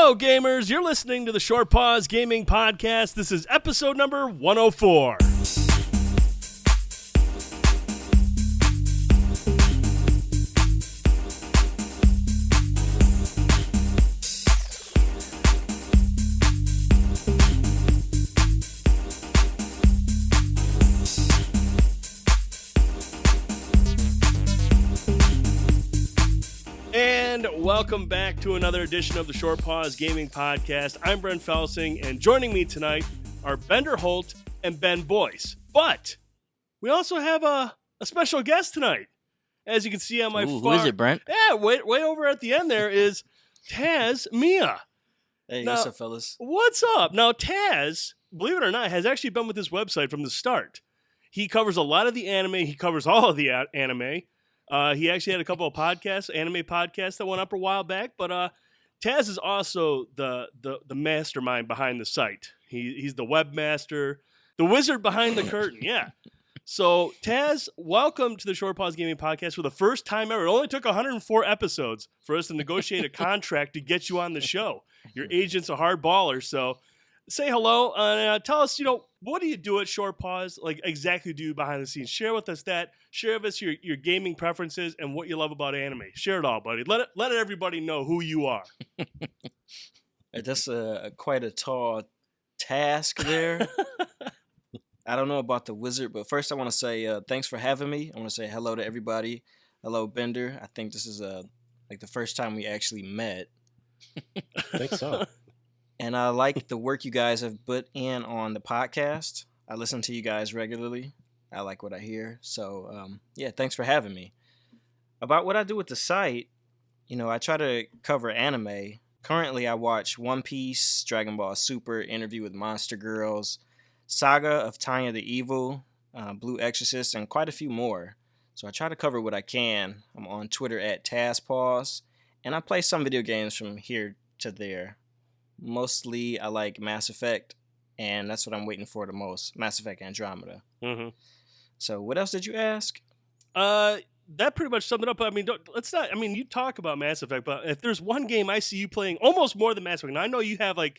Hello, gamers. You're listening to the Short Pause Gaming Podcast. This is episode number 104. And welcome back to another edition of the Short Pause Gaming Podcast. I'm Brent Felsing, and joining me tonight are Bender Holt and Ben Boyce. But we also have a special guest tonight. As you can see on my Who is it, Brent? Yeah, way over at the end there is Taz Meah. Hey, Now, what's up, fellas? What's up? Now, Taz, believe it or not, has actually been with this website from the start. He covers a lot of the anime. He covers all of the anime. He actually had a couple of podcasts, anime podcasts that went up a while back. But Taz is also the mastermind behind the site. He's the webmaster, the wizard behind the curtain. Yeah. So Taz, welcome to the Short Pause Gaming Podcast for the first time ever. It only took 104 episodes for us to negotiate a contract to get you on the show. Your agent's a hard baller, so say hello and tell us, what do you do at Short Pause? Like, exactly do you behind the scenes? Share with us that. Share with us your gaming preferences and what you love about anime. Share it all, buddy. Let everybody know who you are. That's quite a tall task there. I don't know about the wizard, but first I want to say thanks for having me. I want to say hello to everybody. Hello, Bender. I think this is like the first time we actually met. I think so. And I like the work you guys have put in on the podcast. I listen to you guys regularly. I like what I hear. So, yeah, thanks for having me. About what I do with the site, I try to cover anime. Currently, I watch One Piece, Dragon Ball Super, Interview with Monster Girls, Saga of Tanya the Evil, Blue Exorcist, and quite a few more. So I try to cover what I can. I'm on Twitter at TazPause, and I play some video games from here to there. Mostly, I like Mass Effect, and that's what I'm waiting for the most. Mass Effect Andromeda. Mm-hmm. So, what else did you ask? That pretty much summed it up. I mean, you talk about Mass Effect, but if there's one game I see you playing almost more than Mass Effect, now I know you have I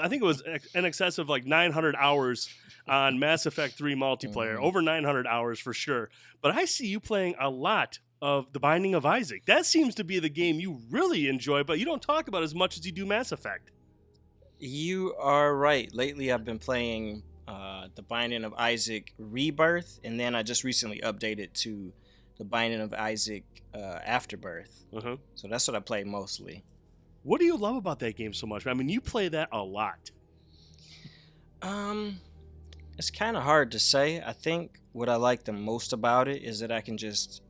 think it was in excess of 900 hours on Mass Effect 3 multiplayer, over 900 hours for sure. But I see you playing a lot of The Binding of Isaac. That seems to be the game you really enjoy, but you don't talk about as much as you do Mass Effect. You are right. Lately, I've been playing The Binding of Isaac Rebirth, and then I just recently updated to The Binding of Isaac Afterbirth. Uh-huh. So that's what I play mostly. What do you love about that game so much? I mean, you play that a lot. It's kind of hard to say. I think what I like the most about it is that I can just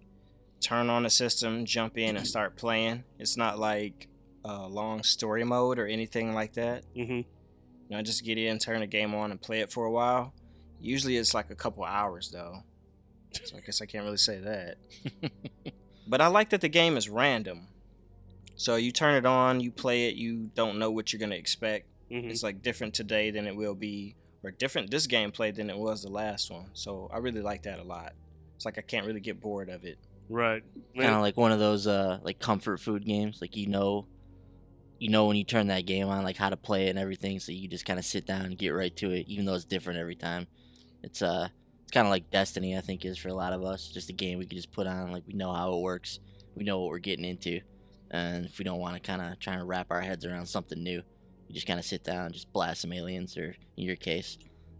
turn on the system, jump in, and start playing. It's not like a long story mode or anything like that. Mm-hmm. I just get in, turn the game on, and play it for a while. Usually it's like a couple hours, though. So I guess I can't really say that. But I like that the game is random. So you turn it on, you play it, you don't know what you're going to expect. Mm-hmm. It's like different today than it will be, or different this gameplay than it was the last one. So I really like that a lot. It's like I can't really get bored of it. Right. Kind of like one of those like comfort food games. Like when you turn that game on, like how to play it and everything. So you just kind of sit down and get right to it, even though it's different every time. It's kind of like Destiny, I think, is for a lot of us. Just a game we can just put on, like we know how it works, we know what we're getting into, and if we don't want to kind of try and wrap our heads around something new, you just kind of sit down and just blast some aliens, or in your case,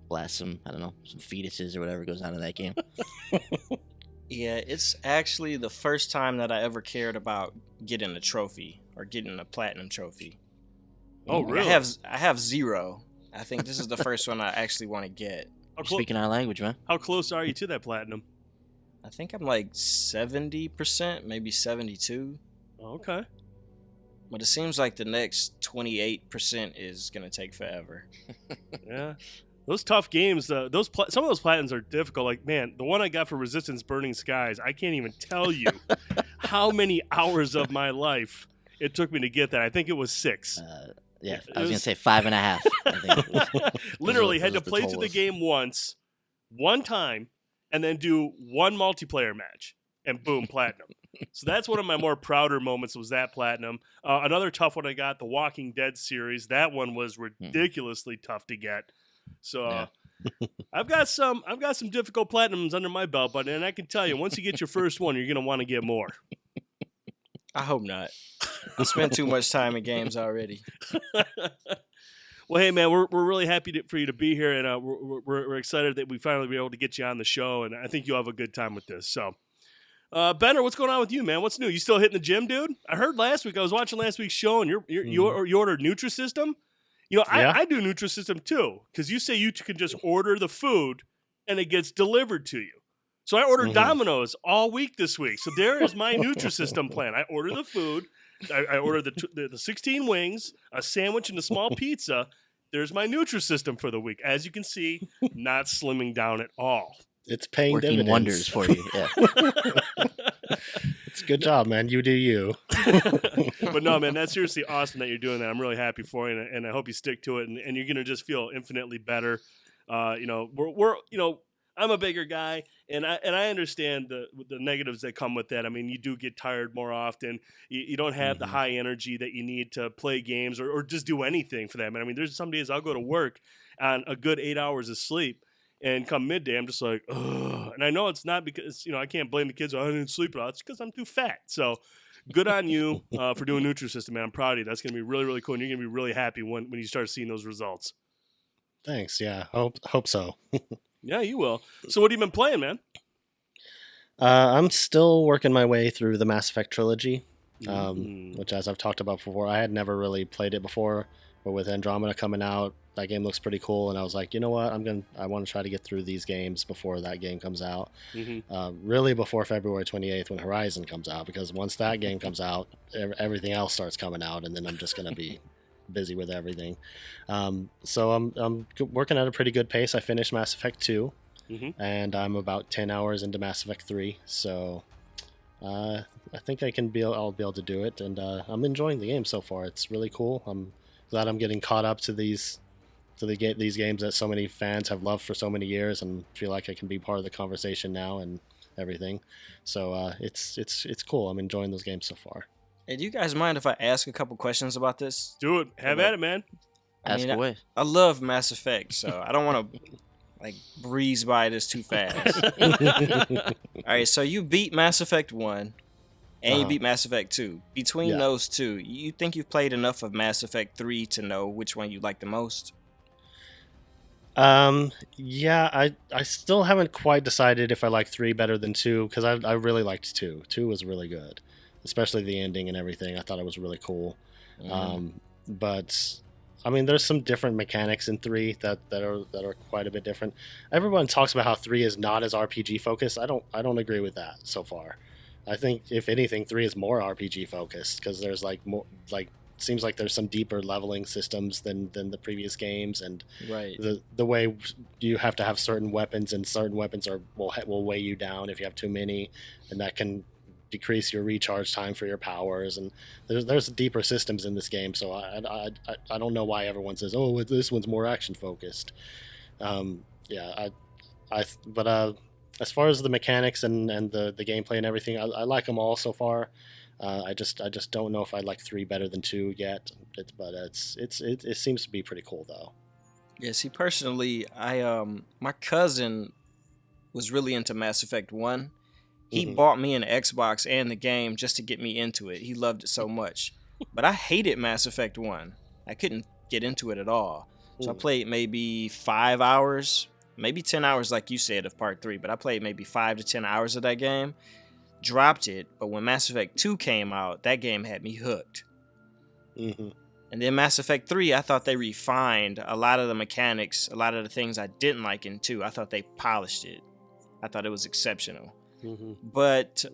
blast some some fetuses or whatever goes on in that game. Yeah, it's actually the first time that I ever cared about getting a trophy or getting a platinum trophy. Oh, really? I have 0. I think this is the first one I actually want to get. Speaking our language, man. How close are you to that platinum? I think I'm like 70%, maybe 72. Okay. But it seems like the next 28% is going to take forever. Yeah. Those tough games, some of those platinums are difficult. Like, man, the one I got for Resistance Burning Skies, I can't even tell you how many hours of my life it took me to get that. I think it was 6. Yeah, I was going to say 5.5. I think. Literally had to play through the game one time, and then do one multiplayer match, and boom, platinum. So that's one of my more prouder moments was that platinum. Another tough one I got, the Walking Dead series. That one was ridiculously tough to get. So I've got some difficult platinums under my belt, but and I can tell you, once you get your first one, you're gonna want to get more. I hope not. I spent too much time in games already. Well, hey man, we're really happy for you to be here, and we're excited that we finally be able to get you on the show, and I think you'll have a good time with this. So, Benner, what's going on with you, man? What's new? You still hitting the gym, dude? I heard last week. I was watching last week's show, and you ordered Nutrisystem. You know, I do Nutrisystem too, because you say you can just order the food and it gets delivered to you. So I ordered Domino's all week this week. So there is my Nutrisystem plan. I order the food. I ordered the 16 wings, a sandwich, and a small pizza. There's my Nutrisystem for the week. As you can see, not slimming down at all. It's paying Working dividends. wonders for you. Yeah. It's a good job, man. You do you. But no, man, that's seriously awesome that you're doing that. I'm really happy for you, and I hope you stick to it, and you're gonna just feel infinitely better. You know, we're I'm a bigger guy, and I understand the negatives that come with that. I mean, you do get tired more often. You don't have the high energy that you need to play games or just do anything for that. I mean, there's some days I'll go to work on a good 8 hours of sleep, and come midday, I'm just like, ugh. And I know it's not because, I can't blame the kids. Oh, I didn't sleep a lot. It's because I'm too fat. So good on you for doing Nutrisystem, man. I'm proud of you. That's going to be really, really cool, and you're going to be really happy when you start seeing those results. Thanks. Yeah, hope so. Yeah, you will. So what have you been playing, man? I'm still working my way through the Mass Effect trilogy, which, as I've talked about before, I had never really played it before. But with Andromeda coming out, that game looks pretty cool, and I was like, you know what, I want to try to get through these games before that game comes out. Really before February 28th when Horizon comes out, because once that game comes out, everything else starts coming out, and then I'm just gonna be busy with everything. So I'm working at a pretty good pace. I finished Mass Effect 2, and I'm about 10 hours into Mass Effect 3. So I think I'll be able to do it, and I'm enjoying the game so far. It's really cool. I'm glad I'm getting caught up to these games that so many fans have loved for so many years, and feel like I can be part of the conversation now and everything. So it's cool. I'm enjoying those games so far. Hey, do you guys mind if I ask a couple questions about this? Do it. Have at it, man. Ask away. I love Mass Effect, so I don't want to breeze by this too fast. All right, so you beat Mass Effect 1 and you beat Mass Effect 2. Between those two, you think you've played enough of Mass Effect 3 to know which one you like the most? Yeah, I still haven't quite decided if I like 3 better than 2, because I really liked 2. 2 was really good, especially the ending and everything. I thought it was really cool. But I mean, there's some different mechanics in 3 that are quite a bit different. Everyone talks about how 3 is not as RPG focused. I don't agree with that so far. I think if anything, 3 is more RPG focused, because there's more seems like there's some deeper leveling systems than the previous games, and the way you have to have certain weapons, and certain weapons will weigh you down if you have too many, and that can decrease your recharge time for your powers, and there's deeper systems in this game. So I don't know why everyone says, oh, this one's more action focused. But as far as the mechanics and the gameplay and everything, I like them all so far. I just don't know if I like 3 better than 2 yet. It seems to be pretty cool though. Yeah, see, personally, my cousin was really into Mass Effect 1. He bought me an Xbox and the game just to get me into it. He loved it so much. But I hated Mass Effect 1. I couldn't get into it at all. So I played maybe 5 hours, maybe 10 hours like you said of Part 3, but I played maybe 5 to 10 hours of that game, dropped it, but when Mass Effect 2 came out, that game had me hooked. And then Mass Effect 3, I thought they refined a lot of the mechanics, a lot of the things I didn't like in 2. I thought they polished it. I thought it was exceptional. But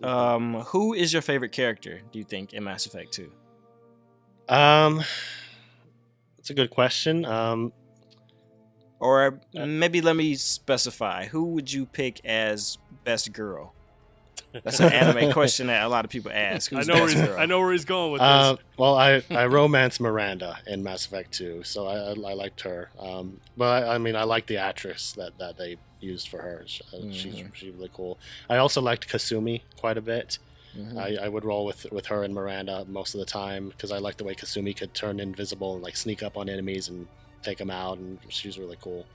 who is your favorite character, do you think, in Mass Effect 2? It's a good question. Or maybe let me specify. Who would you pick as best girl? That's an anime question that a lot of people ask. I know where he's going with this. Well, I romanced Miranda in Mass Effect 2, so I liked her. But I mean, I like the actress that they used for her. She's really cool. I also liked Kasumi quite a bit. I would roll with her and Miranda most of the time because I like the way Kasumi could turn invisible and like sneak up on enemies and take them out, and she's really cool.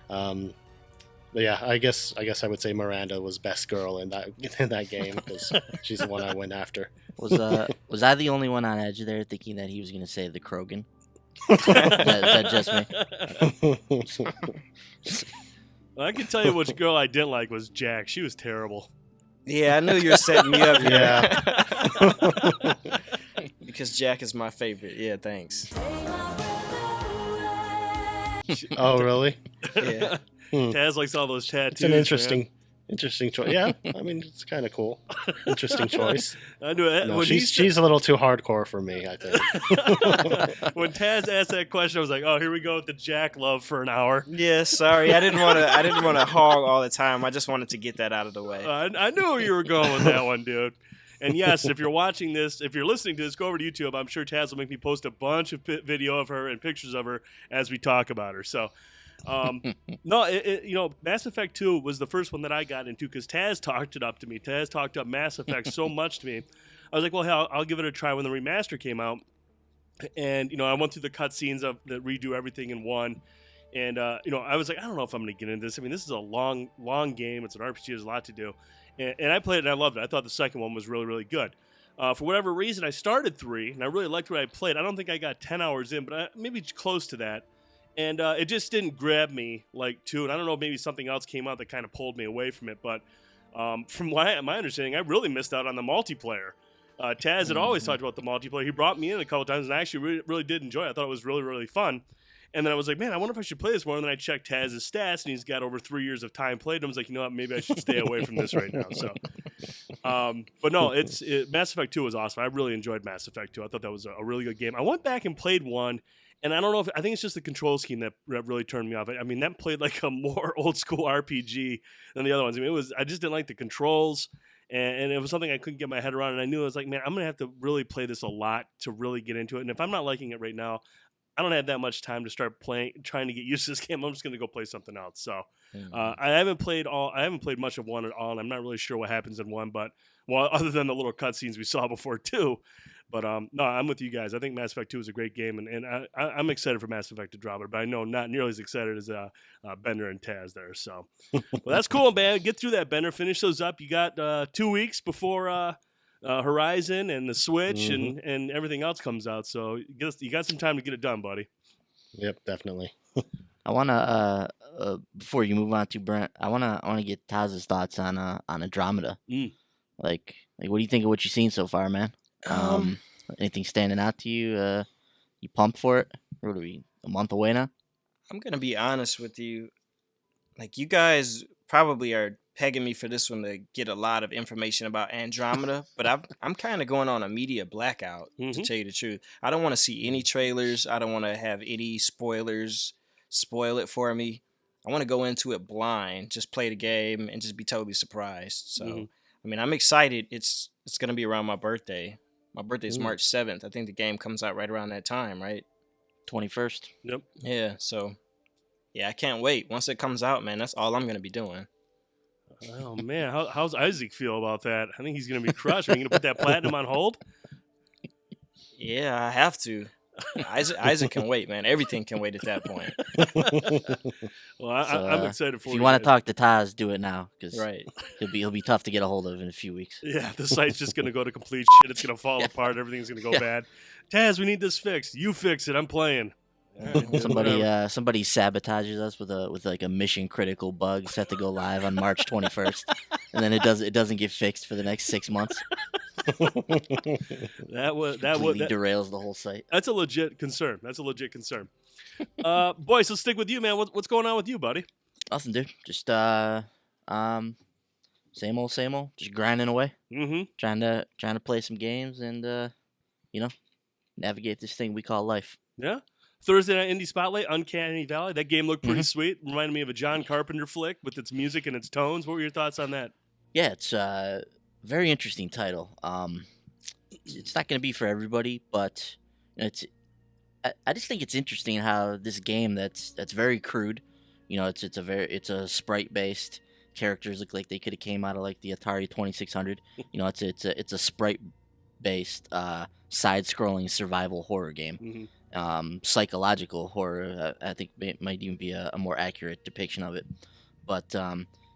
But yeah, I guess I would say Miranda was best girl in that game because she's the one I went after. Was I the only one on edge there thinking that he was going to say the Krogan? Is that just me? Well, I can tell you which girl I didn't like was Jack. She was terrible. Yeah, I knew you were setting me up here. Yeah. Because Jack is my favorite. Yeah, thanks. Oh, really? Yeah. Taz likes all those tattoos. It's an interesting choice. Yeah, I mean, it's kind of cool. Interesting choice. I knew it. No, she's a little too hardcore for me, I think. When Taz asked that question, I was like, "Oh, here we go with the Jack love for an hour." Yeah, sorry. I didn't want to hog all the time. I just wanted to get that out of the way. I knew where you were going with that one, dude. And yes, if you're watching this, if you're listening to this, go over to YouTube. I'm sure Taz will make me post a bunch of video of her and pictures of her as we talk about her. So. No, Mass Effect 2 was the first one that I got into because Taz talked it up to me. Taz talked up Mass Effect so much to me. I was like, well, hell, I'll give it a try when the remaster came out. And, I went through the cutscenes of that redo everything in one. And, I was like, I don't know if I'm going to get into this. I mean, this is a long, long game. It's an RPG. There's a lot to do. And I played it and I loved it. I thought the second one was really, really good. For whatever reason, I started 3 and I really liked what I played. I don't think I got 10 hours in, but maybe close to that. And it just didn't grab me like 2. And I don't know, maybe something else came out that kind of pulled me away from it. But from my understanding, I really missed out on the multiplayer. Taz had always talked about the multiplayer. He brought me in a couple times, and I actually really, really did enjoy it. I thought it was really, really fun. And then I was like, man, I wonder if I should play this more. And then I checked Taz's stats, and he's got over 3 years of time played. And I was like, you know what, maybe I should stay away from this right now. So, but no, Mass Effect 2 was awesome. I really enjoyed Mass Effect 2. I thought that was a really good game. I went back and played 1. And I don't know I think it's just the control scheme that really turned me off. I mean, that played like a more old school RPG than the other ones. I mean, I just didn't like the controls, and it was something I couldn't get my head around. And I knew I was like, man, I'm gonna have to really play this a lot to really get into it. And if I'm not liking it right now, I don't have that much time to start trying to get used to this game. I'm just gonna go play something else. So I haven't played much of 1 at all, and I'm not really sure what happens in 1. But other than the little cutscenes we saw before 2. But no, I'm with you guys. I think Mass Effect 2 is a great game, and I'm excited for Mass Effect to drop it. But I know not nearly as excited as Bender and Taz there. So, well, that's cool, man. Get through that, Bender. Finish those up. You got 2 weeks before Horizon and the Switch and everything else comes out. So you got some time to get it done, buddy. Yep, definitely. I wanna before you move on to Brent, I wanna get Taz's thoughts on Andromeda. Like what do you think of what you've seen so far, man? Anything standing out to you? You pumped for it? What are we, a month away now? I'm gonna be honest with you. Like, you guys probably are pegging me for this one to get a lot of information about Andromeda, but I'm kind of going on a media blackout, to tell you the truth. I don't want to see any trailers. I don't want to have any spoilers spoil it for me. I want to go into it blind, just play the game, and just be totally surprised. So, I mean, I'm excited. It's going to be around my birthday. My birthday is March 7th. I think the game comes out right around that time, right? 21st. Yep. Yeah, so, yeah, I can't wait. Once it comes out, man, that's all I'm going to be doing. Oh, man. How's Isaac feel about that? I think he's going to be crushed. Are you going to put that platinum on hold? Yeah, I have to. Isaac can wait, man. Everything can wait at that point. Well, I'm excited for if you want to talk to Taz, do it now, because right. he'll be tough to get a hold of in a few weeks. Yeah, the site's just going to go to complete shit. It's going to fall apart. Everything's going to go bad. Taz, we need this fixed. You fix it. I'm playing. Right, somebody sabotages us with like a mission critical bug set to go live on March 21st, and then it doesn't get fixed for the next 6 months. that derails the whole site. That's a legit concern. Boys, let's stick with you, man. What's going on with you, buddy? Nothing, dude. Just same old, just grinding away. Trying to play some games and navigate this thing we call life. Yeah. Thursday Night Indie Spotlight, Uncanny Valley. That game looked pretty sweet. Reminded me of a John Carpenter flick with its music and its tones. What were your thoughts on that? Yeah, it's a very interesting title. It's not going to be for everybody, but I just think it's interesting how this game that's very crude. It's a sprite based characters look like they could have came out of like the Atari 2600. You know, it's a sprite based side-scrolling survival horror game. Psychological horror, I think might even be a more accurate depiction of it. But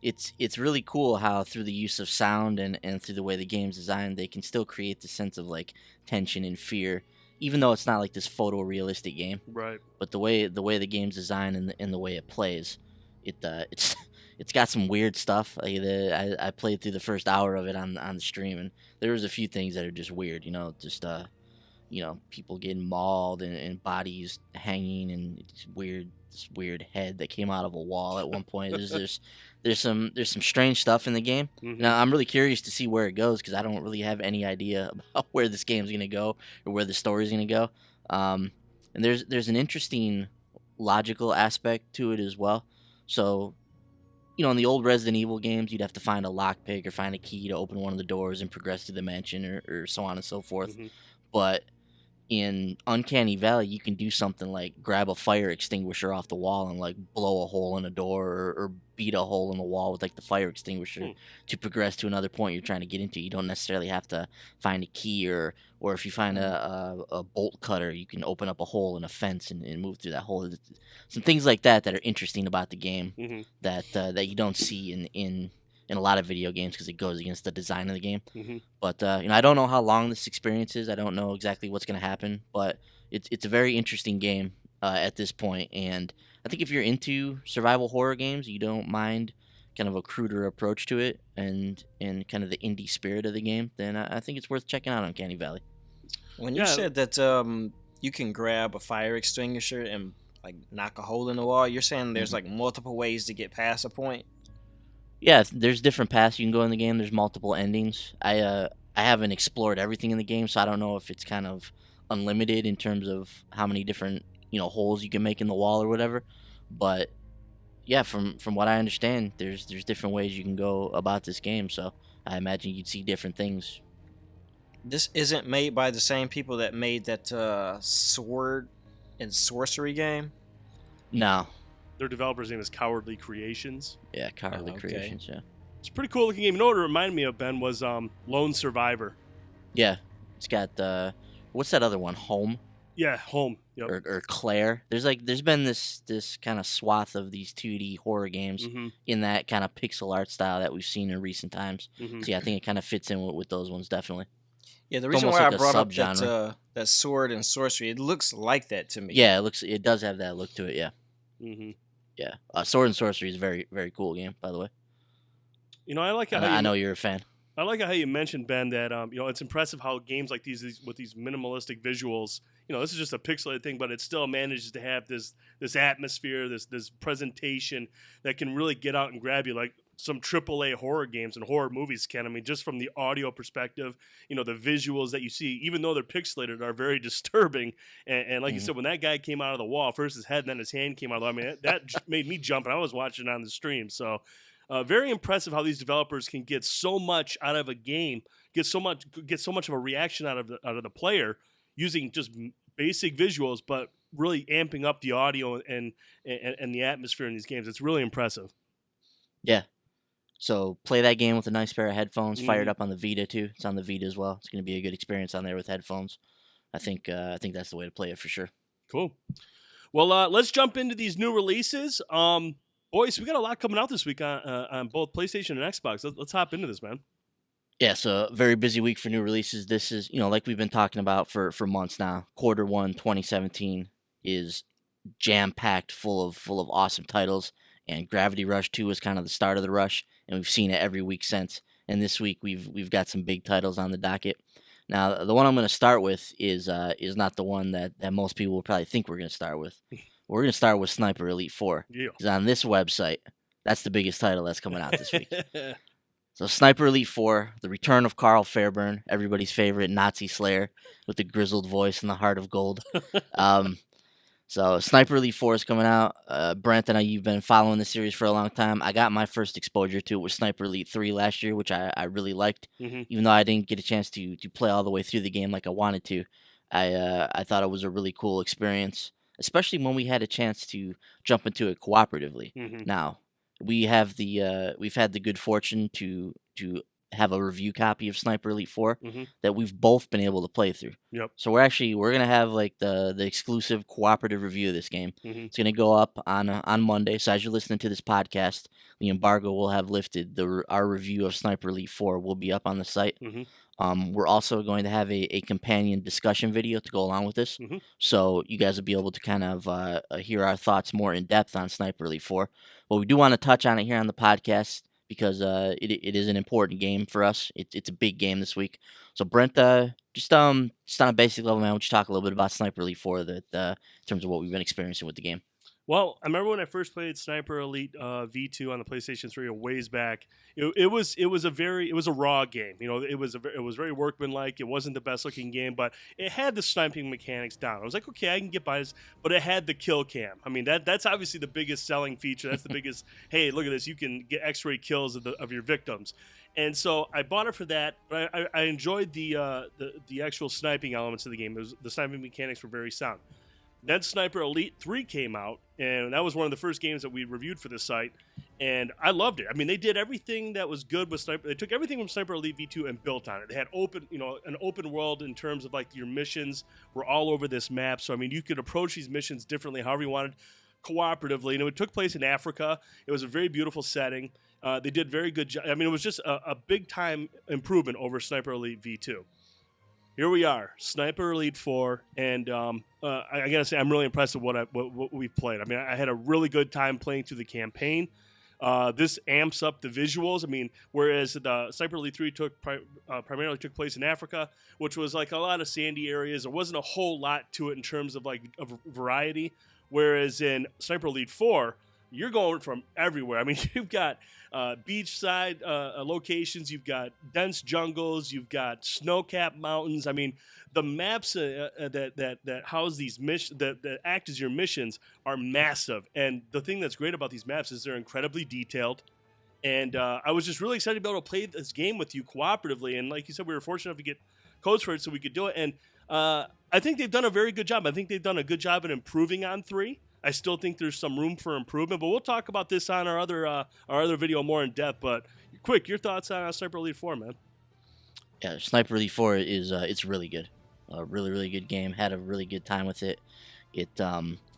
it's really cool how through the use of sound and through the way the game's designed, they can still create the sense of like tension and fear, even though it's not like this photorealistic game. Right. But the way the game's designed and the way it plays, it's got some weird stuff. Like I played through the first hour of it on the stream, and there was a few things that are just weird. You know, just people getting mauled and bodies hanging, and this weird head that came out of a wall at one point. There's some strange stuff in the game. Now I'm really curious to see where it goes because I don't really have any idea about where this game's gonna go or where the story's gonna go. And there's an interesting logical aspect to it as well. So, you know, in the old Resident Evil games, you'd have to find a lockpick or find a key to open one of the doors and progress to the mansion or so on and so forth. But in Uncanny Valley, you can do something like grab a fire extinguisher off the wall and like blow a hole in a door or beat a hole in the wall with like the fire extinguisher to progress to another point you're trying to get into. You don't necessarily have to find a key or if you find a bolt cutter, you can open up a hole in a fence and move through that hole. Some things like that are interesting about the game that you don't see in a lot of video games because it goes against the design of the game. But I don't know how long this experience is. I don't know exactly what's going to happen, but it's a very interesting game at this point. And I think if you're into survival horror games, you don't mind kind of a cruder approach to it and kind of the indie spirit of the game, then I think it's worth checking out Uncanny Valley. When you said that you can grab a fire extinguisher and like knock a hole in the wall, you're saying there's like multiple ways to get past a point? Yeah, there's different paths you can go in the game. There's multiple endings. I haven't explored everything in the game, so I don't know if it's kind of unlimited in terms of how many different holes you can make in the wall or whatever. But yeah, from what I understand, there's different ways you can go about this game. So I imagine you'd see different things. This isn't made by the same people that made that sword and sorcery game? No. Their developer's name is Cowardly Creations. Yeah, Cowardly Creations, yeah. It's a pretty cool looking game. You know what it reminded me of, Ben, was Lone Survivor. Yeah. It's got, what's that other one? Home? Yeah, Home. Yep. Or Claire. There's been this kind of swath of these 2D horror games in that kind of pixel art style that we've seen in recent times. So yeah, I think it kind of fits in with those ones, definitely. Yeah, the reason why I brought up that sword and sorcery, it looks like that to me. Yeah, it does have that look to it, yeah. Yeah, Sword and Sorcery is a very, very cool game, by the way. I like how I know you're a fan. I like how you mentioned, Ben, that it's impressive how games like these with these minimalistic visuals, this is just a pixelated thing, but it still manages to have this atmosphere, this presentation that can really get out and grab you, like some AAA horror games and horror movies can. I mean, just from the audio perspective, the visuals that you see, even though they're pixelated, are very disturbing. And like you said, when that guy came out of the wall, first his head, and then his hand came out of the wall, I mean, that made me jump, and I was watching it on the stream. So very impressive how these developers can get so much out of a game, get so much of a reaction out of the player using just basic visuals, but really amping up the audio and the atmosphere in these games. It's really impressive. Yeah. So play that game with a nice pair of headphones, fired up on the Vita too. It's on the Vita as well. It's going to be a good experience on there with headphones. I think that's the way to play it for sure. Cool. Well, let's jump into these new releases. Boys, we got a lot coming out this week on both PlayStation and Xbox. Let's hop into this, man. Yeah, so a very busy week for new releases. This is, like we've been talking about for months now. Quarter 1, 2017 is jam-packed full of awesome titles, and Gravity Rush 2 was kind of the start of the rush, and we've seen it every week since. And this week we've got some big titles on the docket. Now, the one I'm going to start with is not the one that most people will probably think we're going to start with. We're going to start with Sniper Elite 4. Yeah. Because on this website, that's the biggest title that's coming out this week. So Sniper Elite 4, the return of Carl Fairburn, everybody's favorite Nazi slayer with the grizzled voice and the heart of gold. So Sniper Elite 4 is coming out. Brent, I know you've been following the series for a long time. I got my first exposure to it with Sniper Elite 3 last year, which I really liked. Even though I didn't get a chance to play all the way through the game like I wanted to, I thought it was a really cool experience, especially when we had a chance to jump into it cooperatively. Now, we've had the good fortune to have a review copy of Sniper Elite 4 Mhm. that we've both been able to play through. Yep. So we're gonna have like the exclusive cooperative review of this game. Mhm. It's gonna go up on Monday. So as you're listening to this podcast, the embargo will have lifted. Our review of Sniper Elite 4 will be up on the site. Mhm. We're also going to have a companion discussion video to go along with this. Mhm. So you guys will be able to kind of hear our thoughts more in depth on Sniper Elite 4. But we do want to touch on it here on the podcast because it is an important game for us. It's a big game this week. So Brent, just on a basic level, man, would you talk a little bit about Sniper Elite 4 in terms of what we've been experiencing with the game? Well, I remember when I first played Sniper Elite V2 on the PlayStation 3 a ways back. It was a raw game. You know, it was very workmanlike. It wasn't the best looking game, but it had the sniping mechanics down. I was like, okay, I can get by this, but it had the kill cam. I mean, that's obviously the biggest selling feature. That's the biggest. Hey, look at this! You can get X-ray kills of your victims. And so I bought it for that, but I enjoyed the actual sniping elements of the game. The sniping mechanics were very sound. Then Sniper Elite 3 came out, and that was one of the first games that we reviewed for this site, and I loved it. I mean, they did everything that was good with Sniper. They took everything from Sniper Elite V2 and built on it. They had an open world in terms of like your missions were all over this map. So I mean, you could approach these missions differently, however you wanted, cooperatively. And it took place in Africa. It was a very beautiful setting. They did very good job. I mean, it was just a big time improvement over Sniper Elite V2. Here we are, Sniper Elite 4, and I gotta say I'm really impressed with what we've played. I mean, I had a really good time playing through the campaign. This amps up the visuals. I mean, whereas the Sniper Elite 3 primarily took place in Africa, which was like a lot of sandy areas. There wasn't a whole lot to it in terms of like of variety. Whereas in Sniper Elite 4, you're going from everywhere. I mean, you've got beachside locations, you've got dense jungles, you've got snow-capped mountains. I mean, the maps that house these missions, that act as your missions, are massive. And the thing that's great about these maps is they're incredibly detailed. And I was just really excited to be able to play this game with you cooperatively. And like you said, we were fortunate enough to get codes for it so we could do it. And I think they've done a very good job. I think they've done a good job in improving on 3. I still think there's some room for improvement, but we'll talk about this on our other video more in depth. But quick, your thoughts on Sniper Elite 4, man? Yeah, Sniper Elite 4 is it's really good, a really good game. Had a really good time with it. It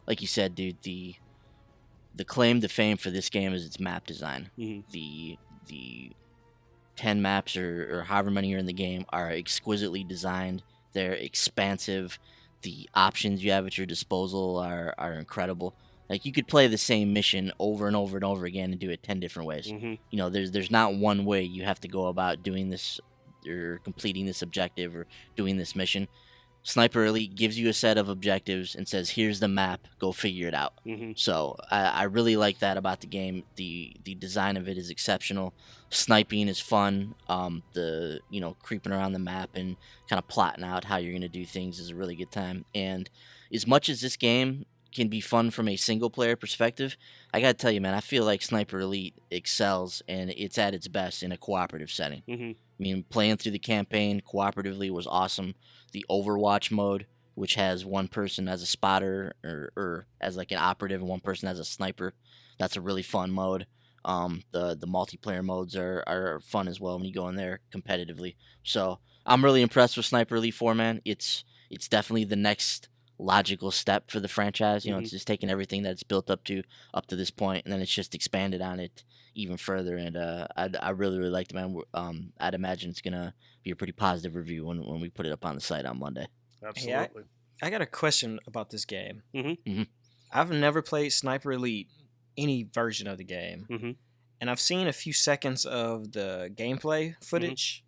like you said, dude, the claim to fame for this game is its map design. Mm-hmm. The 10 maps or however many are in the game are exquisitely designed. They're expansive. The options you have at your disposal are incredible. Like, you could play the same mission over and over and over again and do it 10 different ways. Mm-hmm. You know, there's not one way you have to go about doing this or completing this objective or doing this mission. Sniper Elite gives you a set of objectives and says, here's the map, go figure it out. Mm-hmm. So I really like that about the game. The design of it is exceptional. Sniping is fun. Creeping around the map and kind of plotting out how you're going to do things is a really good time. And as much as this game can be fun from a single player perspective, I got to tell you, man, I feel like Sniper Elite excels and it's at its best in a cooperative setting. Mm-hmm. I mean, playing through the campaign cooperatively was awesome. The Overwatch mode, which has one person as a spotter or as like an operative and one person as a sniper, that's a really fun mode. The multiplayer modes are fun as well when you go in there competitively. So I'm really impressed with Sniper Elite 4, man. It's definitely the next logical step for the franchise. You know, Mm-hmm. it's just taken everything that it's built up to this point, and then it's just expanded on it even further. And I really liked it, man. I'd imagine it's gonna be a pretty positive review when we put it up on the site on Monday. Absolutely. I got a question about this game. Mm-hmm. Mm-hmm. I've never played Sniper Elite, any version of the game, Mm-hmm. and I've seen a few seconds of the gameplay footage.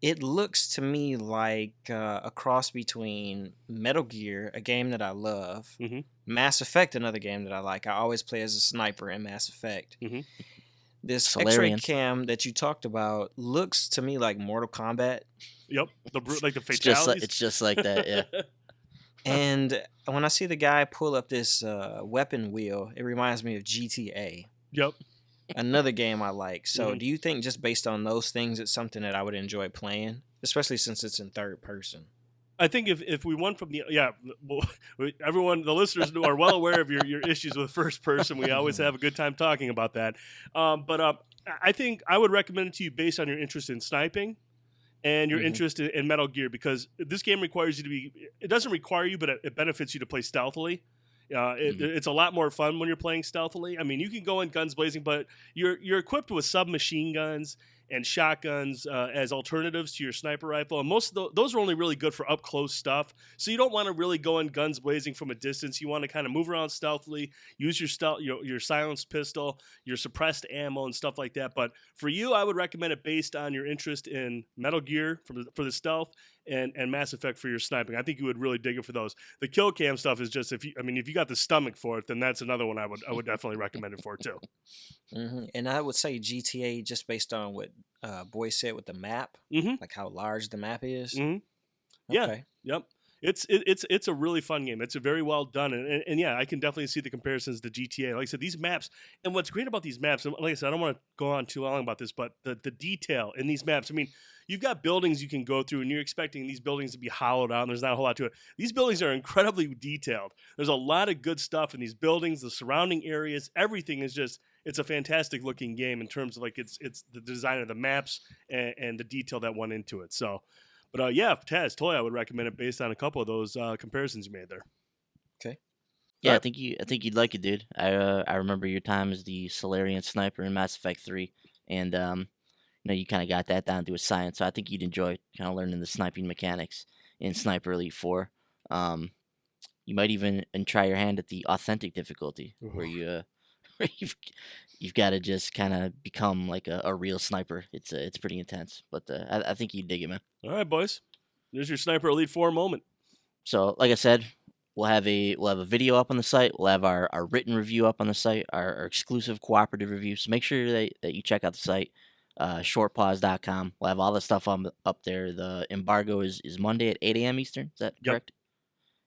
It looks to me like a cross between Metal Gear, a game that I love, Mm-hmm. Mass Effect, another game that I like. I always play as a sniper in Mass Effect. Mhm. This Solarian. X-ray cam that you talked about looks to me like Mortal Kombat. Yep. The It's fatalities. just like that. Yeah. And when I see the guy pull up this weapon wheel, it reminds me of GTA, Yep. another game I like. So Mhm. do you think just based on those things, it's something that I would enjoy playing, especially since it's in third person? I think if we went from well, everyone, the listeners are well aware of your issues with first person. We always have a good time talking about that. But I think I would recommend it to you based on your interest in sniping and your interest in Metal Gear, because this game requires you to be. It doesn't require you, but it benefits you to play stealthily. It's a lot more fun when you're playing stealthily. I mean, you can go in guns blazing, but you're equipped with submachine guns and shotguns as alternatives to your sniper rifle. And most of those are only really good for up close stuff. So you don't want to really go in guns blazing from a distance. You want to kind of move around stealthily, use your silenced pistol, your suppressed ammo and stuff like that. But for you, I would recommend it based on your interest in Metal Gear for the stealth and Mass Effect for your sniping. I think you would really dig it for those. The kill cam stuff is just if you got the stomach for it, then that's another one I would definitely recommend it for too. And I would say GTA just based on what Boy said with the map, like how large the map is. Yeah. Okay. Yep. It's a really fun game. It's a very well done, and yeah, I can definitely see the comparisons to GTA. Like I said, these maps, and what's great about these maps, and like I said, I don't want to go on too long about this, but the detail in these maps. I mean, you've got buildings you can go through, and you're expecting these buildings to be hollowed out, and there's not a whole lot to it. These buildings are incredibly detailed. There's a lot of good stuff in these buildings, the surrounding areas, everything is just. It's a fantastic looking game in terms of like it's the design of the maps and the detail that went into it. So. But yeah, Taz, totally, I would recommend it based on a couple of those comparisons you made there. Okay. Yeah, Right. I think you'd like it, dude. I remember your time as the Solarian sniper in Mass Effect 3, and you kind of got that down to a science. So I think you'd enjoy kind of learning the sniping mechanics in Sniper Elite 4. You might even try your hand at the authentic difficulty, where where you've got to just kind of become like a real sniper. It's pretty intense, but I think you'd dig it, man. All right, boys. There's your Sniper Elite 4 moment. So, like I said, we'll have a video up on the site. We'll have our written review up on the site, our exclusive cooperative review. So make sure that you check out the site, shortpause.com. We'll have all the stuff up there. The embargo is Monday at 8 a.m. Eastern. Is that correct?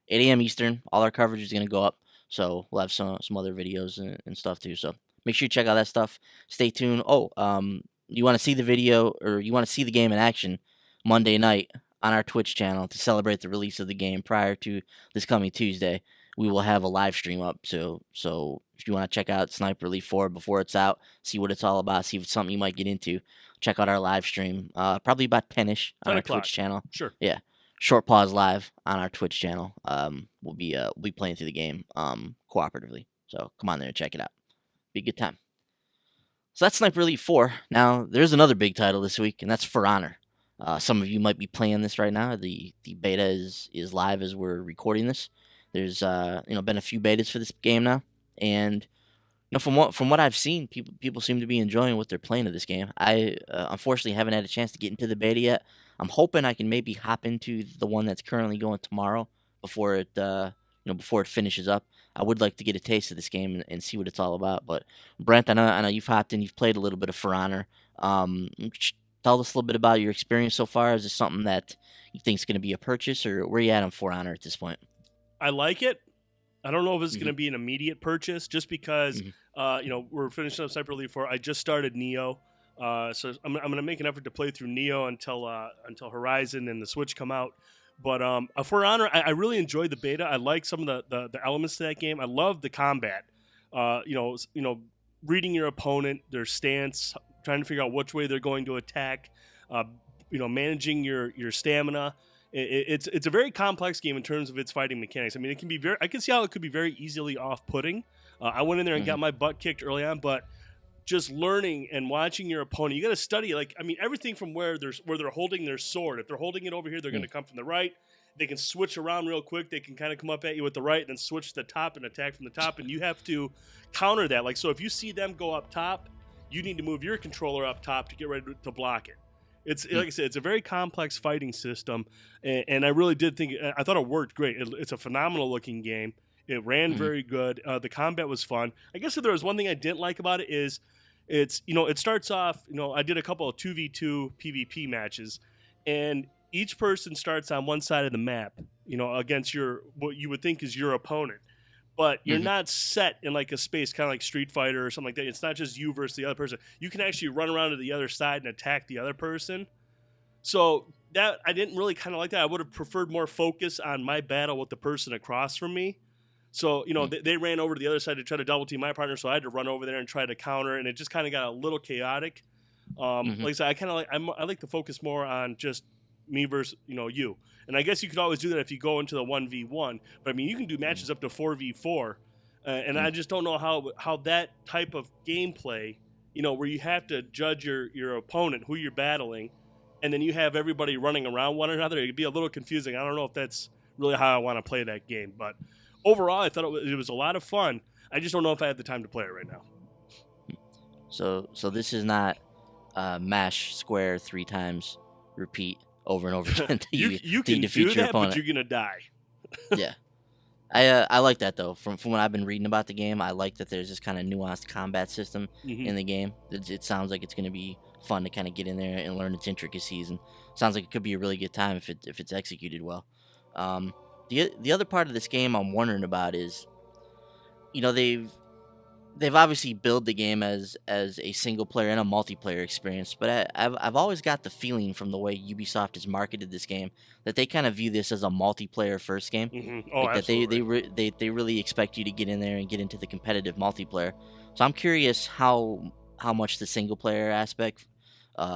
8 a.m. Eastern. All our coverage is going to go up. So we'll have some other videos and stuff too. So make sure you check out that stuff. Stay tuned. You want to see the video or you want to see the game in action Monday night on our Twitch channel to celebrate the release of the game prior to this coming Tuesday. We will have a live stream up. So if you want to check out Sniper Elite 4 before it's out, see what it's all about, see if it's something you might get into, check out our live stream. Probably about 10-ish on 10 our o'clock. Twitch channel. Sure. Yeah. Short Pause live on our Twitch channel. We'll be playing through the game cooperatively. So come on there and check it out. Be a good time. So that's Sniper Elite 4. Now there's another big title this week, and that's For Honor. Some of you might be playing this right now. The beta is live as we're recording this. There's been a few betas for this game now, and from what I've seen, people seem to be enjoying what they're playing of this game. I unfortunately haven't had a chance to get into the beta yet. I'm hoping I can maybe hop into the one that's currently going tomorrow before it finishes up. I would like to get a taste of this game and see what it's all about. But Brent, I know you've hopped in, you've played a little bit of For Honor. Tell us a little bit about your experience so far. Is this something that you think is going to be a purchase, or where are you at on For Honor at this point? I like it. I don't know if it's going to be an immediate purchase, just because we're finishing up Sniper Elite 4. I just started Neo, so I'm going to make an effort to play through Neo until Horizon and the Switch come out. But For Honor, I really enjoyed the beta. I like some of the elements to that game. I love the combat. Reading your opponent, their stance, trying to figure out which way they're going to attack. Managing your stamina. It's a very complex game in terms of its fighting mechanics. I mean, it can be I can see how it could be very easily off-putting. I went in there and got my butt kicked early on, but just learning and watching your opponent, you got to study. Everything from where they're holding their sword. If they're holding it over here, they're going to come from the right. They can switch around real quick. They can kind of come up at you with the right, and then switch to the top and attack from the top. And you have to counter that. So if you see them go up top, you need to move your controller up top to get ready to block it. It's like I said, it's a very complex fighting system, and I really did think I thought it worked great. It's a phenomenal looking game. It ran very good. The combat was fun. I guess if there was one thing I didn't like about it is it starts off. I did a couple of 2v2 PvP matches, and each person starts on one side of the map. Against what you would think is your opponent. But you're not set in like a space, kind of like Street Fighter or something like that. It's not just you versus the other person. You can actually run around to the other side and attack the other person. So that I didn't really kind of like that. I would have preferred more focus on my battle with the person across from me. So, they ran over to the other side to try to double team my partner, so I had to run over there and try to counter, and it just kind of got a little chaotic. Like I said, I like to focus more on just me versus you. And I guess you could always do that if you go into the 1v1. But I mean, you can do matches up to 4v4, and I just don't know how that type of gameplay, where you have to judge your opponent, who you're battling, and then you have everybody running around one another. It'd be a little confusing. I don't know if that's really how I want to play that game, but overall, I thought it was a lot of fun. I just don't know if I have the time to play it right now. So this is not mash square 3 times, repeat over and over again until you can defeat do your that, opponent. but you're gonna die. Yeah, I like that though. From what I've been reading about the game, I like that there's this kind of nuanced combat system in the game. It sounds like it's gonna be fun to kind of get in there and learn its intricacies, and sounds like it could be a really good time if it's executed well. The other part of this game I'm wondering about is, they've obviously built the game as a single player and a multiplayer experience, but I've always got the feeling from the way Ubisoft has marketed this game that they kind of view this as a multiplayer first game. Oh, like absolutely. that they really expect you to get in there and get into the competitive multiplayer. So I'm curious how much the single player aspect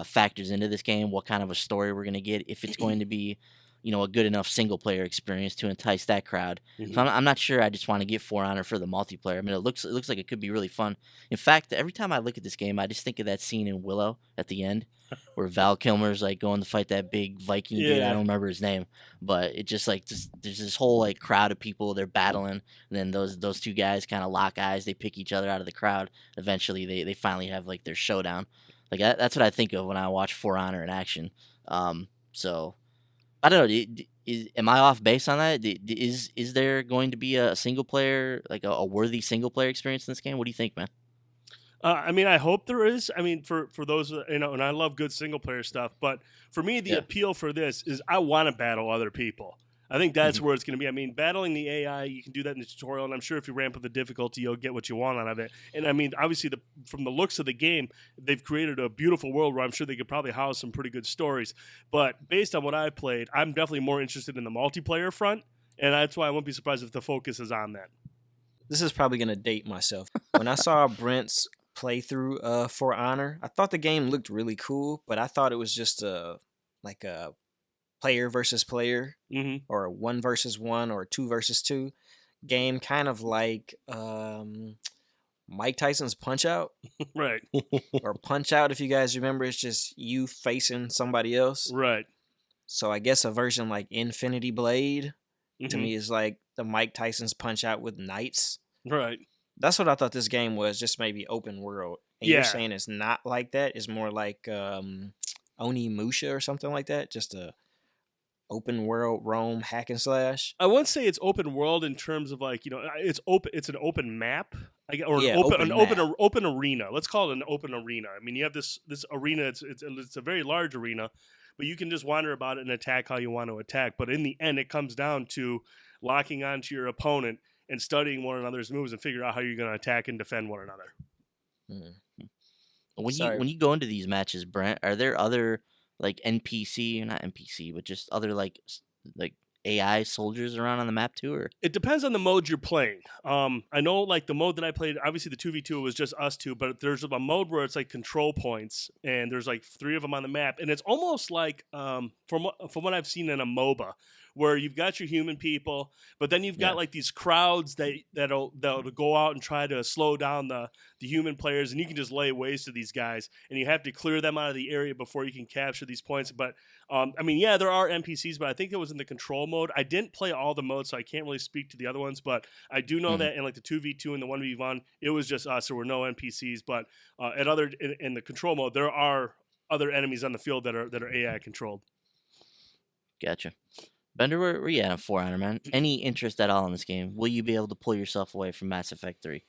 factors into this game, what kind of a story we're going to get, if it's going to be a good enough single player experience to entice that crowd. So I'm not sure. I just want to get For Honor for the multiplayer. I mean, it looks like it could be really fun. In fact, every time I look at this game, I just think of that scene in Willow at the end where Val Kilmer's like going to fight that big Viking dude. I don't remember his name, but it just there's this whole like crowd of people. They're battling, and then those 2 guys kind of lock eyes. They pick each other out of the crowd. Eventually, they finally have like their showdown. Like that's what I think of when I watch For Honor in action. So I don't know. Am I off base on that? Is there going to be a single player, like a worthy single player experience in this game? What do you think, man? I mean, I hope there is. I mean, for those, and I love good single player stuff. But for me, the appeal for this is I want to battle other people. I think that's where it's going to be. I mean, battling the AI, you can do that in the tutorial, and I'm sure if you ramp up the difficulty, you'll get what you want out of it. And I mean, obviously, from the looks of the game, they've created a beautiful world where I'm sure they could probably house some pretty good stories. But based on what I played, I'm definitely more interested in the multiplayer front, and that's why I won't be surprised if the focus is on that. This is probably going to date myself. When I saw Brent's playthrough For Honor, I thought the game looked really cool, but I thought it was just a player versus player, or a 1 versus 1 or 2 versus 2 game, kind of like Mike Tyson's Punch Out. Right. Or Punch Out, if you guys remember. It's just you facing somebody else. Right. So I guess a version like Infinity Blade to me is like the Mike Tyson's Punch Out with knights. Right. That's what I thought this game was, just maybe open world. And you're saying it's not like that. It's more like Onimusha or something like that. Just a open world roam hack and slash. I wouldn't say it's open world in terms of like it's open. It's an open map, or an open arena. Let's call it an open arena. I mean, you have this arena. It's a very large arena, but you can just wander about it and attack how you want to attack. But in the end, it comes down to locking onto your opponent and studying one another's moves and figure out how you're going to attack and defend one another. When you go into these matches, Brent, are there other like NPC, not NPC, but just other like AI soldiers around on the map too? Or it depends on the mode you're playing. I know like the mode that I played, obviously the 2v2 was just us 2, but there's a mode where it's like control points, and there's like 3 of them on the map, and it's almost like from what I've seen in a MOBA, where you've got your human people, but then you've got like these crowds that'll go out and try to slow down the human players, and you can just lay waste to these guys, and you have to clear them out of the area before you can capture these points. But I mean, yeah, there are NPCs, but I think it was in the control mode. I didn't play all the modes, so I can't really speak to the other ones, but I do know that in like the 2v2 and the 1v1, it was just us. There were no NPCs, but in the control mode, there are other enemies on the field that are AI controlled. Gotcha. Bender, where you at For Honor, man? Any interest at all in this game? Will you be able to pull yourself away from Mass Effect 3?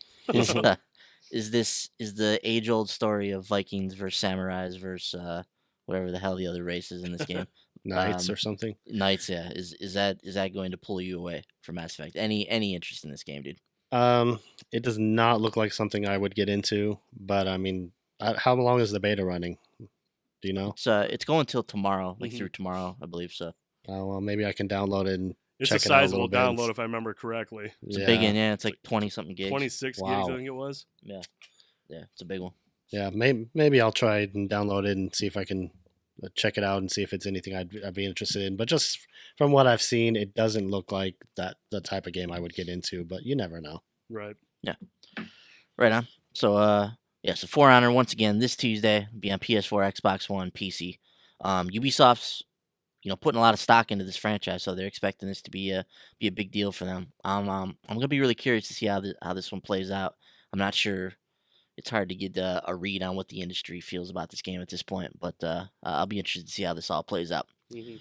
Is the age-old story of Vikings versus samurais versus whatever the hell the other race is in this game? Knights or something? Knights, yeah. Is that going to pull you away from Mass Effect? Any interest in this game, dude? It does not look like something I would get into, but I mean, how long is the beta running? Do you know? It's going till tomorrow, like Mhm. through tomorrow, I believe so. Well, maybe I can download it and It's check a it out a sizable little bit. download if I remember correctly. It's a big one, yeah. It's like 20 something gigs. 26 gigs, Wow. I think it was. Yeah, it's a big one. Yeah, maybe I'll try it and download it and see if I can check it out and see if it's anything I'd be interested in. But just from what I've seen, it doesn't look like that the type of game I would get into. But you never know. Right. Right on. So so For Honor once again this Tuesday will be on PS4, Xbox One, PC. Ubisoft's putting a lot of stock into this franchise, so they're expecting this to be a big deal for them. I'm gonna be really curious to see how this one plays out. I'm not sure. It's hard to get a read on what the industry feels about this game at this point, but I'll be interested to see how this all plays out. Mm-hmm.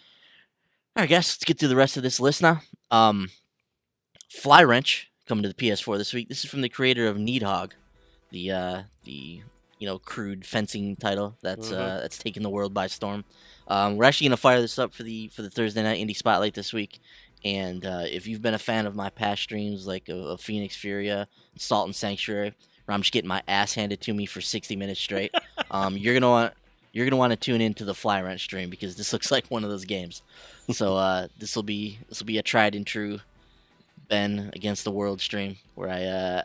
All right, guys, let's get to the rest of this list now. Fly Wrench coming to the PS4 this week. This is from the creator of Needhog, the crude fencing title that's taken the world by storm. We're actually gonna fire this up for the Thursday night indie spotlight this week. And if you've been a fan of my past streams, like of Phoenix Furia, Salt and Sanctuary, where I'm just getting my ass handed to me for 60 minutes straight, you're gonna want to tune into the Fly Wrench stream because this looks like one of those games. So this will be a tried and true Ben against the world stream where I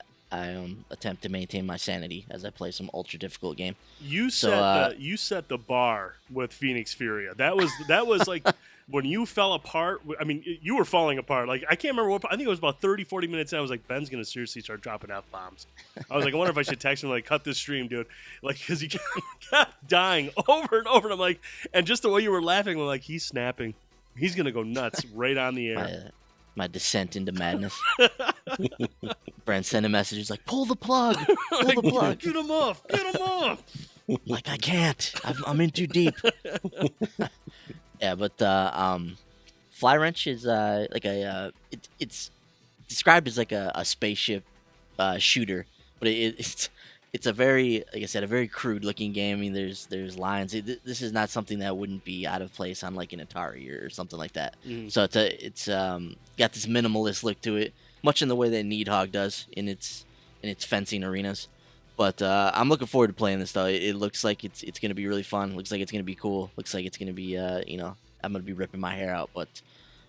attempt to maintain my sanity as I play some ultra difficult game. You set the bar with Phoenix Furia. That was like when you fell apart. I mean, you were falling apart. Like, I can't remember what. I think it was about 30, 40 minutes in. I was like, Ben's gonna seriously start dropping F-bombs. I was like, I wonder if I should text him like, cut this stream, dude. Like, because he kept dying over and over. And I'm like, and just the way you were laughing, I'm like, he's snapping. He's gonna go nuts right on the air. My descent into madness. Brent sent a message. He's like, pull the plug. Pull the plug. Get him off. Get him off. Like, I can't. I'm in too deep. Yeah, but Fly Wrench is like it's described as like a spaceship shooter, but it's a very, like I said, a very crude looking game. I mean, there's lines. This is not something that wouldn't be out of place on like an Atari or something like that. Mm. So it's got this minimalist look to it, much in the way that Needhog does in its fencing arenas. But I'm looking forward to playing this though. It looks like it's gonna be really fun. Looks like it's gonna be cool. Looks like it's gonna be I'm gonna be ripping my hair out, but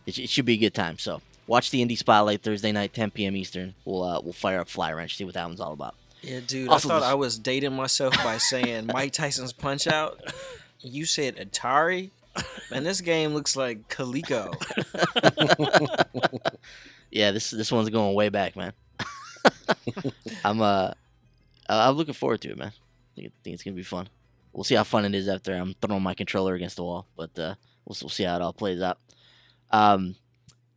it should be a good time. So watch the Indie Spotlight Thursday night, 10 p.m. Eastern. We'll fire up Fly Wrench, see what that one's all about. Yeah, dude. Also, I thought I was dating myself by saying Mike Tyson's Punch Out. You said Atari, and this game looks like Coleco. Yeah, this one's going way back, man. I'm looking forward to it, man. I think it's gonna be fun. We'll see how fun it is after I'm throwing my controller against the wall, but we'll see how it all plays out.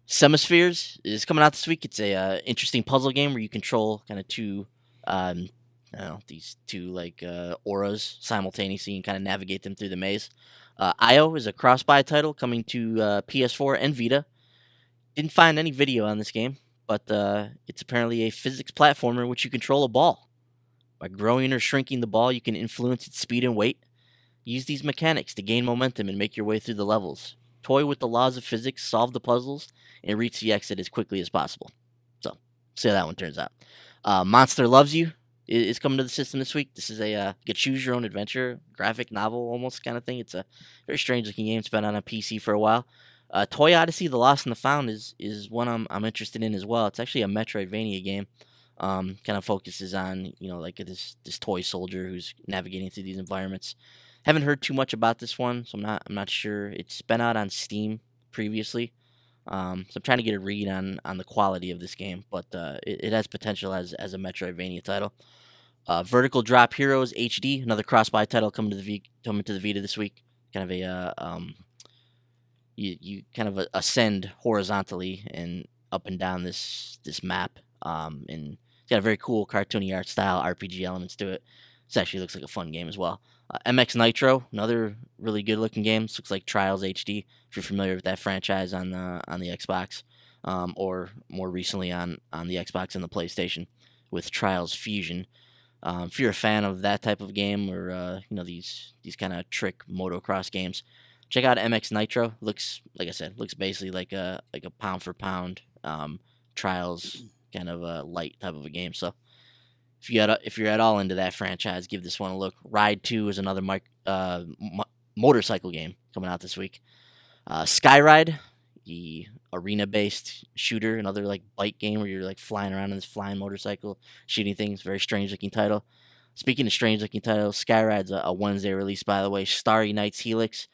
Semispheres is coming out this week. It's a interesting puzzle game where you control kind of two, these two like auras simultaneously and kind of navigate them through the maze. IO is a cross-buy title coming to PS4 and Vita. Didn't find any video on this game, but it's apparently a physics platformer in which you control a ball. By growing or shrinking the ball, you can influence its speed and weight. Use these mechanics to gain momentum and make your way through the levels. Toy with the laws of physics, solve the puzzles, and reach the exit as quickly as possible. So, see how that one turns out. Monster Loves You is coming to the system this week. This is a choose-your-own adventure, graphic novel almost kind of thing. It's a very strange-looking game. It's been on a PC for a while. Toy Odyssey: The Lost and the Found is one I'm interested in as well. It's actually a Metroidvania game. Kind of focuses on like this toy soldier who's navigating through these environments. Haven't heard too much about this one, so I'm not sure. It's been out on Steam previously, so I'm trying to get a read on the quality of this game. But it has potential as a Metroidvania title. Vertical Drop Heroes HD, another cross-buy title coming to the Vita this week. Kind of a you kind of ascend horizontally and up and down this map, and it's got a very cool cartoony art style, RPG elements to it. This actually looks like a fun game as well. MX Nitro, another really good looking game. This looks like Trials HD, if you're familiar with that franchise on the Xbox, or more recently on the Xbox and the PlayStation with Trials Fusion. If you're a fan of that type of game or these kind of trick motocross games, check out MX Nitro. Looks, like I said, basically like a pound for pound Trials kind of a light type of a game. So if you're at all into that franchise, give this one a look. Ride 2 is another motorcycle game coming out this week. Skyride, the arena-based shooter, another like bike game where you're like flying around on this flying motorcycle, shooting things. Very strange-looking title. Speaking of strange-looking titles, Skyride's a Wednesday release, by the way. Starry Nights Helix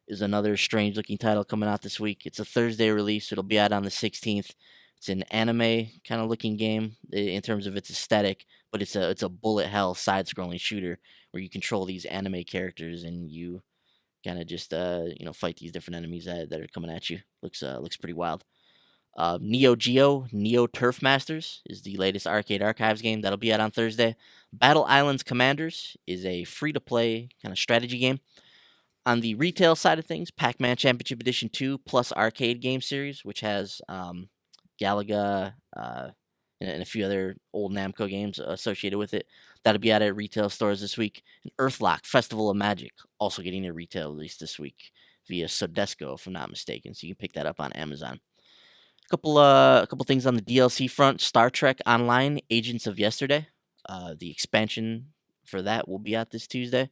is another strange-looking title coming out this week. It's a Thursday release. It'll be out on the 16th. It's an anime kind of looking game in terms of its aesthetic, but it's a bullet hell side-scrolling shooter where you control these anime characters and you kind of just fight these different enemies that are coming at you. Looks pretty wild. Neo Geo Neo Turf Masters is the latest Arcade Archives game that'll be out on Thursday. Battle Islands Commanders is a free-to-play kind of strategy game. On the retail side of things, Pac-Man Championship Edition 2 plus arcade game series, which has Galaga and a few other old Namco games associated with it. That'll be out at retail stores this week. And Earthlock Festival of Magic also getting a retail release this week via Sodesco, if I'm not mistaken. So you can pick that up on Amazon. A couple things on the DLC front. Star Trek Online Agents of Yesterday. The expansion for that will be out this Tuesday.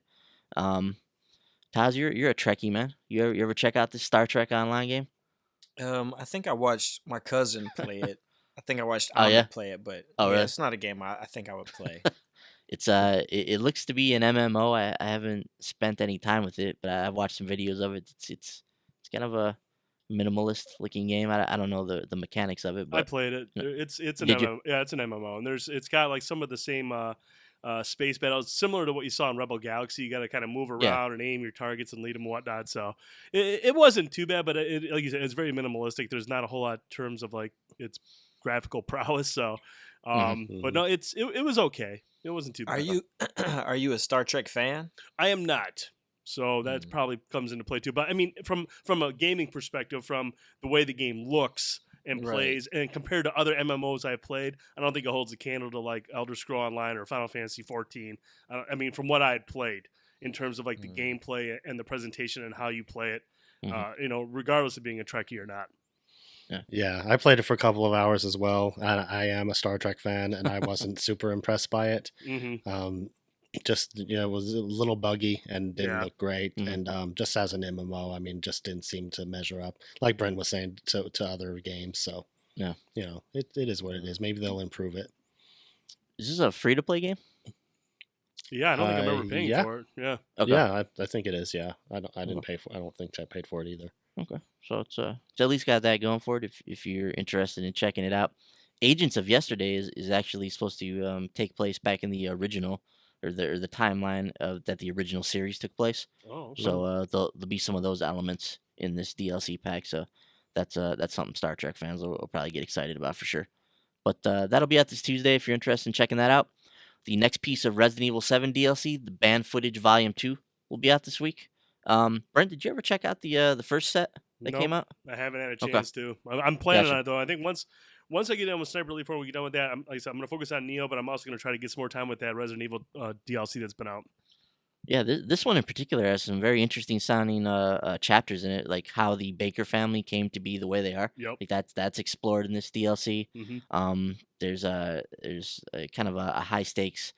Taz, you're a Trekkie, man. You ever check out this Star Trek Online game? I think I watched my cousin play it. I think I watched Oh, yeah? play it, but Oh, really? it's not a game I think I would play. It looks to be an MMO. I haven't spent any time with it, but I've watched some videos of it. It's kind of a minimalist looking game. I don't know the mechanics of it, I but played it. No. It's an Did you? MMO. Yeah, it's an MMO, and it's got like some of the same space battles, similar to what you saw in Rebel Galaxy. You got to kind of move around Yeah. and aim your targets and lead them and whatnot. So it wasn't too bad, but like you said, it's very minimalistic. There's not a whole lot in terms of like its graphical prowess. So, but no, it was okay. It wasn't too bad. Are you a Star Trek fan? I am not. So that probably comes into play too. But I mean, from a gaming perspective, from the way the game looks and Right. plays, and compared to other MMOs I've played, I don't think it holds a candle to like Elder Scroll Online or Final Fantasy 14. I mean, from what I had played in terms of like the gameplay and the presentation and how you play it, regardless of being a Trekkie or not. Yeah, I played it for a couple of hours as well. I am a Star Trek fan, and I wasn't super impressed by it. Mm-hmm. Just it was a little buggy and didn't look great, Mhm. and just as an MMO, I mean, just didn't seem to measure up, like Brent was saying, to other games. So Yeah. it is what it is. Maybe they'll improve it. Is this a free to play game? Yeah, I don't think I remember paying yeah. for it. Yeah. Okay. Yeah, I think it is. Yeah, I didn't pay for. I don't think I paid for it either. Okay. So it's at least got that going for it if you're interested in checking it out. Agents of Yesterday is actually supposed to take place back in the original or the timeline of that the original series took place. Oh, okay. So there'll be some of those elements in this DLC pack. So that's something Star Trek fans will probably get excited about for sure. But that'll be out this Tuesday if you're interested in checking that out. The next piece of Resident Evil 7 DLC, the Banned Footage Volume 2, will be out this week. Brent, did you ever check out the first set that came out? I haven't had a Okay. chance to. I'm planning Gotcha. on it though. I think once I get done with Sniper Elite 4, we get done with that. Like I said, I'm going to focus on Neo, but I'm also going to try to get some more time with that Resident Evil DLC that's been out. Yeah, this one in particular has some very interesting sounding chapters in it, like how the Baker family came to be the way they are. Yep. Like that's explored in this DLC. Mm-hmm. There's a kind of a high stakes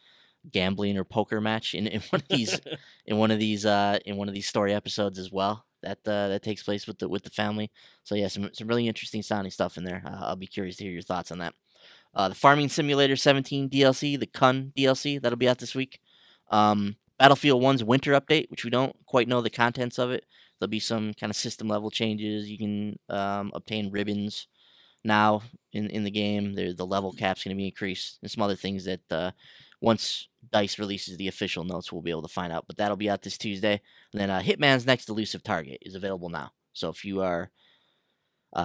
gambling or poker match in one of these in one of these story episodes as well. That takes place with the family. So yeah, some really interesting sounding stuff in there. I'll be curious to hear your thoughts on that. The Farming Simulator 17 DLC, the Kun DLC, that'll be out this week. Battlefield 1's Winter Update, which we don't quite know the contents of it. There'll be some kind of system level changes. You can obtain ribbons now in the game. The level cap's going to be increased, and some other things that once DICE releases the official notes, we'll be able to find out. But that'll be out this Tuesday. And then Hitman's Next Elusive Target is available now. So if you are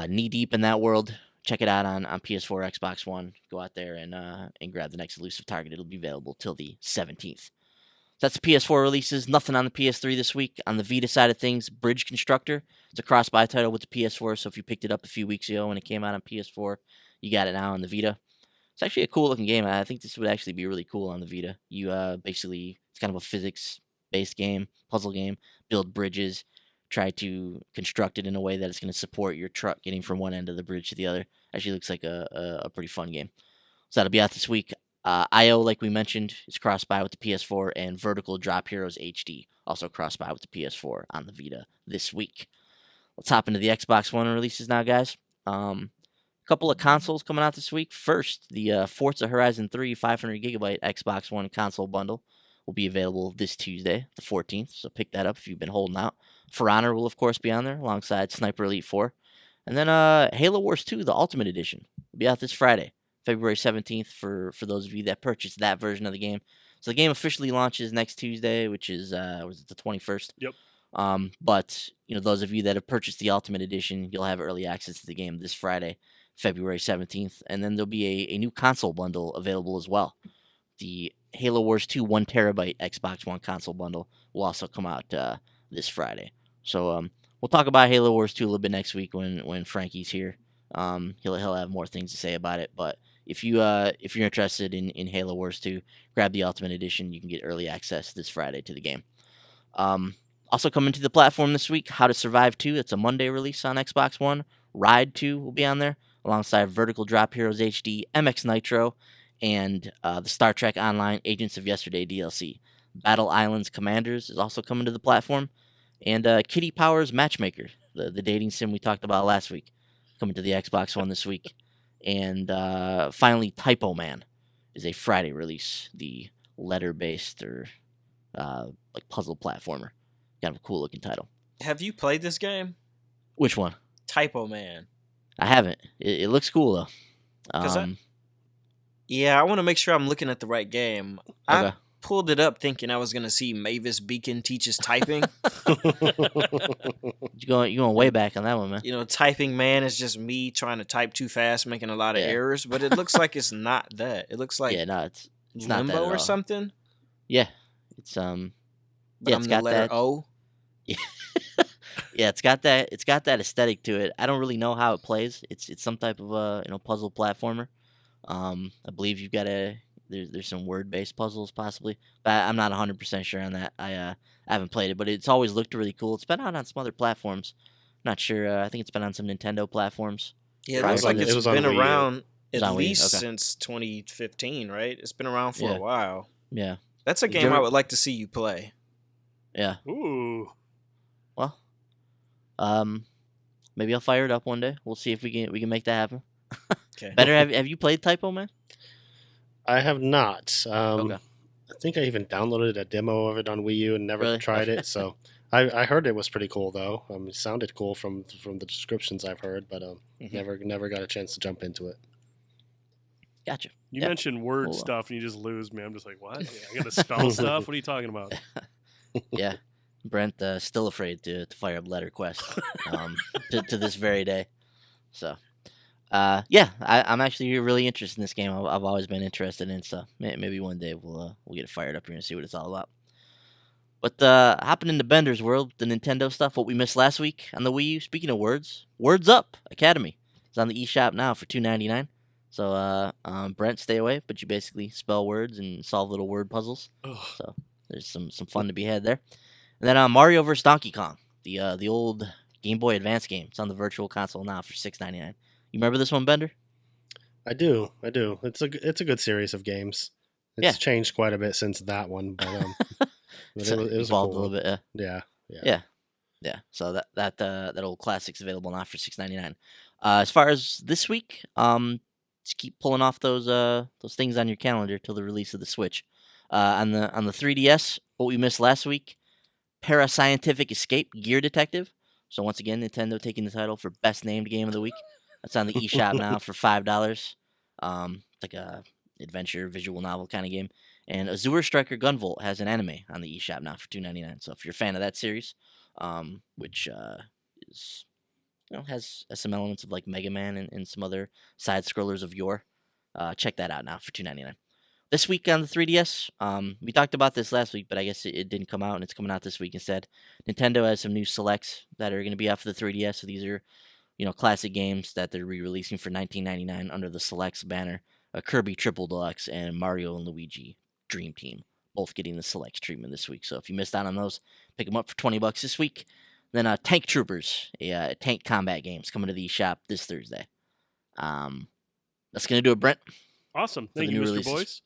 knee deep in that world, check it out on PS4, Xbox One. Go out there and grab the next Elusive Target. It'll be available till the 17th. That's the PS4 releases. Nothing on the PS3 this week. On the Vita side of things, Bridge Constructor. It's a cross-buy title with the PS4, so if you picked it up a few weeks ago when it came out on PS4, you got it now on the Vita. It's actually a cool-looking game. I think this would actually be really cool on the Vita. You basically, it's kind of a physics-based game, puzzle game, build bridges, try to construct it in a way that it's going to support your truck getting from one end of the bridge to the other. Actually looks like a pretty fun game. So that'll be out this week. IO, like we mentioned, is cross-buy with the PS4, and Vertical Drop Heroes HD also cross-buy with the PS4 on the Vita this week. Let's hop into the Xbox One releases now, guys. Couple of consoles coming out this week. First, the Forza Horizon 3 500 gigabyte Xbox One console bundle will be available this Tuesday, the 14th. So pick that up if you've been holding out. For Honor will, of course, be on there alongside Sniper Elite 4. And then Halo Wars 2, the Ultimate Edition, will be out this Friday, February 17th, for those of you that purchased that version of the game. So the game officially launches next Tuesday, which is was it the 21st? Yep. But those of you that have purchased the Ultimate Edition, you'll have early access to the game this Friday, February 17th, and then there'll be a new console bundle available as well. The Halo Wars 2 1 terabyte Xbox One console bundle will also come out this Friday. So we'll talk about Halo Wars 2 a little bit next week when Frankie's here. He'll have more things to say about it. But if you're interested in Halo Wars 2, grab the Ultimate Edition. You can get early access this Friday to the game. Also coming to the platform this week, How to Survive 2. It's a Monday release on Xbox One. Ride 2 will be on there, alongside Vertical Drop Heroes HD, MX Nitro, and the Star Trek Online Agents of Yesterday DLC. Battle Islands Commanders is also coming to the platform. And Kitty Powers Matchmaker, the dating sim we talked about last week, coming to the Xbox One this week. And finally, Typo Man is a Friday release, the letter-based or like puzzle platformer. Kind of a cool looking title. Have you played this game? Which one? Typo Man. I haven't. It looks cool though. Yeah, I want to make sure I'm looking at the right game. Okay. I pulled it up thinking I was going to see Mavis Beacon teaches typing. You going way back on that one, man. Typing man is just me trying to type too fast, making a lot of errors, but it looks like it's not that. It looks like it's not Limbo that at or all. something. Yeah, it's But yeah, I'm it's the got letter that. O. Yeah, it's got that aesthetic to it. I don't really know how it plays. It's some type of puzzle platformer. I believe you've got there's some word based puzzles possibly, but I'm not 100% sure on that. I haven't played it, but it's always looked really cool. It's been out on some other platforms. Not sure. I think it's been on some Nintendo platforms. Yeah, it Right. looks like It it's was on been Wii U. around It's at on Wii U, least okay. since 2015, right? It's been around for Yeah. a while. Yeah, That's a Did you game I ever- would like to see you play. yeah. Ooh. Well, maybe I'll fire it up one day. We'll see if we can make that happen. Okay. Better, have you played Typo Man? I have not. Okay. I think I even downloaded a demo of it on Wii U and never Really? tried it. So I heard it was pretty cool though. It sounded cool from the descriptions I've heard, but Mhm. never got a chance to jump into it. Gotcha. You Yeah. mentioned word Cool. stuff and you just lose me. I'm just like, what? I got to spell stuff? What are you talking about? Yeah, Brent still afraid to fire up LetterQuest to this very day. So, yeah, I'm actually really interested in this game. I've always been interested in it, so maybe one day we'll get it fired up here and see what it's all about. But hopping into Bender's world, the Nintendo stuff, what we missed last week on the Wii U. Speaking of words, Words Up Academy is on the eShop now for $2.99. So Brent, stay away, but you basically spell words and solve little word puzzles. Ugh. So there's some fun to be had there. And then Mario vs. Donkey Kong, the old Game Boy Advance game. It's on the Virtual Console now for $6.99. You remember this one, Bender? I do. It's a good series of games. It's Yeah. changed quite a bit since that one, but It's it was evolved cool a little bit. Yeah. Yeah. So that old classic's available now for $6.99. As far as this week, just keep pulling off those things on your calendar till the release of the Switch. On the 3DS, what we missed last week, Parascientific Escape Gear Detective. So once again, Nintendo taking the title for best named game of the week. That's on the eShop now for $5. It's like a adventure visual novel kind of game. And Azure Striker Gunvolt has an anime on the eShop now for $2.99. So if you're a fan of that series, which is has some elements of like Mega Man and some other side scrollers of yore, check that out now for $2.99. This week on the 3DS, we talked about this last week, but I guess it didn't come out, and it's coming out this week instead. Nintendo has some new selects that are going to be out for the 3DS. So these are, classic games that they're re-releasing for $19.99 under the Selects banner. Kirby Triple Deluxe and Mario and Luigi Dream Team, both getting the Selects treatment this week. So if you missed out on those, pick them up for $20 this week. Then Tank Troopers, a tank combat games coming to the eShop this Thursday. That's going to do it, Brent. Awesome. the Thank you, new Mr. releases. Boyce.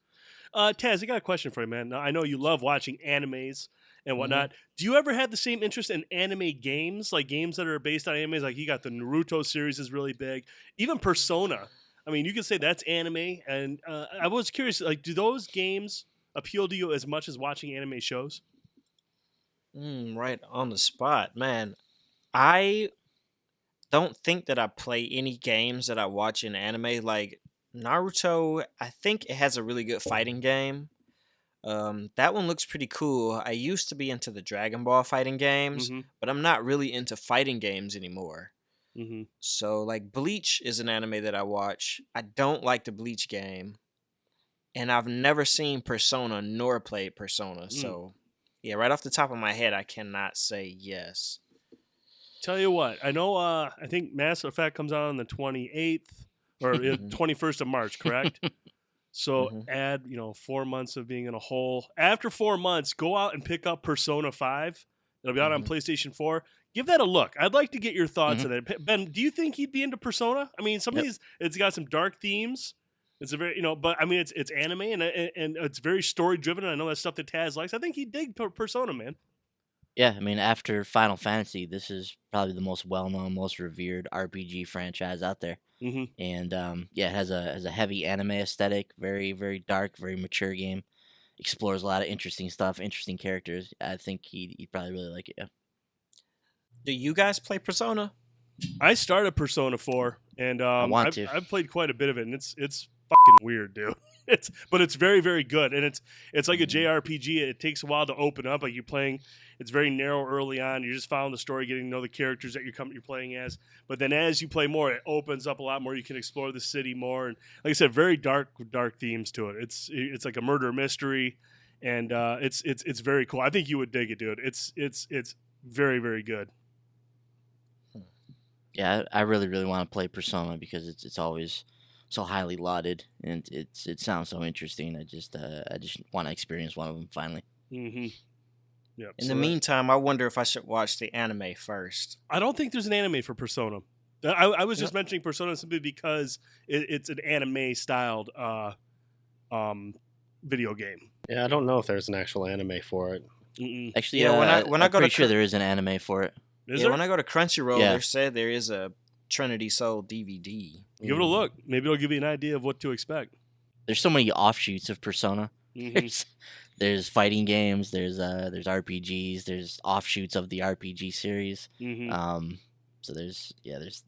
Taz, I got a question for you, man. Now, I know you love watching animes and whatnot. Do you ever have the same interest in anime games, like games that are based on animes? Like you got the Naruto series is really big, even Persona. I mean, you could say that's anime. And I was curious, like, do those games appeal to you as much as watching anime shows? Right on the spot, man. I don't think that I play any games that I watch in anime. Like Naruto, I think it has a really good fighting game. That one looks pretty cool. I used to be into the Dragon Ball fighting games, Mm-hmm. but I'm not really into fighting games anymore. Mm-hmm. So, like, Bleach is an anime that I watch. I don't like the Bleach game, and I've never seen Persona nor played Persona. So, yeah, right off the top of my head, I cannot say yes. Tell you what, I know. I think Mass Effect comes out on the 28th or 21st of March, correct? So add 4 months of being in a hole. After 4 months, go out and pick up Persona 5. It'll be out on PlayStation 4. Give that a look. I'd like to get your thoughts on it. Ben, do you think he'd be into Persona? I mean, some of these, it's got some dark themes. It's a very, but I mean, it's anime and it's very story driven. I know that's stuff that Taz likes. I think he'd dig Persona, man. Yeah, I mean, after Final Fantasy, this is probably the most well-known, most revered RPG franchise out there. Mm-hmm. And yeah, it has a heavy anime aesthetic, very very dark, very mature game. Explores a lot of interesting stuff, interesting characters. I think he'd probably really like it. Yeah. Do you guys play Persona? I started Persona 4, and want to. I've played quite a bit of it, and it's fucking weird, dude. But it's very, very good, and it's like a JRPG. It takes a while to open up. Like you're playing, it's very narrow early on. You're just following the story, getting to know the characters that you're playing as. But then as you play more, it opens up a lot more. You can explore the city more, and like I said, very dark themes to it. It's like a murder mystery, and it's very cool. I think you would dig it, dude. It's very, very good. Yeah, I really really want to play Persona because it's always so highly lauded and it sounds so interesting. I just want to experience one of them finally. Mm-hmm. Yep. In the meantime, I wonder if I should watch the anime first. I don't think there's an anime for Persona. I was just mentioning Persona simply because it's an anime styled video game. Yeah, I don't know if there's an actual anime for it. Mm-mm. Actually, Yeah, when I I'm go to pretty sure there is an anime for it. Is there? When I go to Crunchyroll, Yeah. they said there is a Trinity Soul DVD. Give it a look. Maybe it'll give you an idea of what to expect. There's so many offshoots of Persona. Mhm. There's fighting games. There's RPGs. There's offshoots of the RPG series. Mhm. So there's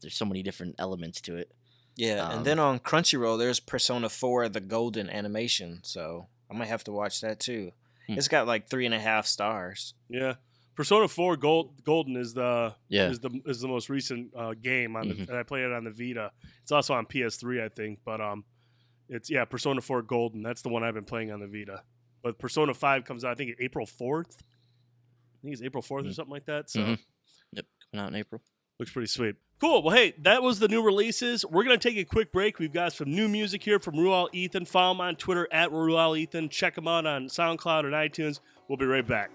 so many different elements to it. Yeah, and then on Crunchyroll, there's Persona 4, the Golden Animation. So I might have to watch that too. It's got like 3.5 stars. Yeah. Persona 4 Golden is the Yeah. is the most recent game on and I played it on the Vita. It's also on PS3, I think, but it's Persona 4 Golden. That's the one I've been playing on the Vita. But Persona 5 comes out I think April 4th. I think it's April 4th or something like that. So Yep, coming out in April. looks pretty sweet. Cool. Well, hey, that was the new releases. We're going to take a quick break. We've got some new music here from Rual Ethan. Follow him on Twitter at Rual Ethan. Check him out on SoundCloud and iTunes. We'll be right back.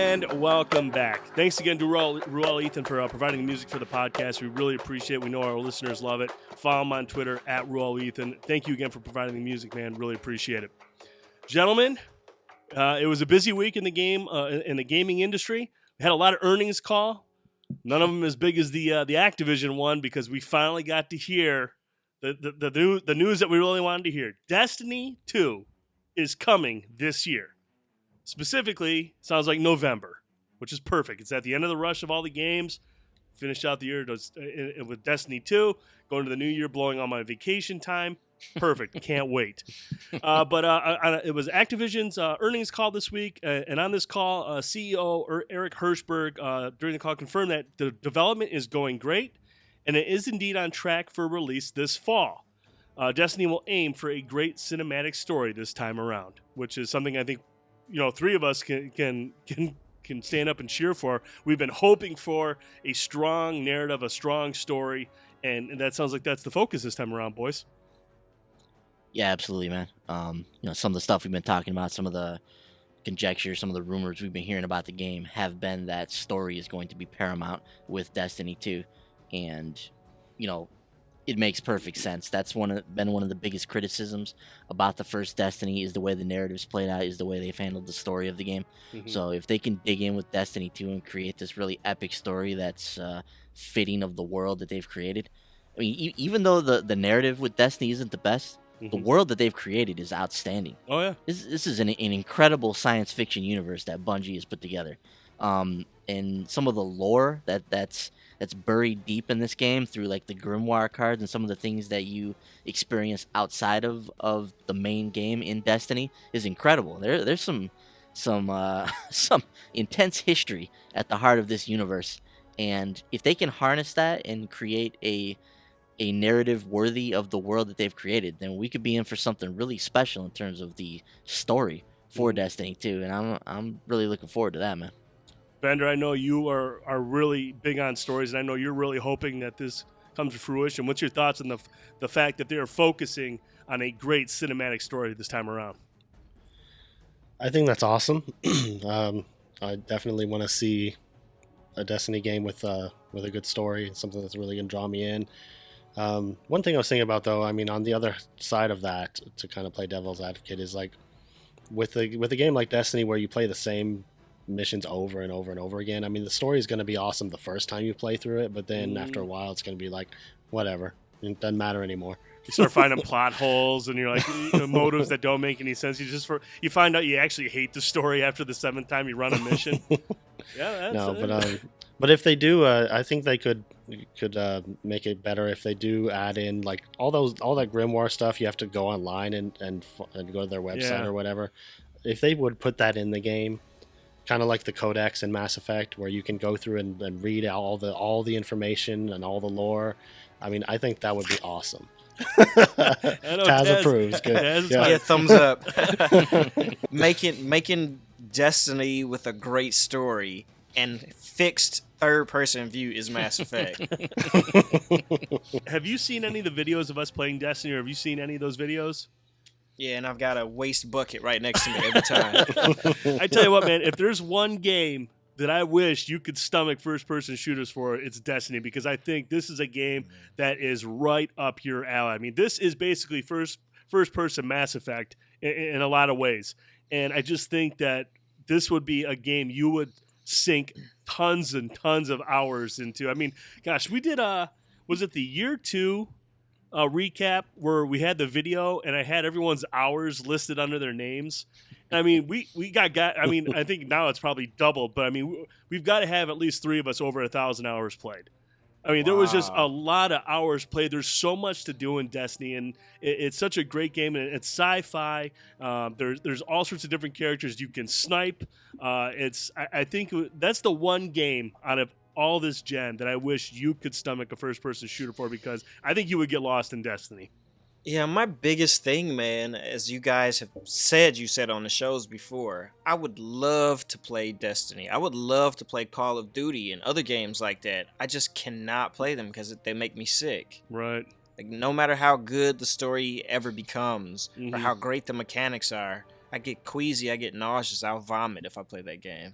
And welcome back. Thanks again to Ruel Ethan for providing the music for the podcast. We really appreciate it. We know our listeners love it. Follow him on Twitter at Ruel Ethan. Thank you again for providing the music, man. Really appreciate it. Gentlemen, it was a busy week in the gaming industry. We had a lot of earnings call. None of them as big as the Activision one, because we finally got to hear the news that we really wanted to hear. Destiny 2 is coming this year. Specifically, sounds like November, which is perfect. It's at the end of the rush of all the games. Finished out the year with Destiny 2, going to the new year, blowing on my vacation time. Perfect. Can't wait. But it was Activision's earnings call this week. And on this call, CEO Eric Hirschberg, during the call, confirmed that the development is going great, and it is indeed on track for release this fall. Destiny will aim for a great cinematic story this time around, which is something I think three of us can stand up and cheer for. We've been hoping for a strong narrative, a strong story, and that sounds like that's the focus this time around, boys. Yeah, absolutely, man. Some of the stuff we've been talking about, some of the conjecture, some of the rumors we've been hearing about the game have been that story is going to be paramount with Destiny 2, and it makes perfect sense. That's been one of the biggest criticisms about the first Destiny, is the way the narrative's played out, is the way they've handled the story of the game. Mm-hmm. So if they can dig in with Destiny 2 and create this really epic story that's fitting of the world that they've created. I mean, even though the narrative with Destiny isn't the best, mm-hmm. the world that they've created is outstanding. Oh, yeah. This is an incredible science fiction universe that Bungie has put together. And some of the lore that's buried deep in this game through like the Grimoire cards and some of the things that you experience outside of the main game in Destiny is incredible. There's some intense history at the heart of this universe, and if they can harness that and create a narrative worthy of the world that they've created, then we could be in for something really special in terms of the story for Destiny 2, and I'm really looking forward to that, man. Bender, I know you are really big on stories, and I know you're really hoping that this comes to fruition. What's your thoughts on the fact that they are focusing on a great cinematic story this time around? I think that's awesome. I definitely want to see a Destiny game with a good story, something that's really going to draw me in. One thing I was thinking about, though, I mean, on the other side of that, to kind of play devil's advocate, is like with a game like Destiny where you play the same missions over and over and over again. I mean, the story is going to be awesome the first time you play through it, but then after a while, it's going to be like, whatever. It doesn't matter anymore. You start finding plot holes, and you're like, motives that don't make any sense. You find out you actually hate the story after the seventh time you run a mission. Yeah, that's but if they do, I think they could make it better if they do add in like all that Grimoire stuff. You have to go online and go to their website or whatever. If they would put that in the game, kind of like the Codex in Mass Effect, where you can go through and read all the information and all the lore. I mean, I think that would be awesome. Taz approves. Good. Yeah, thumbs up. Making Destiny with a great story and fixed third-person view is Mass Effect. Have you seen any of the videos of us playing Destiny, or have you seen any of those videos? Yeah, and I've got a waste bucket right next to me every time. I tell you what, man, if there's one game that I wish you could stomach first-person shooters for, it's Destiny, because I think this is a game that is right up your alley. I mean, this is basically first-person Mass Effect in a lot of ways, and I just think that this would be a game you would sink tons and tons of hours into. I mean, gosh, we did was it the year 2 recap where we had the video and I had everyone's hours listed under their names. And I mean, we got I mean, I think now it's probably doubled, but I mean, we've got to have at least 3 of us over 1,000 hours played. I mean, there was just a lot of hours played. There's so much to do in Destiny, and it's such a great game. And it's sci-fi. There's all sorts of different characters you can snipe. I think that's the one game out of all this gen that I wish you could stomach a first-person shooter for, because I think you would get lost in Destiny. Yeah, my biggest thing, man, as you guys have said, you said on the shows before, I would love to play Destiny. I would love to play Call of Duty and other games like that. I just cannot play them because they make me sick. Right. Like, no matter how good the story ever becomes or how great the mechanics are, I get queasy, I get nauseous, I'll vomit if I play that game.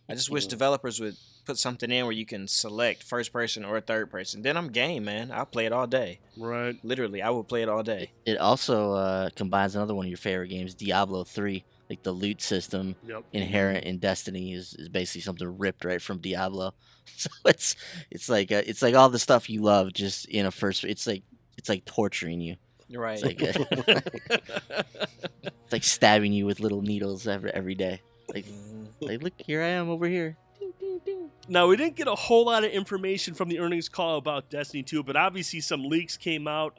I just wish developers would put something in where you can select first person or third person. Then I'm game, man. I'll play it all day. Right. Literally, I will play it all day. It also combines another one of your favorite games, Diablo 3. Like the loot system Yep. inherent in Destiny is basically something ripped right from Diablo. So it's like all the stuff you love just in a first. It's like torturing you. Right. It's it's like stabbing you with little needles every day. Like look, here I am over here. Now, we didn't get a whole lot of information from the earnings call about Destiny 2, but obviously some leaks came out.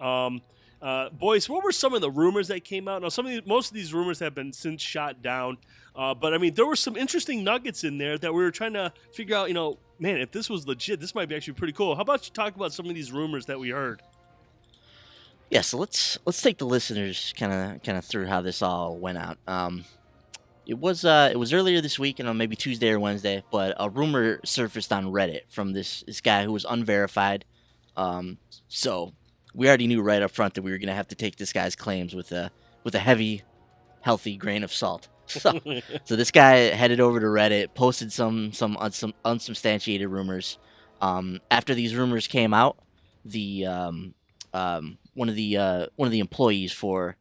Boys, what were some of the rumors that came out? Now, most of these rumors have been since shot down, but I mean, there were some interesting nuggets in there that we were trying to figure out. Man, if this was legit, this might be actually pretty cool. How about you talk about some of these rumors that we heard? Yeah, so let's take the listeners kind of through how this all went out. It was earlier this week, maybe Tuesday or Wednesday, but a rumor surfaced on Reddit from this guy who was unverified. So we already knew right up front that we were gonna have to take this guy's claims with a heavy, healthy grain of salt. So this guy headed over to Reddit, posted some unsubstantiated rumors. After these rumors came out, the one of the employees for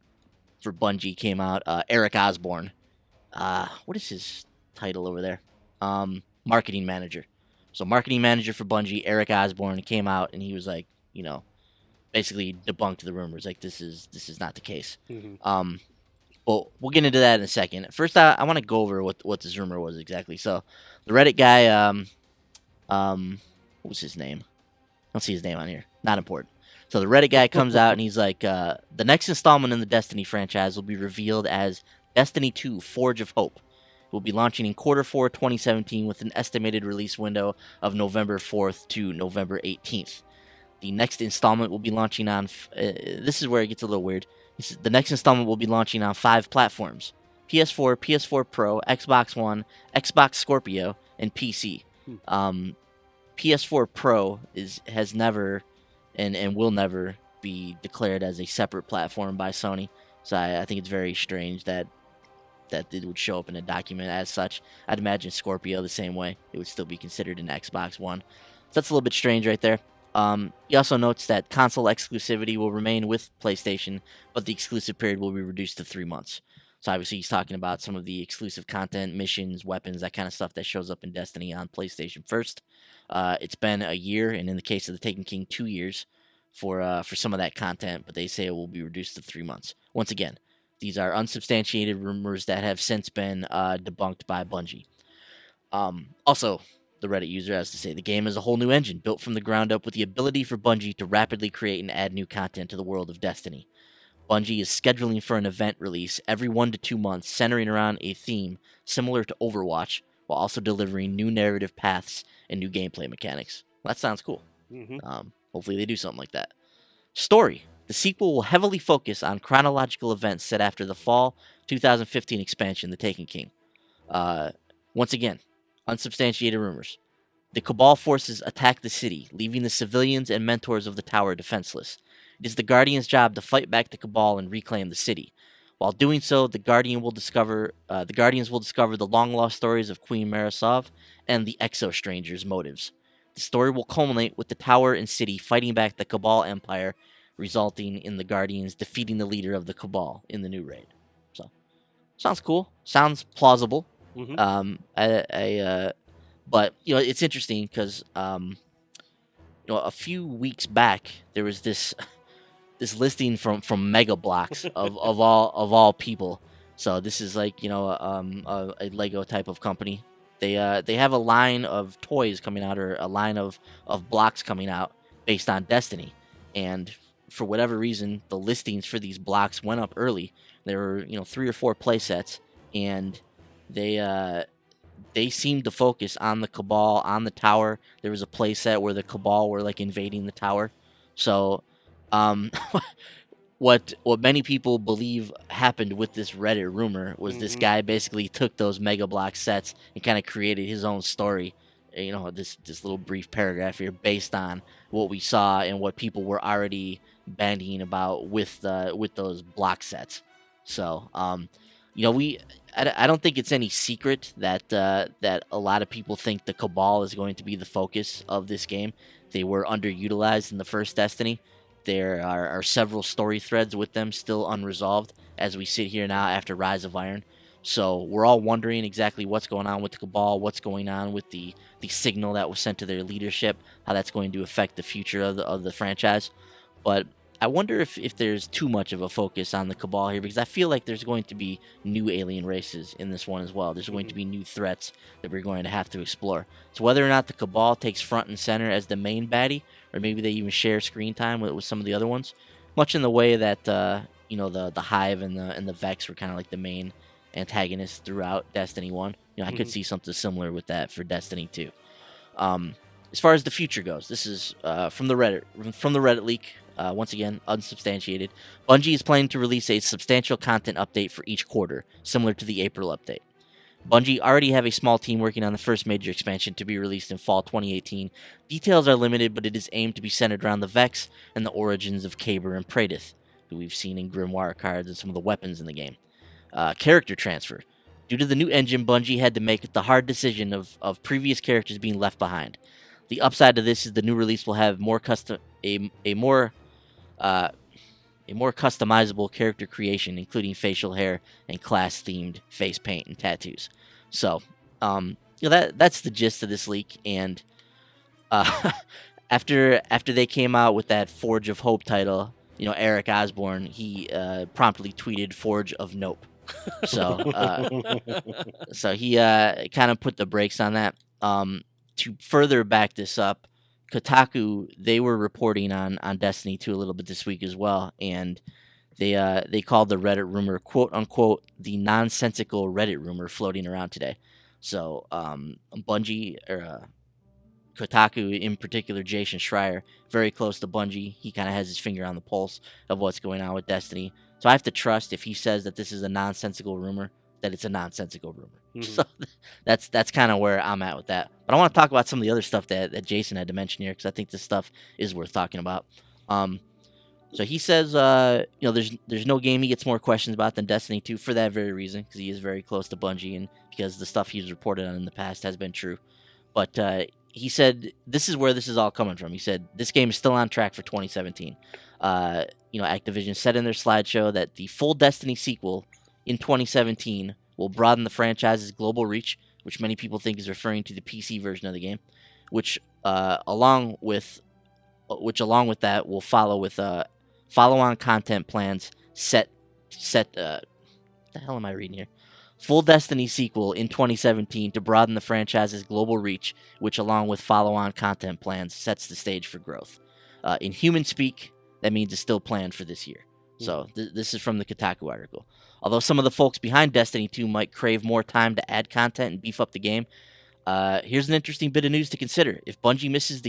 Bungie came out, Eric Osborne. What is his title over there? Marketing manager. So marketing manager for Bungie, Eric Osborne, came out and he was like, basically debunked the rumors. Like this is not the case. Mm-hmm. But we'll get into that in a second. First, I want to go over what this rumor was exactly. So the Reddit guy, what was his name? I don't see his name on here. Not important. So the Reddit guy comes out and he's like, the next installment in the Destiny franchise will be revealed as Destiny 2 Forge of Hope. It will be launching in Q4 2017 with an estimated release window of November 4th to November 18th. The next installment will be launching on... this is where it gets a little weird. The next installment will be launching on 5 platforms. PS4, PS4 Pro, Xbox One, Xbox Scorpio, and PC. PS4 Pro has never and will never be declared as a separate platform by Sony. So I think it's very strange that it would show up in a document as such. I'd imagine Scorpio the same way. It would still be considered an Xbox One. So that's a little bit strange right there. He also notes that console exclusivity will remain with PlayStation, but the exclusive period will be reduced to 3 months. So obviously he's talking about some of the exclusive content, missions, weapons, that kind of stuff that shows up in Destiny on PlayStation first. It's been a year, and in the case of the Taken King, 2 years for some of that content, but they say it will be reduced to 3 months. Once again, these are unsubstantiated rumors that have since been debunked by Bungie. Also, the Reddit user has to say, the game is a whole new engine built from the ground up with the ability for Bungie to rapidly create and add new content to the world of Destiny. Bungie is scheduling for an event release every 1 to 2 months centering around a theme similar to Overwatch, while also delivering new narrative paths and new gameplay mechanics. Well, that sounds cool. Mm-hmm. Hopefully they do something like that. Story. The sequel will heavily focus on chronological events set after the fall 2015 expansion, The Taken King. Once again, unsubstantiated rumors. The Cabal forces attack the city, leaving the civilians and mentors of the tower defenseless. It is the Guardian's job to fight back the Cabal and reclaim the city. While doing so, the Guardians will discover the long-lost stories of Queen Marisov and the Exo-Stranger's motives. The story will culminate with the tower and city fighting back the Cabal Empire, resulting in the Guardians defeating the leader of the Cabal in the new raid. So, sounds cool. Sounds plausible. Mm-hmm. But it's interesting because a few weeks back there was this listing from Mega Bloks of all people. So this is like a Lego type of company. They have a line of toys coming out, or a line of blocks coming out based on Destiny, and for whatever reason the listings for these blocks went up early. There were 3 or 4 play sets, and they seemed to focus on the Cabal, on the tower. There was a play set where the Cabal were like invading the tower. So what many people believe happened with this Reddit rumor was this guy basically took those Mega Bloks sets and kind of created his own story. This little brief paragraph here based on what we saw and what people were already bandying about with those block sets. So you know, I don't think it's any secret that that a lot of people think the Cabal is going to be the focus of this game. They were underutilized in the first Destiny. There are several story threads with them still unresolved as we sit here now after Rise of Iron. So we're all wondering exactly what's going on with the Cabal, what's going on with the signal that was sent to their leadership, how that's going to affect the future of the franchise. But I wonder if there's too much of a focus on the Cabal here, because I feel like there's going to be new alien races in this one as well. There's going to be new threats that we're going to have to explore. So whether or not the Cabal takes front and center as the main baddie, or maybe they even share screen time with some of the other ones, much in the way that you know, the Hive and the Vex were kind of like the main antagonists throughout Destiny 1. You know, I could see something similar with that for Destiny 2. As far as the future goes, this is from the Reddit leak. Once again, unsubstantiated. Bungie is planning to release a substantial content update for each quarter, similar to the April update. Bungie already have a small team working on the first major expansion to be released in fall 2018. Details are limited, but it is aimed to be centered around the Vex and the origins of Caber and Praedyth, who we've seen in Grimoire cards and some of the weapons in the game. Character transfer. Due to the new engine, Bungie had to make the hard decision of previous characters being left behind. The upside to this is the new release will have a more customizable character creation, including facial hair and class-themed face paint and tattoos. So, you know, that's the gist of this leak. And after they came out with that Forge of Hope title, you know, Eric Osborne, he promptly tweeted Forge of Nope. So, so he kind of put the brakes on that. To further back this up, Kotaku, they were reporting on Destiny 2 a little bit this week as well, and they called the Reddit rumor, quote unquote, the nonsensical Reddit rumor floating around today. So Bungie, or Kotaku in particular, Jason Schreier, very close to Bungie, he kind of has his finger on the pulse of what's going on with Destiny. So I have to trust, if he says that this is a nonsensical rumor, that it's a nonsensical rumor. So that's kind of where I'm at with that. But I want to talk about some of the other stuff that Jason had to mention here, because I think this stuff is worth talking about. So he says, you know, there's no game he gets more questions about than Destiny 2 for that very reason, because he is very close to Bungie, and because the stuff he's reported on in the past has been true. But he said this is where this is all coming from. He said this game is still on track for 2017. You know, Activision said in their slideshow that the full Destiny sequel in 2017 will broaden the franchise's global reach, which many people think is referring to the PC version of the game, which along with that will follow with follow-on content plans set the hell am I reading here? Full Destiny sequel in 2017 to broaden the franchise's global reach, which along with follow-on content plans sets the stage for growth. In human speak, that means it's still planned for this year. So this is from the Kotaku article. Although some of the folks behind Destiny 2 might crave more time to add content and beef up the game, here's an interesting bit of news to consider. If Bungie misses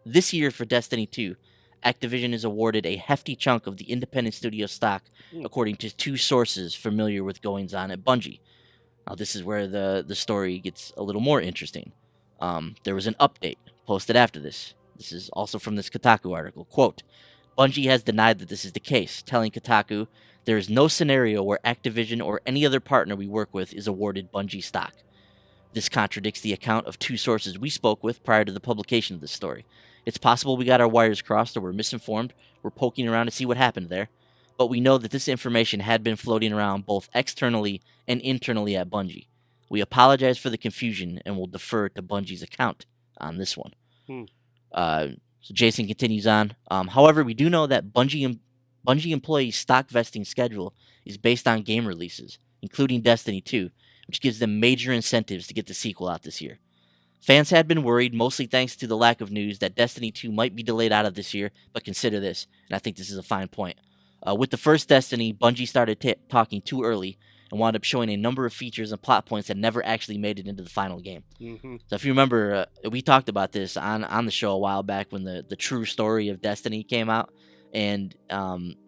this year for Destiny 2, Activision is awarded a hefty chunk of the independent studio stock, according to two sources familiar with goings-on at Bungie. Now, this is where the story gets a little more interesting. There was an update posted after this. This is also from this Kotaku article. Quote, Bungie has denied that this is the case, telling Kotaku, there is no scenario where Activision or any other partner we work with is awarded Bungie stock. This contradicts the account of two sources we spoke with prior to the publication of this story. It's possible we got our wires crossed or were misinformed. We're poking around to see what happened there. But we know that this information had been floating around both externally and internally at Bungie. We apologize for the confusion and will defer to Bungie's account on this one. So Jason continues on. However, we do know that Bungie employees' stock vesting schedule is based on game releases, including Destiny 2, which gives them major incentives to get the sequel out this year. Fans had been worried, mostly thanks to the lack of news, that Destiny 2 might be delayed out of this year, but consider this, and I think this is a fine point. With the first Destiny, Bungie started talking too early and wound up showing a number of features and plot points that never actually made it into the final game. So if you remember, we talked about this on the show a while back when the true story of Destiny came out. And,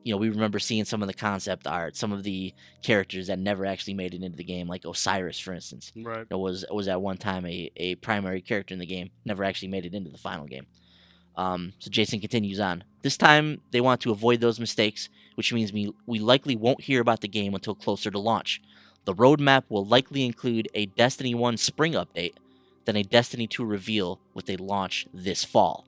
you know, we remember seeing some of the concept art, some of the characters that never actually made it into the game, like Osiris, for instance. Right. It was at one time a primary character in the game, never actually made it into the final game. So Jason continues on. This time, they want to avoid those mistakes, which means we likely won't hear about the game until closer to launch. The roadmap will likely include a Destiny 1 spring update, then a Destiny 2 reveal with a launch this fall.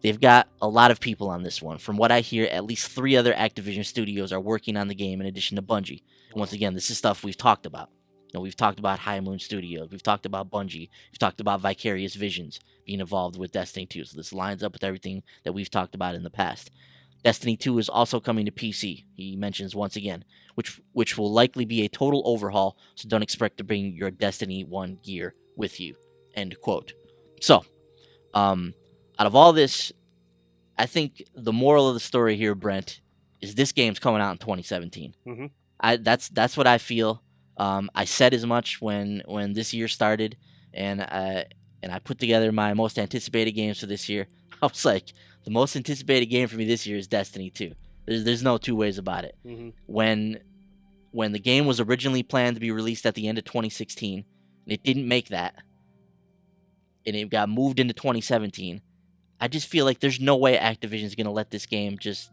They've got a lot of people on this one. From what I hear, at least 3 other Activision studios are working on the game in addition to Bungie. And once again, this is stuff we've talked about. We've talked about High Moon Studios. We've talked about Bungie. We've talked about Vicarious Visions being involved with Destiny 2. So this lines up with everything that we've talked about in the past. Destiny 2 is also coming to PC, he mentions once again, which will likely be a total overhaul, so don't expect to bring your Destiny 1 gear with you. End quote. So, out of all this, I think the moral of the story here, Brent, is this game's coming out in 2017. Mm-hmm. That's what I feel. I said as much when this year started, and I put together my most anticipated games for this year. I was like, the most anticipated game for me this year is Destiny 2. There's no two ways about it. Mm-hmm. When the game was originally planned to be released at the end of 2016, and it didn't make that, and it got moved into 2017, I just feel like there's no way Activision's going to let this game just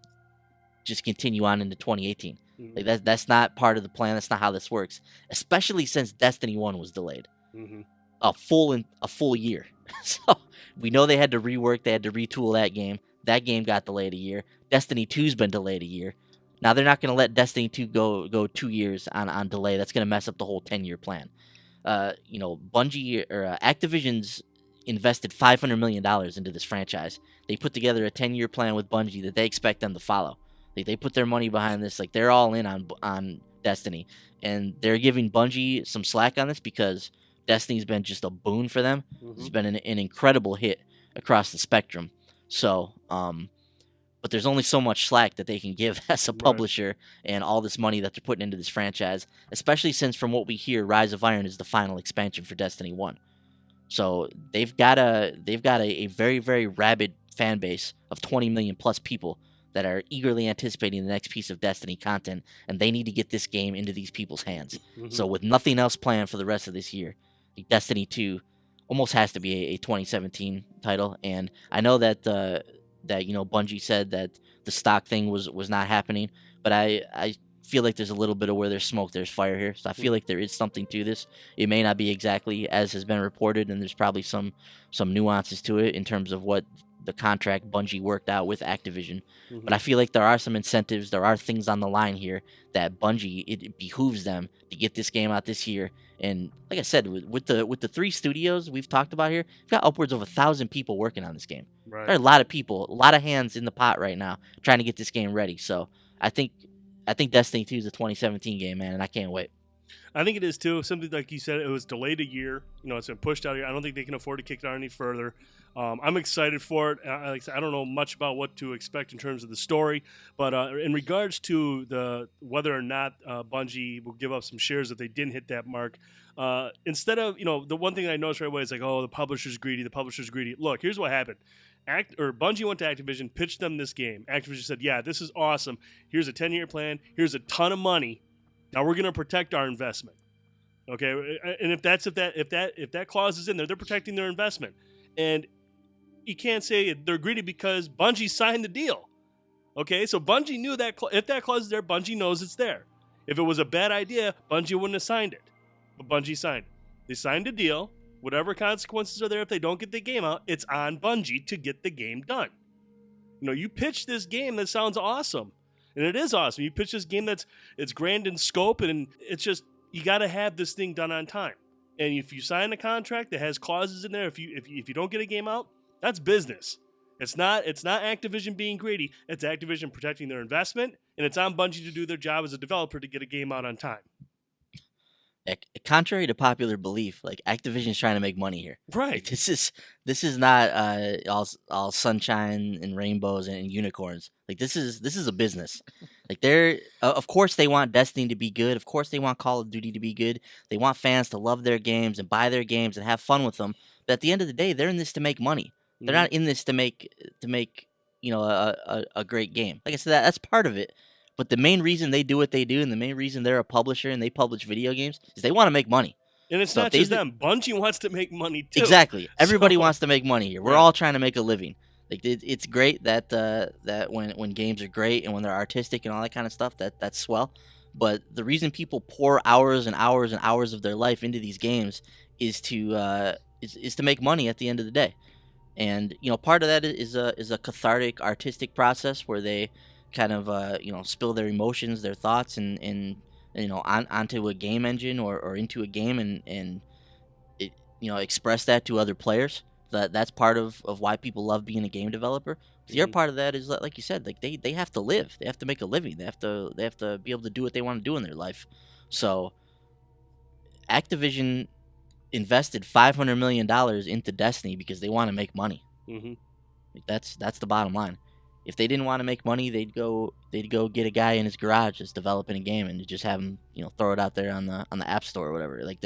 continue on into 2018. Mm-hmm. Like that's not part of the plan. That's not how this works. Especially since Destiny 1 was delayed Mm-hmm. a full year. So we know they had to rework. They had to retool that game. That game got delayed a year. Destiny 2's been delayed a year. Now they're not going to let Destiny 2 go 2 years on delay. That's going to mess up the whole 10-year plan. Bungie or Activision's invested $500 million into this franchise. They put together a 10-year plan with Bungie that they expect them to follow. They put their money behind this. Like, they're all in on Destiny, and they're giving Bungie some slack on this because Destiny's been just a boon for them. Mm-hmm. It's been an incredible hit across the spectrum. So, but there's only so much slack that they can give as a publisher and all this money that they're putting into this franchise, especially since from what we hear, Rise of Iron is the final expansion for Destiny 1. So they've got a very, very rabid fan base of 20 million plus people that are eagerly anticipating the next piece of Destiny content, and they need to get this game into these people's hands. Mm-hmm. So with nothing else planned for the rest of this year, Destiny 2 almost has to be a 2017 title. And I know that Bungie said that the stock thing was not happening, but I feel like there's a little bit of where there's smoke, there's fire here. So I feel like there is something to this. It may not be exactly as has been reported, and there's probably some nuances to it in terms of what the contract Bungie worked out with Activision. Mm-hmm. But I feel like there are some incentives, there are things on the line here that Bungie, it behooves them to get this game out this year. And like I said, with the 3 studios we've talked about here, we've got upwards of 1,000 people working on this game. Right. There are a lot of people, a lot of hands in the pot right now trying to get this game ready. So I think Destiny 2 is a 2017 game, man, and I can't wait. I think it is too. Something like you said, it was delayed a year. It's been pushed out a year. I don't think they can afford to kick it out any further. I'm excited for it. I don't know much about what to expect in terms of the story, but in regards to whether or not Bungie will give up some shares if they didn't hit that mark, instead of the one thing I noticed right away is like, oh, the publisher's greedy. The publisher's greedy. Look, here's what happened. Bungie went to Activision, pitched them this game. Activision said, "Yeah, this is awesome. Here's a 10-year plan. Here's a ton of money. Now we're going to protect our investment." Okay, and if that clause is in there, they're protecting their investment, and you can't say they're greedy because Bungie signed the deal. Okay, so Bungie knew that if that clause is there, Bungie knows it's there. If it was a bad idea, Bungie wouldn't have signed it, but Bungie signed it. They signed a deal. Whatever consequences are there if they don't get the game out, it's on Bungie to get the game done. You pitch this game that sounds awesome. And it is awesome. You pitch this game it's grand in scope, and it's just, you got to have this thing done on time. And if you sign a contract that has clauses in there, if you don't get a game out, that's business. It's not Activision being greedy. It's Activision protecting their investment, and it's on Bungie to do their job as a developer to get a game out on time. Contrary to popular belief, like, Activision's trying to make money here. Right. Like, this is not all sunshine and rainbows and unicorns. Like, this is a business. Like, they're of course they want Destiny to be good. Of course they want Call of Duty to be good. They want fans to love their games and buy their games and have fun with them. But at the end of the day, they're in this to make money. They're not in this to make a great game. Like I said, that's part of it. But the main reason they do what they do, and the main reason they're a publisher and they publish video games, is they want to make money. And it's not just them. Bungie wants to make money too. Exactly. Everybody wants to make money here. We're all trying to make a living. Like it's great that that when games are great and when they're artistic and all that kind of stuff, that's swell. But the reason people pour hours and hours and hours of their life into these games is to make money at the end of the day. And part of that is a cathartic artistic process where they kind of spill their emotions, their thoughts, and onto a game engine or into a game and it, express that to other players. That's part of why people love being a game developer. The other part of that is like you said, like they have to live, they have to make a living, they have to be able to do what they want to do in their life. So Activision invested $500 million into Destiny because they want to make money. Mm-hmm. Like that's the bottom line. If they didn't want to make money, they'd go get a guy in his garage that's developing a game and just have him throw it out there on the App Store or whatever. Like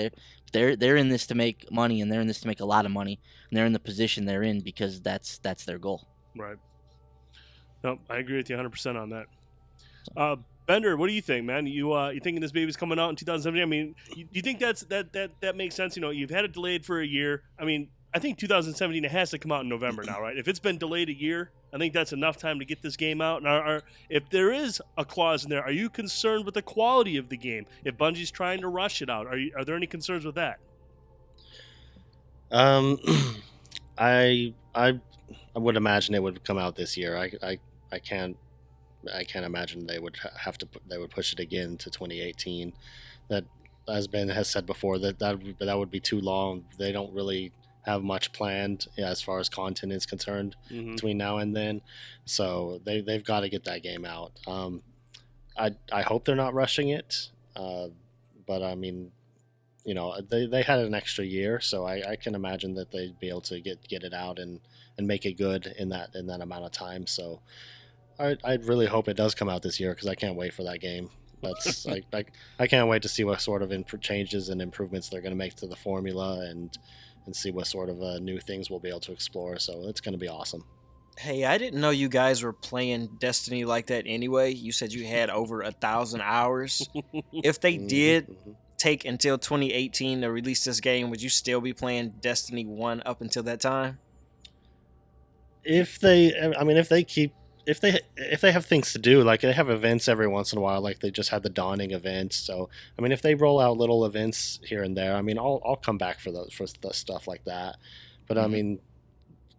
they're in this to make money, and they're in this to make a lot of money, and they're in the position they're in because that's their goal. Right. No, I agree with you 100% on that. Bender, what do you think, man? You thinking this baby's coming out in 2017? I mean, you think that makes sense? You've had it delayed for a year. I mean, I think 2017 it has to come out in November now, right? If it's been delayed a year, I think that's enough time to get this game out. And if there is a clause in there, are you concerned with the quality of the game? If Bungie's trying to rush it out, are there any concerns with that? I would imagine it would come out this year. I can't imagine they would they would push it again to 2018. That, as Ben has said before, that would be too long. They don't really have much planned as far as content is concerned between now and then. So they've got to get that game out. I hope they're not rushing it, but I mean, they had an extra year, so I can imagine that they'd be able to get it out and make it good in that amount of time. So I really hope it does come out this year because I can't wait for that game. That's I can't wait to see what sort of changes and improvements they're going to make to the formula and see what sort of new things we'll be able to explore. So it's going to be awesome. Hey, I didn't know you guys were playing Destiny like that anyway. You said you had over 1,000 hours. If they did take until 2018 to release this game, would you still be playing Destiny 1 up until that time? If they have things to do, like they have events every once in a while, like they just had the Dawning event. So, I mean, if they roll out little events here and there, I mean, I'll come back for the stuff like that. But I mean,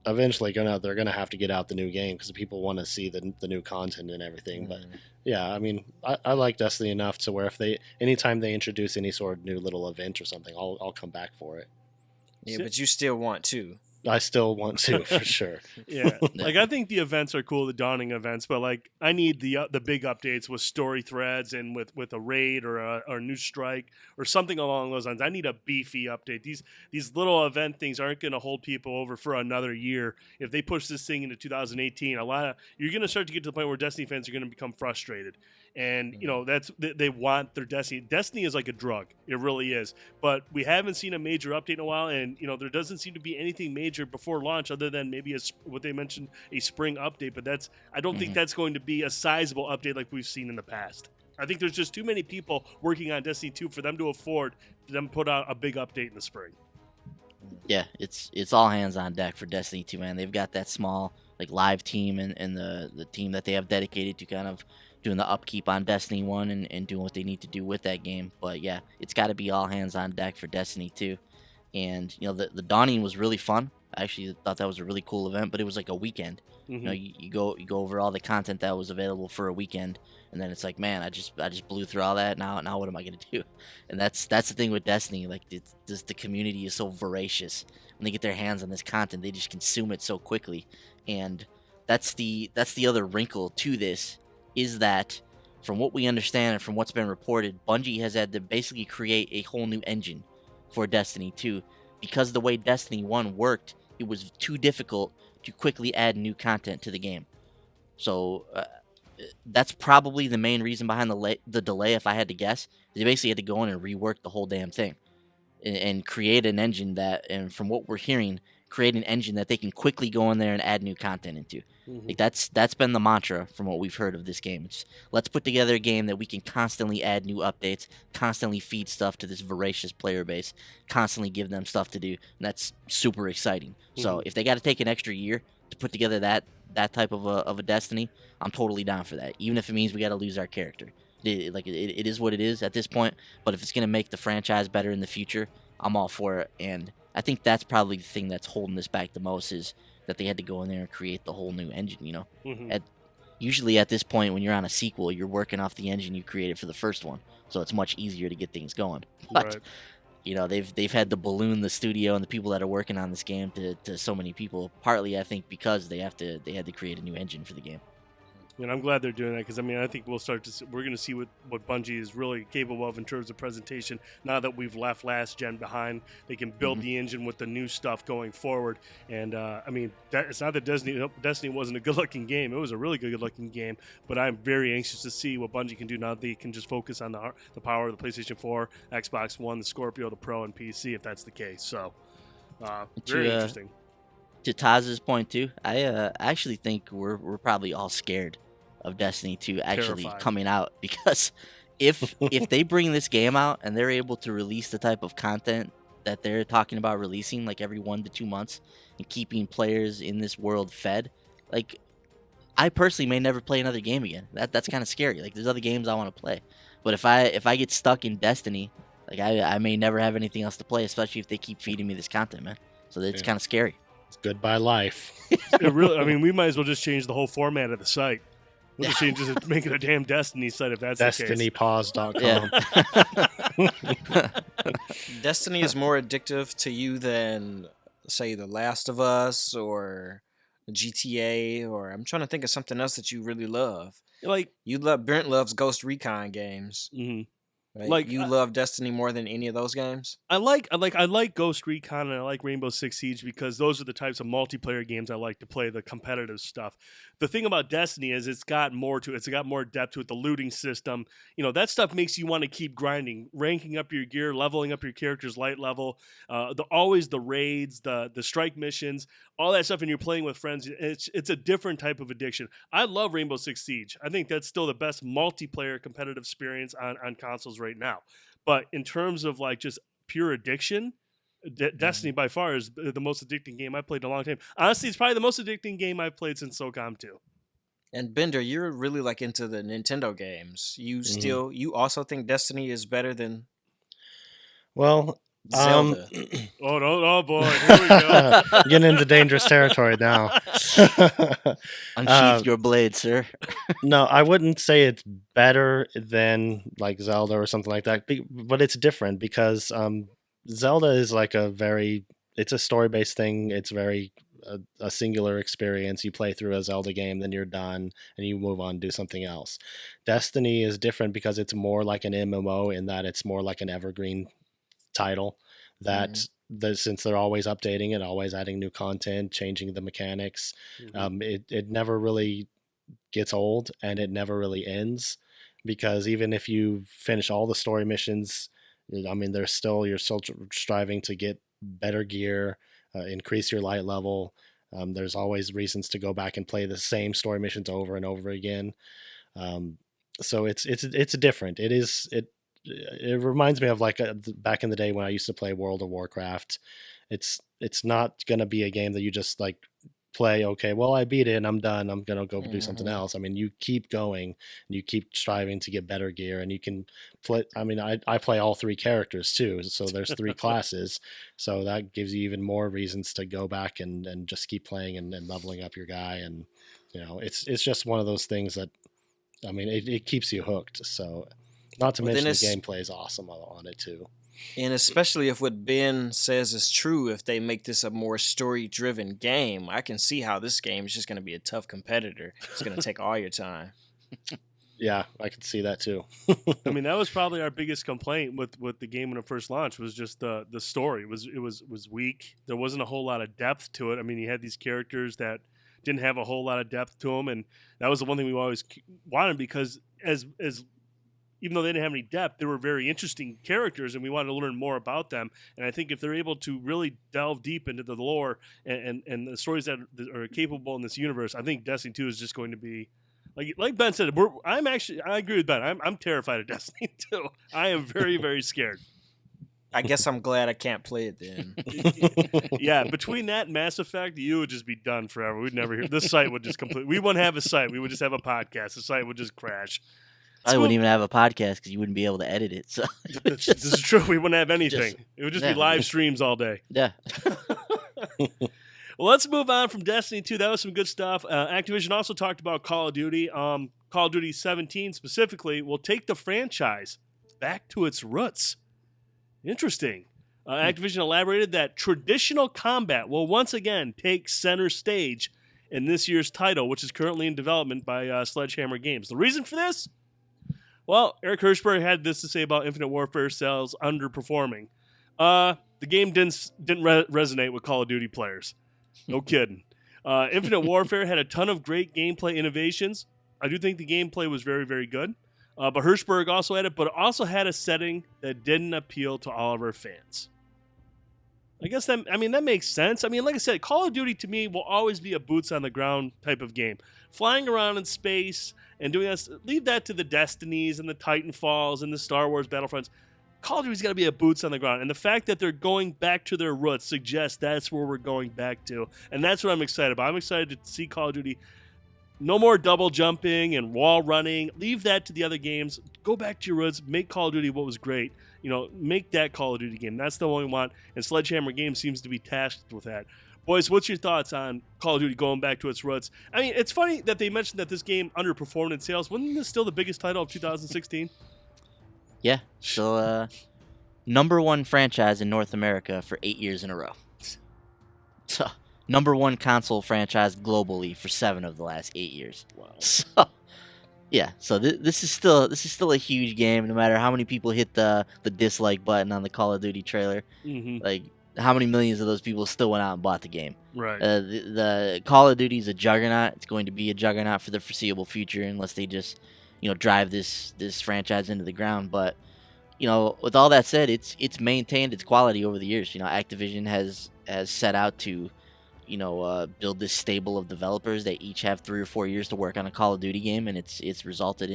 eventually they're gonna have to get out the new game because people want to see the new content and everything. But yeah, I mean, I like Destiny enough to where anytime they introduce any sort of new little event or something, I'll come back for it. Yeah, but you still want to. I still want to, for sure. Yeah, like I think the events are cool, the Dawning events, but like I need the big updates with story threads and with a raid or a new strike or something along those lines. I need a beefy update. These little event things aren't going to hold people over for another year. If they push this thing into 2018, you're going to start to get to the point where Destiny fans are going to become frustrated. And they want their Destiny. Destiny is like a drug, it really is. But we haven't seen a major update in a while, and there doesn't seem to be anything major before launch, other than maybe what they mentioned, a spring update. But I don't think that's going to be a sizable update like we've seen in the past. I think there's just too many people working on Destiny 2 for them to afford them put out a big update in the spring. Yeah, it's all hands on deck for Destiny 2, man. They've got that small live team and the team that they have dedicated to kind of doing the upkeep on Destiny 1 and doing what they need to do with that game. But yeah, it's got to be all hands on deck for Destiny 2. And the Dawning was really fun. I actually thought that was a really cool event, but it was like a weekend. You go over all the content that was available for a weekend, and then it's like, man, I just blew through all that. Now what am I gonna do? And that's the thing with Destiny. Like the community is so voracious. When they get their hands on this content, they just consume it so quickly. And that's the other wrinkle to this, is that from what we understand and from what's been reported, Bungie has had to basically create a whole new engine for Destiny 2 because the way Destiny 1 worked, it was too difficult to quickly add new content to the game. So that's probably the main reason behind the delay, if I had to guess. They basically had to go in and rework the whole damn thing and create an engine that, and from what we're hearing, create an engine that they can quickly go in there and add new content into. Like that's been the mantra from what we've heard of this game. It's, let's put together a game that we can constantly add new updates, constantly feed stuff to this voracious player base, constantly give them stuff to do, and that's super exciting. So if they got to take an extra year, to put together that type of a Destiny, I'm totally down for that. Even if it means we got to lose our character. It is what it is at this point. But if it's gonna make the franchise better in the future, I'm all for it. And I think that's probably the thing that's holding this back the most is that they had to go in there and create the whole new engine. Usually at this point when you're on a sequel, you're working off the engine you created for the first one, so it's much easier to get things going. But they've had to balloon the studio and the people that are working on this game to so many people. Partly, I think, because they had to create a new engine for the game. And I'm glad they're doing that because, I mean, I think we're going to see what Bungie is really capable of in terms of presentation. Now that we've left last gen behind, they can build the engine with the new stuff going forward. And, I mean, it's not that Destiny wasn't a good-looking game. It was a really good-looking game. But I'm very anxious to see what Bungie can do now that they can just focus on the power of the PlayStation 4, Xbox One, the Scorpio, the Pro, and PC, if that's the case. So, very interesting. To Taz's point, too, I actually think we're probably all scared of Destiny 2 actually coming out, because if they bring this game out and they're able to release the type of content that they're talking about releasing, like every 1 to 2 months, and keeping players in this world fed, like, I personally may never play another game again. That's kind of scary. Like, there's other games I want to play, but if I get stuck in Destiny, like, I may never have anything else to play, especially if they keep feeding me this content, man. So it's kind of scary. It's goodbye life. It really, I mean, we might as well just change the whole format of the site. We'll just change it to make it a damn Destiny site if that's the case. DestinyPause.com. Destiny is more addictive to you than, say, The Last of Us or GTA, or I'm trying to think of something else that you really love. Like, Brent loves Ghost Recon games. Mm-hmm. Right? Like, you love Destiny more than any of those games? I like Ghost Recon, and I like Rainbow Six Siege because those are the types of multiplayer games I like to play, the competitive stuff. The thing about Destiny is it's got more to it. It's got more depth to it. The looting system, that stuff makes you want to keep grinding, ranking up your gear, leveling up your character's light level, always the raids, the strike missions, all that stuff, and you're playing with friends. It's a different type of addiction. I love Rainbow Six Siege. I think that's still the best multiplayer competitive experience on consoles right now. But in terms of like just pure addiction, Destiny by far is the most addicting game I've played in a long time. Honestly, it's probably the most addicting game I've played since SOCOM 2. And Bender, you're really like into the Nintendo games. You also think Destiny is better than Well, Zelda? Oh boy, here we go. Getting into dangerous territory now. Unsheath your blade, sir. No, I wouldn't say it's better than like Zelda or something like that, but it's different because Zelda is like it's a story-based thing. It's very a singular experience. You play through a Zelda game, then you're done, and you move on and do something else. Destiny is different because it's more like an MMO in that it's more like an evergreen title that since they're always updating it, always adding new content, changing the mechanics, it never really gets old and it never really ends, because even if you finish all the story missions, I mean, you're still striving to get better gear, increase your light level. There's always reasons to go back and play the same story missions over and over again. So it's different. It reminds me of like back in the day when I used to play World of Warcraft. It's not going to be a game that you just like play, okay, well, I beat it and I'm done, I'm going to go do something else. I mean, you keep going and you keep striving to get better gear, and you can play. I mean, I play all 3 characters too, so there's 3 classes, so that gives you even more reasons to go back and just keep playing and leveling up your guy. And it's just one of those things that, I mean, it keeps you hooked. So not to mention the gameplay is awesome on it too. And especially if what Ben says is true, if they make this a more story-driven game, I can see how this game is just going to be a tough competitor. It's going to take all your time. Yeah, I could see that too. I mean, that was probably our biggest complaint with the game when it first launched, was just the story. It was weak. There wasn't a whole lot of depth to it. I mean, you had these characters that didn't have a whole lot of depth to them, and that was the one thing we always wanted, because as even though they didn't have any depth, they were very interesting characters, and we wanted to learn more about them. And I think if they're able to really delve deep into the lore and the stories that are capable in this universe, I think Destiny 2 is just going to be, like Ben said, I agree with Ben. I'm terrified of Destiny 2. I am very, very scared. I guess I'm glad I can't play it then. Yeah, between that and Mass Effect, you would just be done forever. We'd never hear. This site would just we wouldn't have a site. We would just have a podcast. The site would just crash. I wouldn't even have a podcast because you wouldn't be able to edit it. So This is true. We wouldn't have anything. It would just be live streams all day. yeah. Well, let's move on from Destiny 2. That was some good stuff. Activision also talked about Call of Duty. Call of Duty 17 specifically will take the franchise back to its roots. Interesting. Activision elaborated that traditional combat will once again take center stage in this year's title, which is currently in development by Sledgehammer Games. The reason for this? Well, Eric Hirschberg had this to say about Infinite Warfare sales underperforming. The game didn't resonate with Call of Duty players. No kidding. Infinite Warfare had a ton of great gameplay innovations. I do think the gameplay was very, very good. But Hirschberg also had it, but it also had a setting that didn't appeal to all of our fans. I guess that makes sense. I mean, like I said, Call of Duty to me will always be a boots on the ground type of game. Flying around in space and doing this, leave that to the Destinies and the Titanfalls and the Star Wars Battlefronts. Call of Duty's got to be a boots on the ground. And the fact that they're going back to their roots suggests that's where we're going back to. And that's what I'm excited about. I'm excited to see Call of Duty. No more double jumping and wall running. Leave that to the other games. Go back to your roots. Make Call of Duty what was great. Make that Call of Duty game. That's the one we want. And Sledgehammer Games seems to be tasked with that. Boys, what's your thoughts on Call of Duty going back to its roots? I mean, it's funny that they mentioned that this game underperformed in sales. Wasn't this still the biggest title of 2016? Yeah. So, number one franchise in North America for 8 years in a row. So, number one console franchise globally for 7 of the last 8 years. Wow. So, yeah. So this is still a huge game. No matter how many people hit the dislike button on the Call of Duty trailer, like how many millions of those people still went out and bought the game. Right. The Call of Duty is a juggernaut. It's going to be a juggernaut for the foreseeable future, unless they just drive this franchise into the ground. But with all that said, it's maintained its quality over the years. Activision has set out to build this stable of developers. They each have 3 or 4 years to work on a Call of Duty game, and it's resulted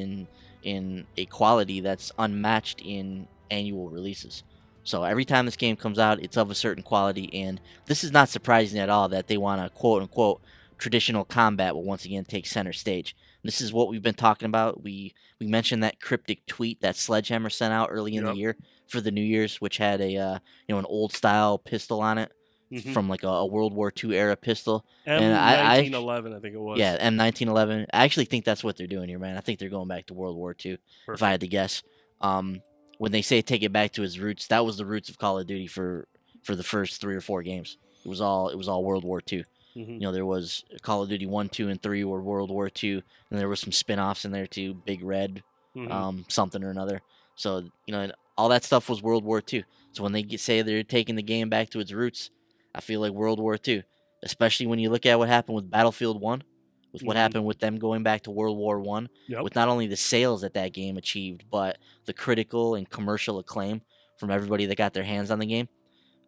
in a quality that's unmatched in annual releases. So every time this game comes out, it's of a certain quality, and this is not surprising at all that they want to quote unquote traditional combat will once again take center stage. This is what we've been talking about. We mentioned that cryptic tweet that Sledgehammer sent out early in the year for the New Year's, which had an old style pistol on it. From like a World War II era pistol. M1911, I think it was. Yeah, M1911. I actually think that's what they're doing here, man. I think they're going back to World War II, if I had to guess. When they say take it back to its roots, that was the roots of Call of Duty for the first 3 or 4 games. It was all World War II. There was Call of Duty 1, 2, and 3 were World War II, and there was some spin-offs in there too, Big Red, something or another. So, all that stuff was World War II. So when they say they're taking the game back to its roots, I feel like World War II, especially when you look at what happened with Battlefield 1, with what happened with them going back to World War I, with not only the sales that game achieved, but the critical and commercial acclaim from everybody that got their hands on the game.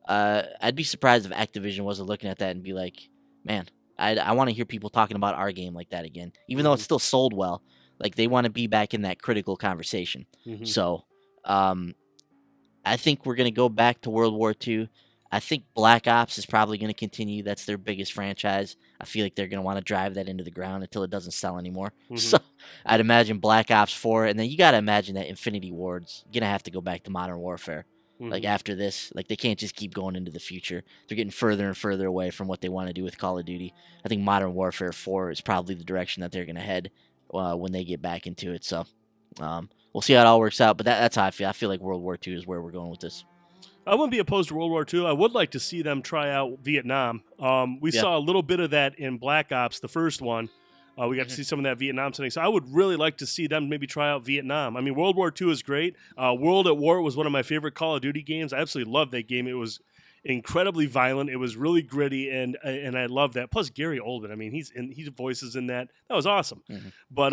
I'd be surprised if Activision wasn't looking at that and be like, man, I want to hear people talking about our game like that again. Even though it still sold well, like they want to be back in that critical conversation. So I think we're going to go back to World War II. I think Black Ops is probably going to continue. That's their biggest franchise. I feel like they're going to want to drive that into the ground until it doesn't sell anymore. So I'd imagine Black Ops 4. And then you got to imagine that Infinity Ward's going to have to go back to Modern Warfare. Like after this, like they can't just keep going into the future. They're getting further and further away from what they want to do with Call of Duty. I think Modern Warfare 4 is probably the direction that they're going to head when they get back into it. So we'll see how it all works out. But that's how I feel. I feel like World War II is where we're going with this. I wouldn't be opposed to World War II. I would like to see them try out Vietnam. We saw a little bit of that in Black Ops, the first one. We got to see some of that Vietnam setting. So I would really like to see them maybe try out Vietnam. I mean, World War II is great. World at War was one of my favorite Call of Duty games. I absolutely loved that game. It was incredibly violent. It was really gritty, and I love that. Plus Gary Oldman. I mean, he voices in that. That was awesome. But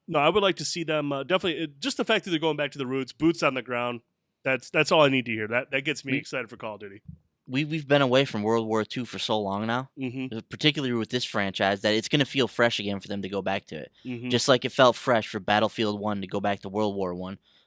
no, I would like to see them definitely. Just the fact that they're going back to the roots, boots on the ground. That's all I need to hear. That gets me excited for Call of Duty. We've been away from World War II for so long now, particularly with this franchise, that it's going to feel fresh again for them to go back to it. Just like it felt fresh for Battlefield 1 to go back to World War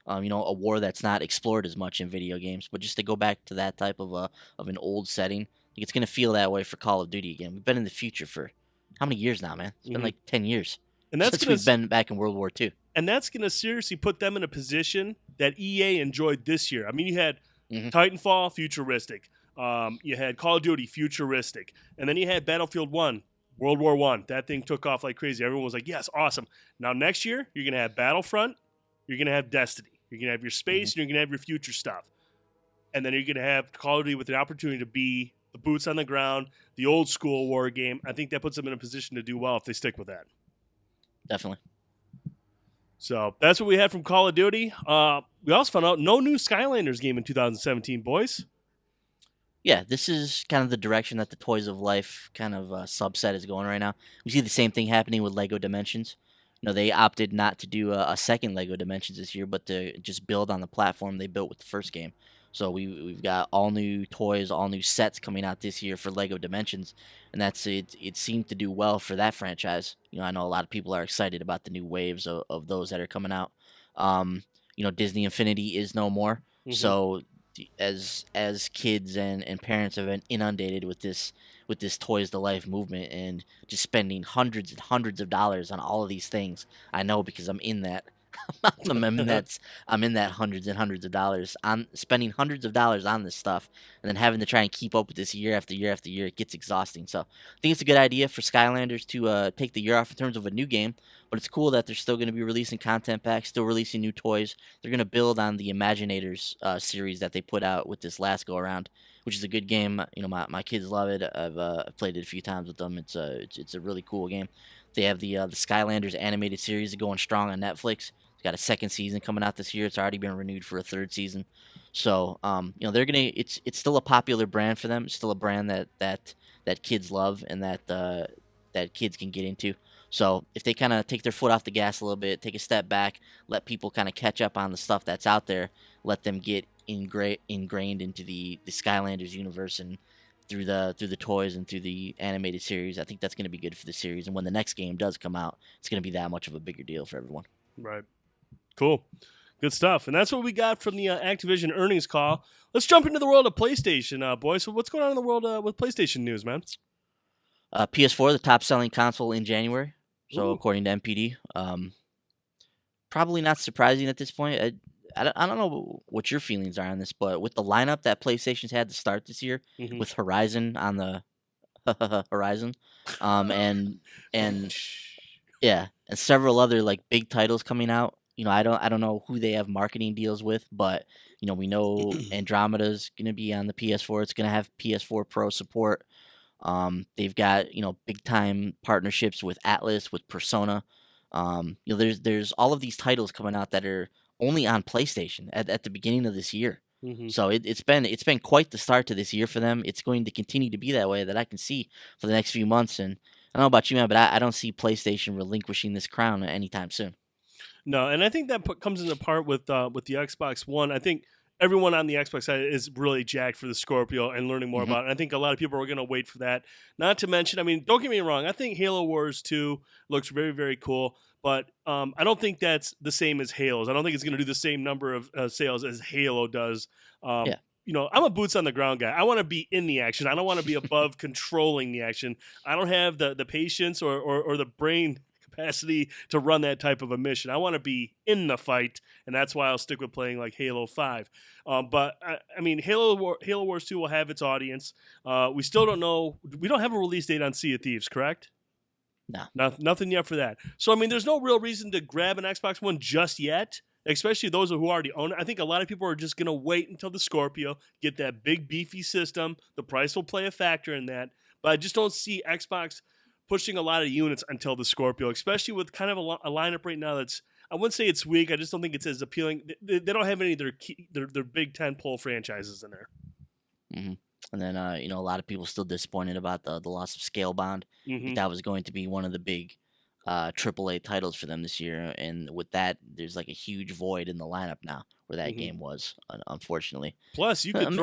a war that's not explored as much in video games. But just to go back to that type of an old setting, like it's gonna feel that way for Call of Duty again. We've been in the future for how many years now, man? It's been like 10 years And that's since gonna we've been back in World War II. and that's going to seriously put them in a position that EA enjoyed this year. I mean, you had Mhm. Titanfall, futuristic. You had Call of Duty, futuristic. And then you had Battlefield 1, World War I. That thing took off like crazy. Everyone was like, yes, awesome. Now, next year, you're going to have Battlefront. You're going to have Destiny. You're going to have your space, and you're going to have your future stuff. And then you're going to have Call of Duty with the opportunity to be the boots on the ground, the old school war game. I think that puts them in a position to do well if they stick with that. Definitely. So that's what we had from Call of Duty. We also found out no new Skylanders game in 2017, boys. Yeah, this is kind of the direction that the Toys of Life kind of subset is going right now. We see the same thing happening with Lego Dimensions. They opted not to do a second Lego Dimensions this year, but to just build on the platform they built with the first game. So we've got all new toys, all new sets coming out this year for Lego Dimensions, and that's it. It seemed to do well for that franchise. I know a lot of people are excited about the new waves of those that are coming out. Disney Infinity is no more, so as kids and parents have been inundated with this Toys to Life movement and just spending hundreds and hundreds of dollars on all of these things. I know because I'm in that. I'm in that hundreds and hundreds of dollars on spending hundreds of dollars on this stuff, and then having to try and keep up with this year after year after year. It gets exhausting. So I think it's a good idea for Skylanders to take the year off in terms of a new game, but it's cool that they're still going to be releasing content packs, still releasing new toys. They're going to build on the Imaginators series that they put out with this last go around, which is a good game. My kids love it. I've played it a few times with them. It's a really cool game. They have the Skylanders animated series going strong on Netflix. It's got a second season coming out this year. It's already been renewed for a third season. So they're gonna. It's still a popular brand for them. It's still a brand that kids love and that kids can get into. So if they kind of take their foot off the gas a little bit, take a step back, let people kind of catch up on the stuff that's out there, let them get ingrained into the Skylanders universe and through the toys and through the animated series, I think that's going to be good for the series. And when the next game does come out, it's going to be that much of a bigger deal for everyone. Right. Cool. Good stuff. And that's what we got from the Activision earnings call. Let's jump into the world of PlayStation, boys. So what's going on in the world with PlayStation news, man? PS4, the top-selling console in January. So Ooh. according to NPD, probably not surprising at this point. I don't know what your feelings are on this, but with the lineup that PlayStation's had to start this year, with Horizon on the Horizon, and yeah, and several other like big titles coming out. I don't know who they have marketing deals with, but we know Andromeda's gonna be on the PS4. It's gonna have PS4 Pro support. They've got big time partnerships with Atlas, with Persona. There's all of these titles coming out that are only on PlayStation at the beginning of this year. So it's been quite the start to this year for them. It's going to continue to be that way that I can see for the next few months. And I don't know about you, man, but I don't see PlayStation relinquishing this crown anytime soon. No, and I think that comes into part with the Xbox One. I think everyone on the Xbox side is really jacked for the Scorpio and learning more about it. I think a lot of people are going to wait for that. Not to mention, I mean, don't get me wrong. I think Halo Wars 2 looks very, very cool. But I don't think that's the same as Halo's. I don't think it's going to do the same number of sales as Halo does. I'm a boots on the ground guy. I want to be in the action. I don't want to be above controlling the action. I don't have the patience or the brain capacity to run that type of a mission. I want to be in the fight, and that's why I'll stick with playing like Halo 5. But I mean, Halo Wars 2 will have its audience. We still don't know. We don't have a release date on Sea of Thieves, correct? No. Nothing yet for that. So, I mean, there's no real reason to grab an Xbox One just yet, especially those who already own it. I think a lot of people are just going to wait until the Scorpio, get that big, beefy system. The price will play a factor in that. But I just don't see Xbox pushing a lot of units until the Scorpio, especially with kind of a lineup right now that's, I wouldn't say it's weak. I just don't think it's as appealing. They don't have any of their big tentpole franchises in there. Mm-hmm. And then, a lot of people still disappointed about the loss of Scalebound. That was going to be one of the big AAA titles for them this year. And with that, there's like a huge void in the lineup now where that game was, unfortunately. Plus, you could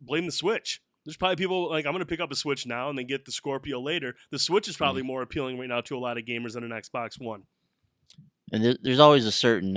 blame the Switch. There's probably people like, I'm going to pick up a Switch now and then get the Scorpio later. The Switch is probably more appealing right now to a lot of gamers than an Xbox One. And there's always a certain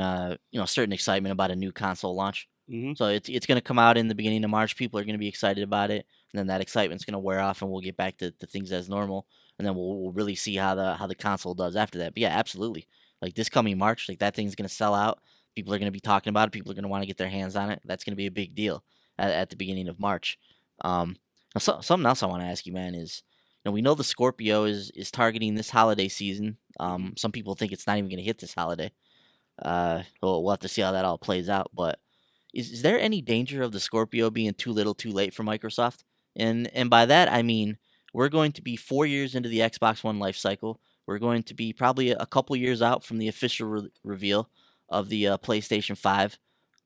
certain excitement about a new console launch. Hmm. So it's going to come out in the beginning of March. People are going to be excited about it, and then that excitement's going to wear off, and we'll get back to things as normal, and then we'll really see how the console does after that. But yeah, absolutely. Like this coming March, like that thing's going to sell out. People are going to be talking about it. People are going to want to get their hands on it. That's going to be a big deal at the beginning of March. Something else I want to ask you, man, is we know the Scorpio is targeting this holiday season. Some people think it's not even going to hit this holiday. We'll have to see how that all plays out. But is there any danger of the Scorpio being too little, too late for Microsoft? And by that I mean we're going to be 4 years into the Xbox One life cycle. We're going to be probably a couple years out from the official reveal of the PlayStation 5.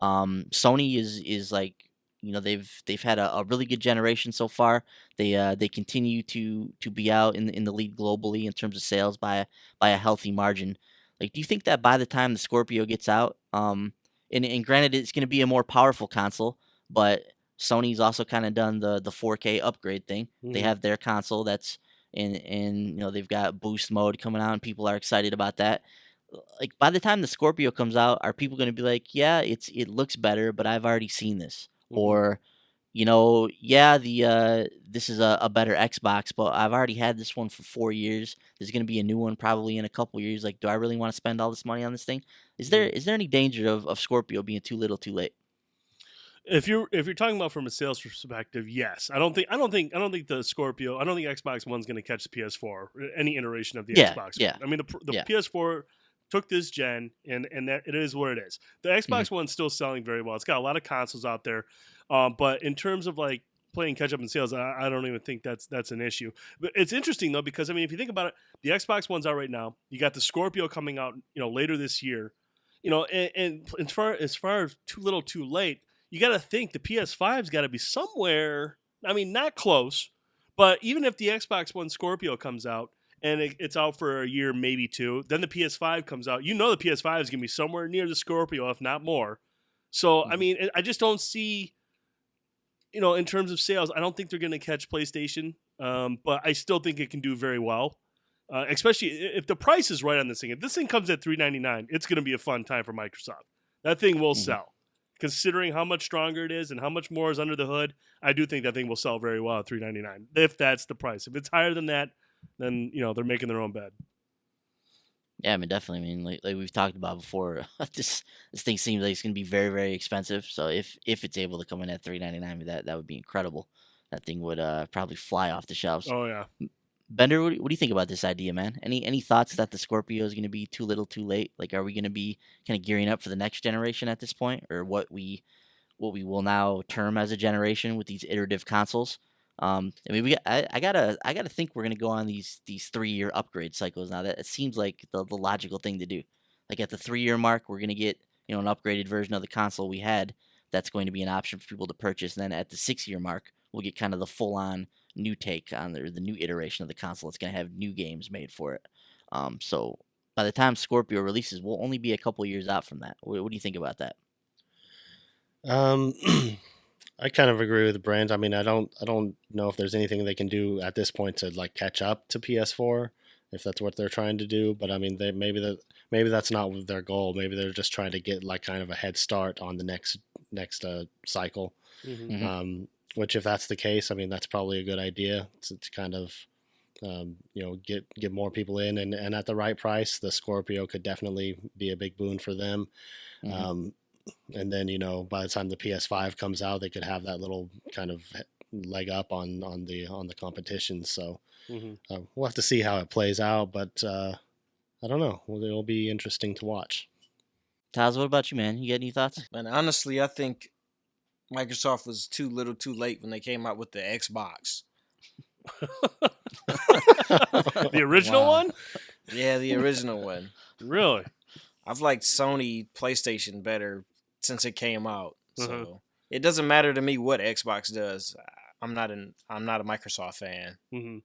Sony is like they've had a really good generation so far. They continue to be out in the lead globally in terms of sales by a healthy margin. Like, do you think that by the time the Scorpio gets out, and granted it's going to be a more powerful console, but Sony's also kind of done the 4K upgrade thing. They have their console that's and they've got boost mode coming out, and people are excited about that. Like by the time the Scorpio comes out, are people going to be like, yeah, it looks better, but I've already seen this, or yeah, this is a better Xbox, but I've already had this one for 4 years. There's going to be a new one probably in a couple years. Like, do I really want to spend all this money on this thing? Is there any danger of Scorpio being too little, too late? If you're talking about from a sales perspective, yes. I don't think the Scorpio. I don't think Xbox One's going to catch the PS4 or any iteration of the Xbox One. I mean, the PS4 took this gen, and that it is what it is. The Xbox One's still selling very well. It's got a lot of consoles out there, but in terms of like playing catch up in sales, I don't even think that's an issue. But it's interesting though, because I mean, if you think about it, the Xbox One's out right now. You got the Scorpio coming out, later this year. And as far as too little, too late, you got to think the PS5's got to be somewhere. I mean, not close, but even if the Xbox One Scorpio comes out and it's out for a year, maybe two, then the PS5 comes out. The PS5 is going to be somewhere near the Scorpio, if not more. So, I mean, I just don't see, in terms of sales, I don't think they're going to catch PlayStation, but I still think it can do very well, especially if the price is right on this thing. If this thing comes at $399, it's going to be a fun time for Microsoft. That thing will sell. Considering how much stronger it is and how much more is under the hood, I do think that thing will sell very well at $399 if that's the price. If it's higher than that, then they're making their own bed. Yeah, I mean, definitely. I mean, like we've talked about before, this thing seems like it's going to be very, very expensive. So if it's able to come in at $399, that would be incredible. That thing would probably fly off the shelves. Oh yeah. Bender, what do you think about this idea, man? Any thoughts that the Scorpio is going to be too little, too late? Like, are we going to be kind of gearing up for the next generation at this point, or what we will now term as a generation with these iterative consoles? I mean, I gotta think we're going to go on these 3-year upgrade cycles now. That it seems like the logical thing to do. Like at the 3-year mark, we're going to get an upgraded version of the console we had. That's going to be an option for people to purchase. And then at the 6-year mark, we'll get kind of the full on new take on the new iteration of the console. It's going to have new games made for it. So by the time Scorpio releases, we'll only be a couple years out from that. What do you think about that? I kind of agree with Brent. I mean, I don't know if there's anything they can do at this point to like catch up to PS4 if that's what they're trying to do. But I mean, maybe that's not their goal. Maybe they're just trying to get like kind of a head start on the next cycle. Which, if that's the case, I mean, that's probably a good idea to kind of, get more people in, and at the right price, the Scorpio could definitely be a big boon for them. And then, by the time the PS5 comes out, they could have that little kind of leg up on the competition. So we'll have to see how it plays out, but I don't know. Well, it'll be interesting to watch. Taz, what about you, man? You got any thoughts? And honestly, I think Microsoft was too little, too late when they came out with the Xbox. The original one? Yeah, the original one. Really? I've liked Sony PlayStation better since it came out. So it doesn't matter to me what Xbox does. I'm not a Microsoft fan.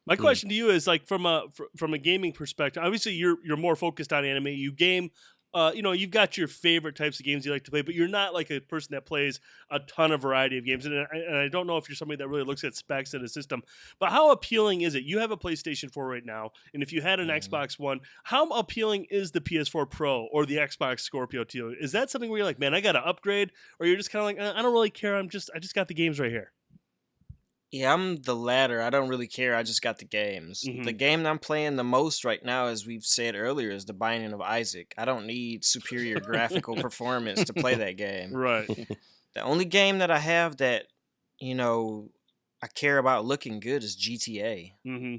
My question to you is like from a gaming perspective. Obviously, you're more focused on anime. You game you've got your favorite types of games you like to play, but you're not like a person that plays a ton of variety of games. And I don't know if you're somebody that really looks at specs in a system, but how appealing is it? You have a PlayStation 4 right now, and if you had an Xbox One, how appealing is the PS4 Pro or the Xbox Scorpio to you? Is that something where you're like, man, I got to upgrade, or you're just kind of like, I don't really care. I just got the games right here. Yeah, I'm the latter. I don't really care. I just got the games. Mhm. The game that I'm playing the most right now, as we've said earlier, is The Binding of Isaac. I don't need superior graphical performance to play that game. Right. The only game that I have that, I care about looking good is GTA. Mm-hmm.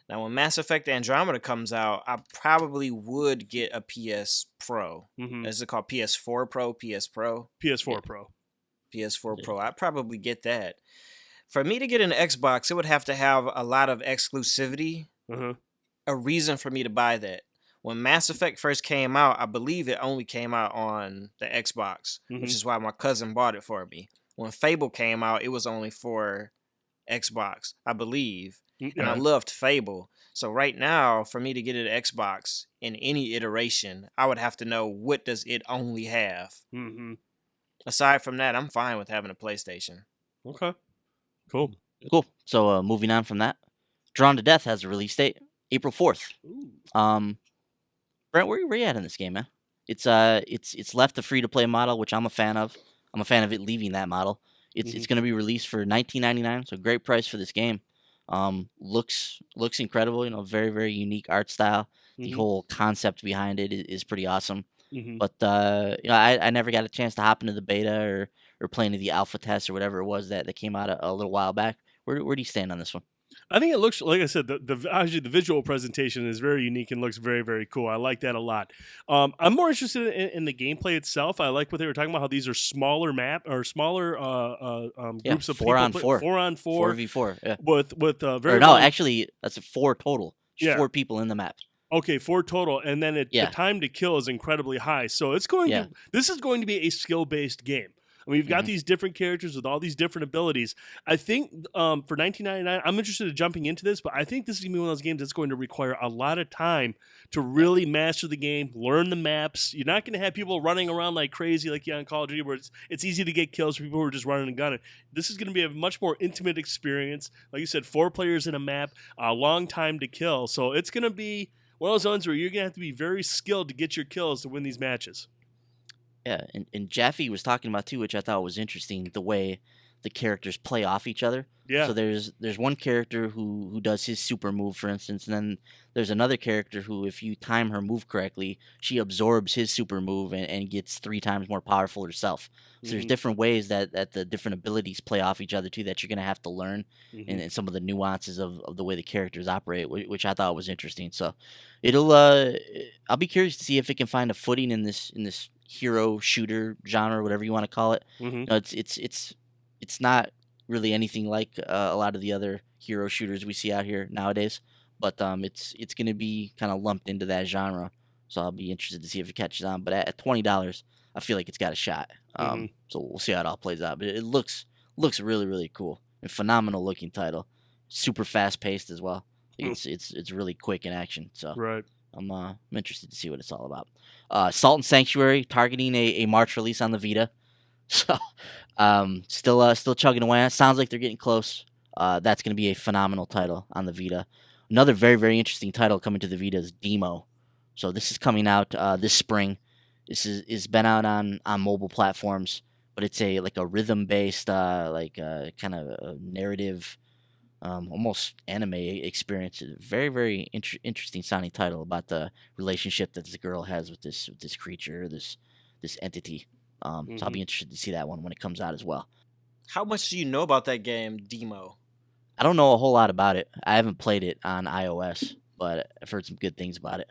Now, when Mass Effect Andromeda comes out, I probably would get a PS Pro. Mm-hmm. Is it called PS4 Pro? PS Pro? PS4 Yeah. Pro. PS4 Pro. I'd probably get that. For me to get an Xbox, it would have to have a lot of exclusivity, Uh-huh. a reason for me to buy that. When Mass Effect first came out, I believe it only came out on the Xbox, Mhm. which is why my cousin bought it for me. When Fable came out, it was only for Xbox, I believe. And I loved Fable. So right now, for me to get an Xbox in any iteration, I would have to know, what does it only have? Mm-hmm. Aside from that, I'm fine with having a PlayStation. Okay. Cool. Cool. So moving on from that, Drawn to Death has a release date, April 4th. Ooh. Brent, where you at in this game, man? It's left the free to play model, which I'm a fan of. I'm a fan of it leaving that model. It's going to be released for $19.99, so great price for this game. Looks incredible. Very very unique art style. The whole concept behind it is pretty awesome. Mm-hmm. But I never got a chance to hop into the beta or play into the alpha test or whatever it was that came out a little while back. Where do you stand on this one? I think it looks, like I said, actually the visual presentation is very unique and looks very, very cool. I like that a lot. I'm more interested in the gameplay itself. I like what they were talking about, how these are smaller groups of 4-on-4. people. 4-on-4. 4v4. Yeah. With very Or no, long- actually, that's 4 total. Just Yeah. 4 people in the map. Okay, 4 total, and then the Yeah. time to kill is incredibly high. So it's going Yeah. to. This is going to be a skill-based game. I mean, you've got these different characters with all these different abilities. I think for $19.99, I'm interested in jumping into this, but I think this is going to be one of those games that's going to require a lot of time to really master the game, learn the maps. You're not going to have people running around like crazy like you on Call of Duty, where it's easy to get kills for people who are just running and gunning. This is going to be a much more intimate experience. Like you said, 4 players in a map, a long time to kill. So it's going to be one of those ones where you're going to have to be very skilled to get your kills to win these matches. Yeah, and Jaffe was talking about too, which I thought was interesting, the way the characters play off each other. Yeah. So there's one character who does his super move, for instance, and then there's another character who, if you time her move correctly, she absorbs his super move and gets 3 times more powerful herself. So there's different ways that the different abilities play off each other too, that you're gonna have to learn, and some of the nuances of the way the characters operate, which I thought was interesting. So it'll I'll be curious to see if it can find a footing in this hero shooter genre, whatever you want to call it. It's not really anything like a lot of the other hero shooters we see out here nowadays, but it's going to be kind of lumped into that genre, so I'll be interested to see if it catches on. But at $20, I feel like it's got a shot. So we'll see how it all plays out, but it looks really really cool and phenomenal looking title, super fast paced as well. It's really quick in action, so Right. I'm interested to see what it's all about. Salt and Sanctuary targeting a March release on the Vita. So still chugging away. It sounds like they're getting close. That's going to be a phenomenal title on the Vita. Another very, very interesting title coming to the Vita is Demo. So this is coming out this spring. This is been out on mobile platforms, but it's a rhythm based kind of a narrative, almost anime experience. Very, very interesting sounding title about the relationship that this girl has with this creature, this entity. So I'll be interested to see that one when it comes out as well. How much do you know about that game, Demo? I don't know a whole lot about it. I haven't played it on iOS, but I've heard some good things about it.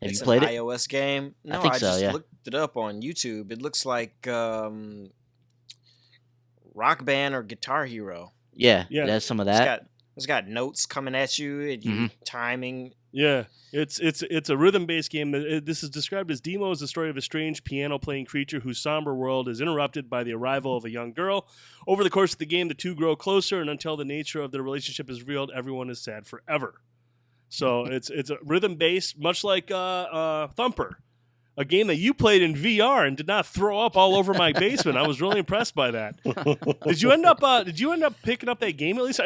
Have It's you played an it? iOS game? No, I think so, just yeah. looked it up on YouTube. It looks like Rock Band or Guitar Hero. Yeah, Yeah. it has some of that. It's got notes coming at you and you timing. Yeah, it's a rhythm-based game. This is described as Demo is the story of a strange piano-playing creature whose somber world is interrupted by the arrival of a young girl. Over the course of the game, the two grow closer, and until the nature of their relationship is revealed, everyone is sad forever. So it's a rhythm-based, much like Thumper. a game that you played in VR and did not throw up all over my basement. I was really impressed by that. Did you end up picking up that game at least?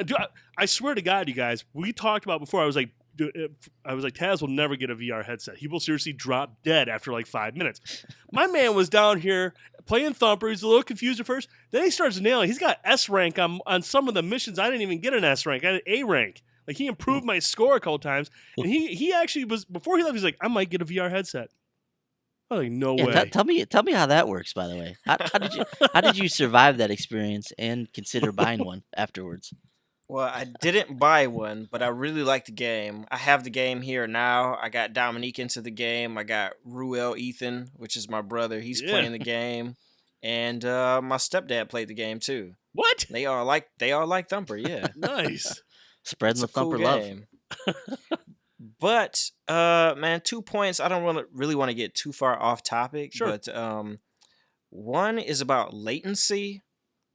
I swear to God, you guys, we talked about before. I was like, Taz will never get a VR headset. He will seriously drop dead after like 5 minutes. My man was down here playing Thumper. He's a little confused at first. Then he starts nailing. He's got S rank on some of the missions. I didn't even get an S rank. I had an A rank. Like, he improved my score a couple times. And he actually was, before he left, he's like, I might get a VR headset. I was like, no way. Tell me how that works, by the way. How did you survive that experience and consider buying one afterwards? Well, I didn't buy one, but I really like the game. I have the game here now. I got Dominique into the game. I got Ruel Ethan, which is my brother. He's playing the game. And my stepdad played the game too. What? They all like Thumper, yeah. Nice. Spreading the Thumper cool love. Game. But man, 2 points. I don't really want to get too far off topic. Sure. But one is about latency.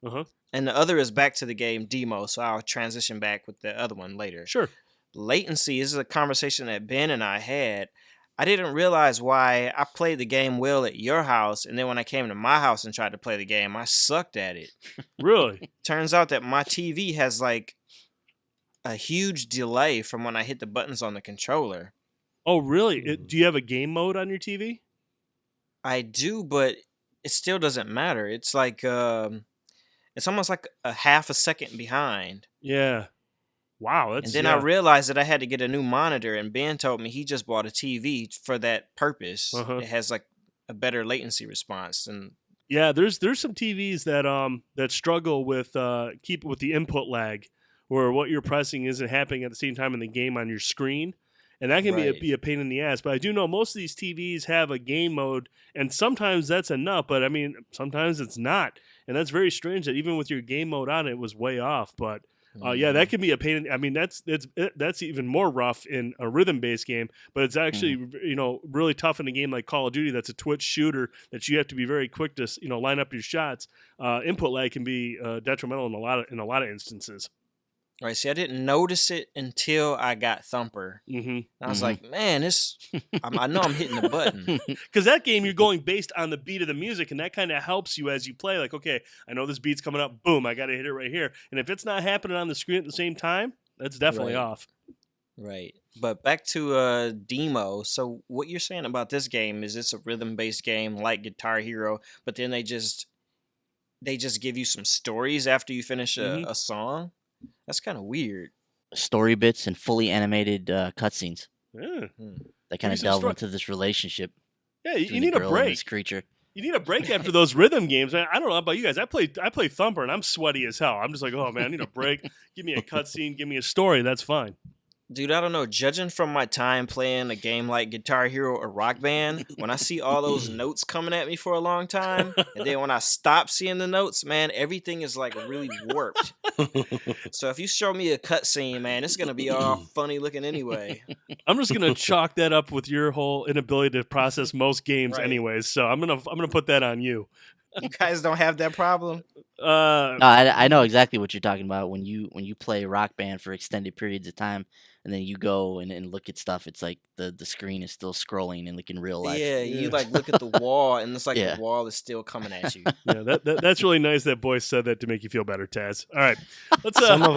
Uh-huh. And the other is back to the game demo, so I'll transition back with the other one later. Sure. Latency is a conversation that Ben and I had. I didn't realize why I played the game well at your house, and then when I came to my house and tried to play the game, I sucked at it. Really? Turns out that my TV has like a huge delay from when I hit the buttons on the controller. Oh, really? Do you have a game mode on your TV? I do, but it still doesn't matter. It's like it's almost like a half a second behind. Yeah. Wow. And then I realized that I had to get a new monitor, and Ben told me he just bought a TV for that purpose. Uh-huh. It has like a better latency response. And yeah, there's some TVs that struggle with with the input lag, where what you're pressing isn't happening at the same time in the game on your screen. And that can be a pain in the ass. But I do know most of these TVs have a game mode, and sometimes that's enough. But I mean, sometimes it's not, and that's very strange that even with your game mode on, it was way off. But yeah, that can be a pain. I mean, that's even more rough in a rhythm-based game. But it's actually really tough in a game like Call of Duty. That's a twitch shooter that you have to be very quick to line up your shots. Input lag can be detrimental in a lot of instances. Right, see, I didn't notice it until I got Thumper. Mm-hmm. I was like, man, I know I'm hitting the button. Because that game, you're going based on the beat of the music, and that kind of helps you as you play. Like, okay, I know this beat's coming up. Boom, I got to hit it right here. And if it's not happening on the screen at the same time, that's definitely off. Right. But back to demo. So what you're saying about this game is it's a rhythm-based game like Guitar Hero, but then they just give you some stories after you finish a song? That's kind of weird. Story bits and fully animated cutscenes. Yeah. That kind of delve into this relationship. Yeah, you need a break. This creature. You need a break after those rhythm games. I don't know about you guys. I play Thumper, and I'm sweaty as hell. I'm just like, oh man, I need a break. Give me a cutscene. Give me a story. That's fine. Dude, I don't know. Judging from my time playing a game like Guitar Hero or Rock Band, when I see all those notes coming at me for a long time, and then when I stop seeing the notes, man, everything is like really warped. So if you show me a cutscene, man, it's gonna be all funny looking anyway. I'm just gonna chalk that up with your whole inability to process most games, anyways. So I'm gonna put that on you. You guys don't have that problem? No, I know exactly what you're talking about. When you play Rock Band for extended periods of time, and then you go and look at stuff, it's like the screen is still scrolling and like in real life. Yeah, you like look at the wall, and it's like the wall is still coming at you. Yeah, that's really nice that Boyce said that to make you feel better, Taz. All right, some of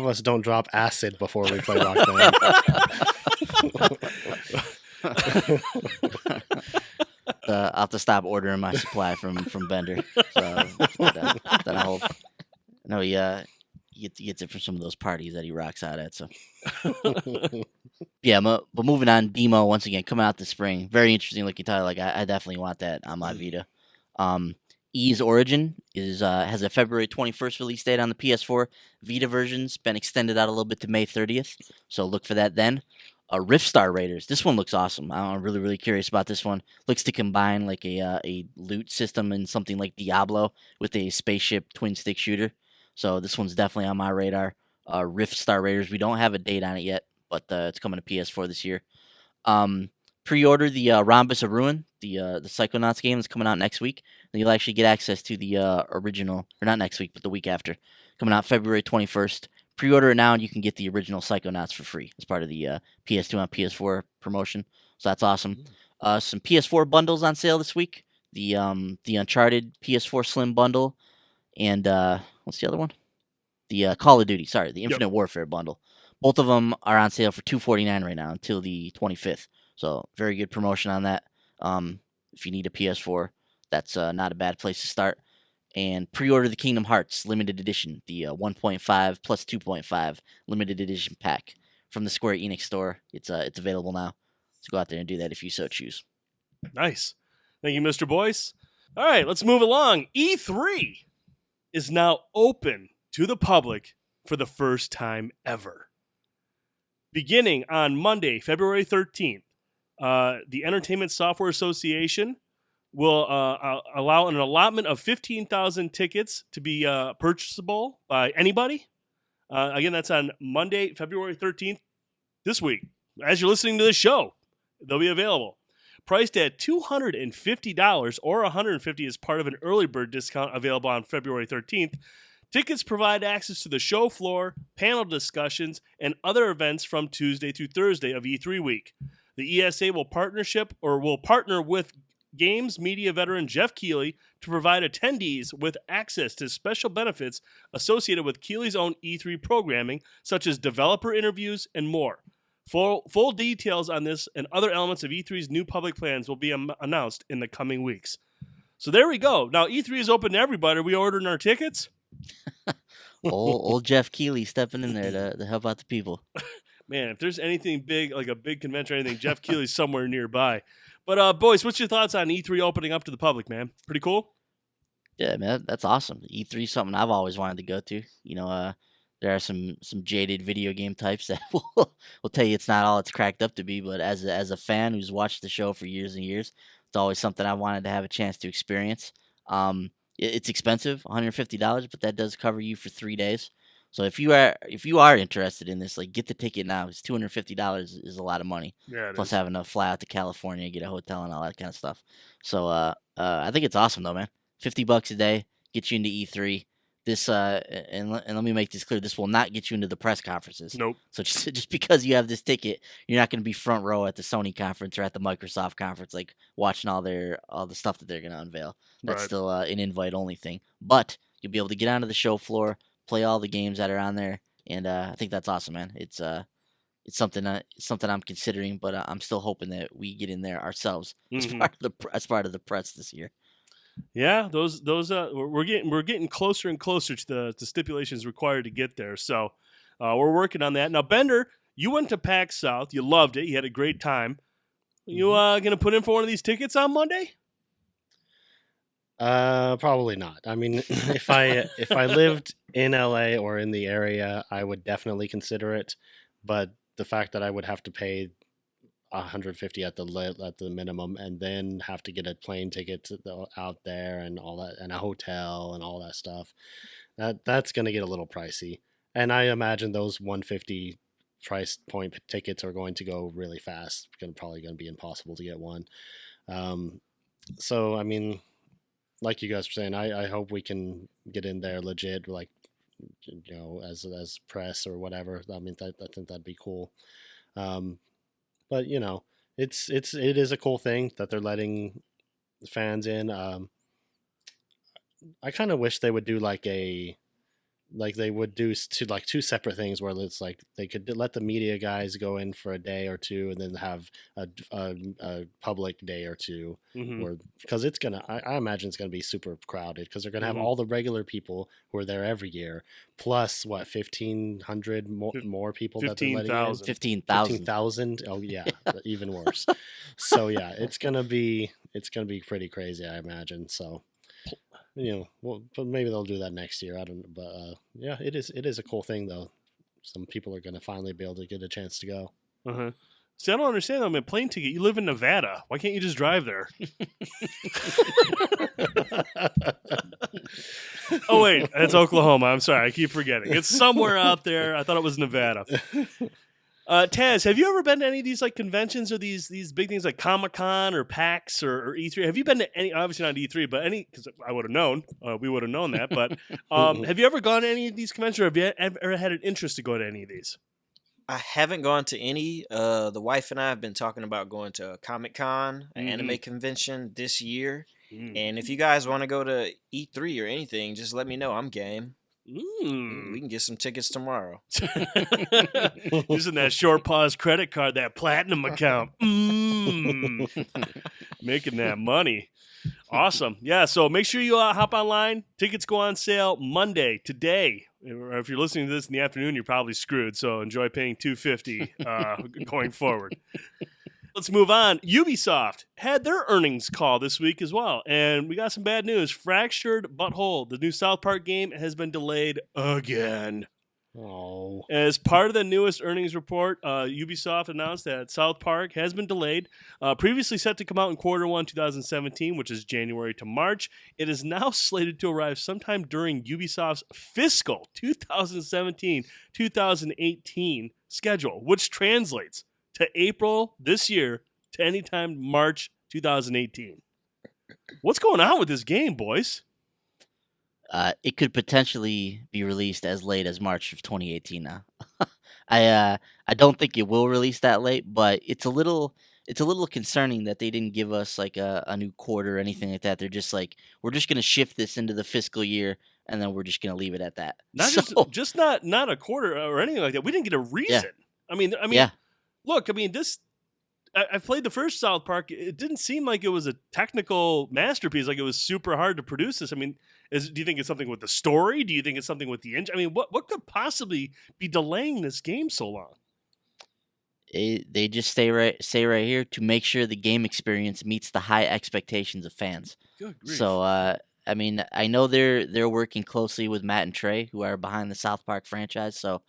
us don't drop acid before we play Rock Band. I'll have to stop ordering my supply from Bender. So that whole he gets it from some of those parties that he rocks out at. So yeah, but moving on, demo once again coming out this spring. Very interesting looking title. Like I definitely want that on my Vita. Ease Origin has a February 21st release date on the PS4. Vita version's been extended out a little bit to May 30th. So look for that then. Rift Star Raiders. This one looks awesome. I'm really, really curious about this one. Looks to combine like a loot system and something like Diablo with a spaceship twin stick shooter. So this one's definitely on my radar. Rift Star Raiders. We don't have a date on it yet, but it's coming to PS4 this year. Pre-order the Rhombus of Ruin, the Psychonauts game that's coming out next week. Then you'll actually get access to the original, or not next week, but the week after. Coming out February 21st. Pre-order it now, and you can get the original Psychonauts for free as part of the PS2 on PS4 promotion. So that's awesome. Some PS4 bundles on sale this week. The Uncharted PS4 Slim bundle, and what's the other one? The Call of Duty. Sorry, the Infinite Warfare bundle. Both of them are on sale for $249 right now until the 25th. So very good promotion on that. If you need a PS4, that's not a bad place to start. And pre-order the Kingdom Hearts limited edition, the 1.5 plus 2.5 limited edition pack from the Square Enix store. It's available now. So go out there and do that if you so choose. Nice. Thank you, Mr. Boyce. All right, let's move along. E3 is now open to the public for the first time ever. Beginning on Monday, February 13th, the Entertainment Software Association will allow an allotment of 15,000 tickets to be purchasable by anybody. Again, that's on Monday, February 13th, this week. As you're listening to this show, they'll be available. Priced at $250 or $150 as part of an early bird discount available on February 13th. Tickets provide access to the show floor, panel discussions, and other events from Tuesday through Thursday of E3 week. The ESA will partner with games media veteran Jeff Keighley to provide attendees with access to special benefits associated with Keighley's own E3 programming, such as developer interviews and more. Full details on this and other elements of E3's new public plans will be announced in the coming weeks. So there we go. Now E3 is open to everybody. Are we ordering our tickets? old Jeff Keighley stepping in there to help out the people. Man, if there's anything big, like a big convention or anything, Jeff Keighley's somewhere nearby. But boys, what's your thoughts on E3 opening up to the public, man? Pretty cool? Yeah, man, that's awesome. E3 is something I've always wanted to go to. You know, there are some jaded video game types that will tell you it's not all it's cracked up to be. But as a fan who's watched the show for years and years, it's always something I wanted to have a chance to experience. It's expensive, $150, but that does cover you for 3 days. So if you are interested in this, like, get the ticket now. It's $250 is a lot of money. Yeah, plus having to fly out to California, get a hotel, and all that kind of stuff. So I think it's awesome though, man. $50 a day gets you into E3. This and let me make this clear: this will not get you into the press conferences. Nope. So just because you have this ticket, you're not going to be front row at the Sony conference or at the Microsoft conference, like watching all the stuff that they're going to unveil. That's Right. still an invite only thing. But you'll be able to get onto the show floor, play all the games that are on there, and I think that's awesome, man. It's something I'm considering, but I'm still hoping that we get in there ourselves as part of the press this year. Yeah, those we're getting closer and closer to the stipulations required to get there. So we're working on that. Now, Bender, you went to PAX South. You loved it. You had a great time. You gonna put in for one of these tickets on Monday? Probably not. I mean, if I lived in LA or in the area, I would definitely consider it. But the fact that I would have to pay $150 at the minimum, and then have to get a plane ticket out there and all that, and a hotel and all that stuff, that's going to get a little pricey. And I imagine those $150 price point tickets are going to go really fast. Probably going to be impossible to get one. So I mean, like you guys were saying, I hope we can get in there legit, like, you know, as press or whatever. I mean, I think that'd be cool. But you know, it is a cool thing that they're letting fans in. I kind of wish they would do like they would do two separate things where it's like they could let the media guys go in for a day or two, and then have a public day or two, because it's I imagine it's gonna be super crowded, because they're gonna have all the regular people who are there every year, plus what, 1,500 more people that they're letting in? 15,000. Oh yeah, even worse. So yeah, it's gonna be pretty crazy, I imagine. So, you know, well, but maybe they'll do that next year. I don't know, but yeah, it is a cool thing though. Some people are going to finally be able to get a chance to go. See, I don't understand though. I mean, plane ticket. You live in Nevada. Why can't you just drive there? Oh wait, that's Oklahoma. I'm sorry, I keep forgetting. It's somewhere out there. I thought it was Nevada. Taz, have you ever been to any of these like conventions or these big things like Comic-Con or PAX or E3? Have you been to any? Obviously not E3, but any, because I would have known. We would have known that. But have you ever gone to any of these conventions, or have you ever had an interest to go to any of these? I haven't gone to any. The wife and I have been talking about going to a Comic-Con, an anime convention this year. And if you guys want to go to E3 or anything, just let me know. I'm game. We can get some tickets tomorrow. Using that short pause credit card, that platinum account. Making that money. Awesome. Yeah, so make sure you hop online. Tickets go on sale Monday, today. Or if you're listening to this in the afternoon, you're probably screwed. So enjoy paying $250 going forward. Let's move on. Ubisoft had their earnings call this week as well. And we got some bad news. Fractured Butthole, the new South Park game, has been delayed again. Oh. As part of the newest earnings report, Ubisoft announced that South Park has been delayed. Previously set to come out in Q1 2017, which is January to March. It is now slated to arrive sometime during Ubisoft's fiscal 2017-2018 schedule, which translates to April this year to anytime March 2018. What's going on with this game, boys? It could potentially be released as late as March of 2018 now. I don't think it will release that late, but it's a little concerning that they didn't give us like a new quarter or anything like that. They're just like, we're just gonna shift this into the fiscal year, and then we're just gonna leave it at that. Just not a quarter or anything like that. We didn't get a reason. Yeah. Yeah. Look, this. I've played the first South Park. It didn't seem like it was a technical masterpiece. Like it was super hard to produce this. Do you think it's something with the story? Do you think it's something with the engine? What could possibly be delaying this game so long? They just say right here to make sure the game experience meets the high expectations of fans. Good grief. So I know they're working closely with Matt and Trey, who are behind the South Park franchise. So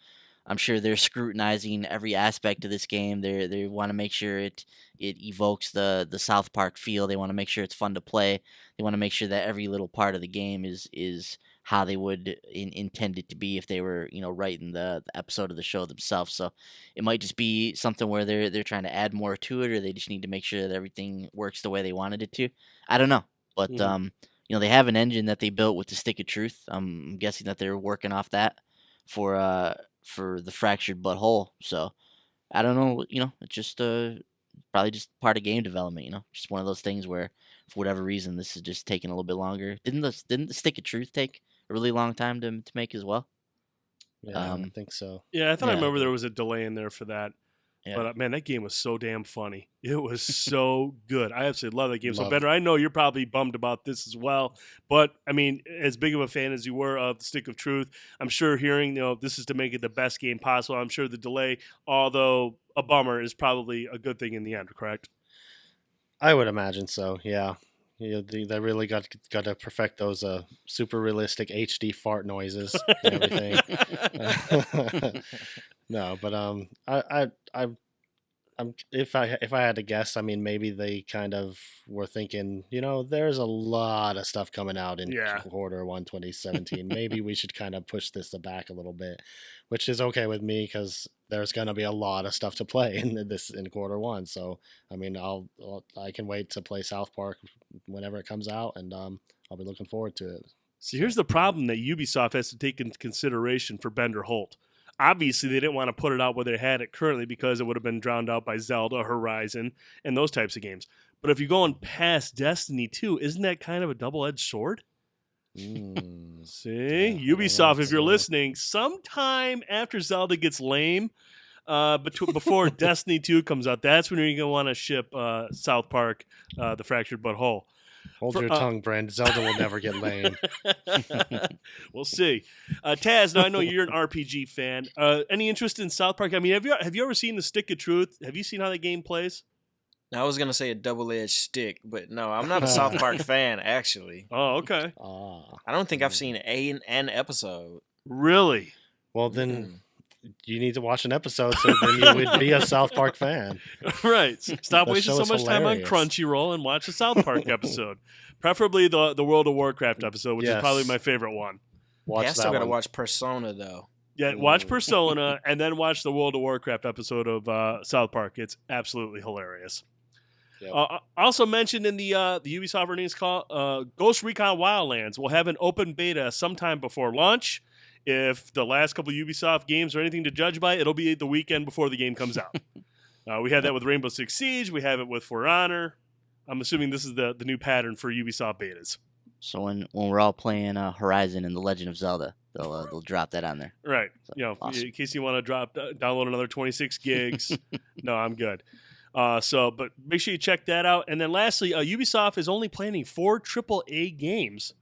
I'm sure they're scrutinizing every aspect of this game. They want to make sure it evokes the South Park feel. They want to make sure it's fun to play. They want to make sure that every little part of the game is how they would intend it to be if they were writing the episode of the show themselves. So it might just be something where they're trying to add more to it, or they just need to make sure that everything works the way they wanted it to. I don't know, but they have an engine that they built with the Stick of Truth. I'm guessing that they're working off that for the Fractured Butthole. So I don't know, it's just probably just part of game development, just one of those things where for whatever reason this is just taking a little bit longer. Didn't the Stick of Truth take a really long time to make as well? Yeah, I think so. Yeah, I thought I remember there was a delay in there for that. Yeah. But man, that game was so damn funny. It was so good. I absolutely love that game. So Love Bender, I know you're probably bummed about this as well. But as big of a fan as you were of the Stick of Truth, I'm sure hearing this is to make it the best game possible. I'm sure the delay, although a bummer, is probably a good thing in the end. Correct? I would imagine so. Yeah. They really got to perfect those super realistic HD fart noises and everything. No, but if I had to guess, maybe they kind of were thinking, there's a lot of stuff coming out in Q1 2017. Maybe we should kind of push this back a little bit, which is okay with me because there's going to be a lot of stuff to play in Q1. So I can wait to play South Park whenever it comes out, and I'll be looking forward to it. So here's the problem that Ubisoft has to take into consideration for Bender Holt. Obviously, they didn't want to put it out where they had it currently because it would have been drowned out by Zelda, Horizon, and those types of games. But if you're going past Destiny 2, isn't that kind of a double-edged sword? See? Ubisoft, if you're listening, sometime after Zelda gets lame, before Destiny 2 comes out, that's when you're going to want to ship South Park, The Fractured Butthole. Hold your tongue, Brent. Zelda will never get lame. We'll see. Taz, now I know you're an RPG fan. Any interest in South Park? Have you ever seen the Stick of Truth? Have you seen how the game plays? I was going to say a double-edged stick, but no, I'm not a South Park fan, actually. Oh, okay. I don't think I've seen an episode. Really? Well, then you need to watch an episode so then you would be a South Park fan. Right. Stop wasting so much time on Crunchyroll and watch a South Park episode. Preferably the World of Warcraft episode, which is probably my favorite one. I still got to watch Persona, though. Yeah, watch Persona and then watch the World of Warcraft episode of South Park. It's absolutely hilarious. Yep. Also mentioned in the Ubisoft earnings call, Ghost Recon Wildlands will have an open beta sometime before launch. if the last couple Ubisoft games are anything to judge by, it'll be the weekend before the game comes out. We had that with Rainbow Six Siege. We have it with For Honor. I'm assuming this is the new pattern for Ubisoft betas. So when we're all playing Horizon and The Legend of Zelda, they'll drop that on there. Right. So, awesome. In case you want to download another 26 gigs. No, I'm good. But make sure you check that out. And then lastly, Ubisoft is only planning 4 AAA games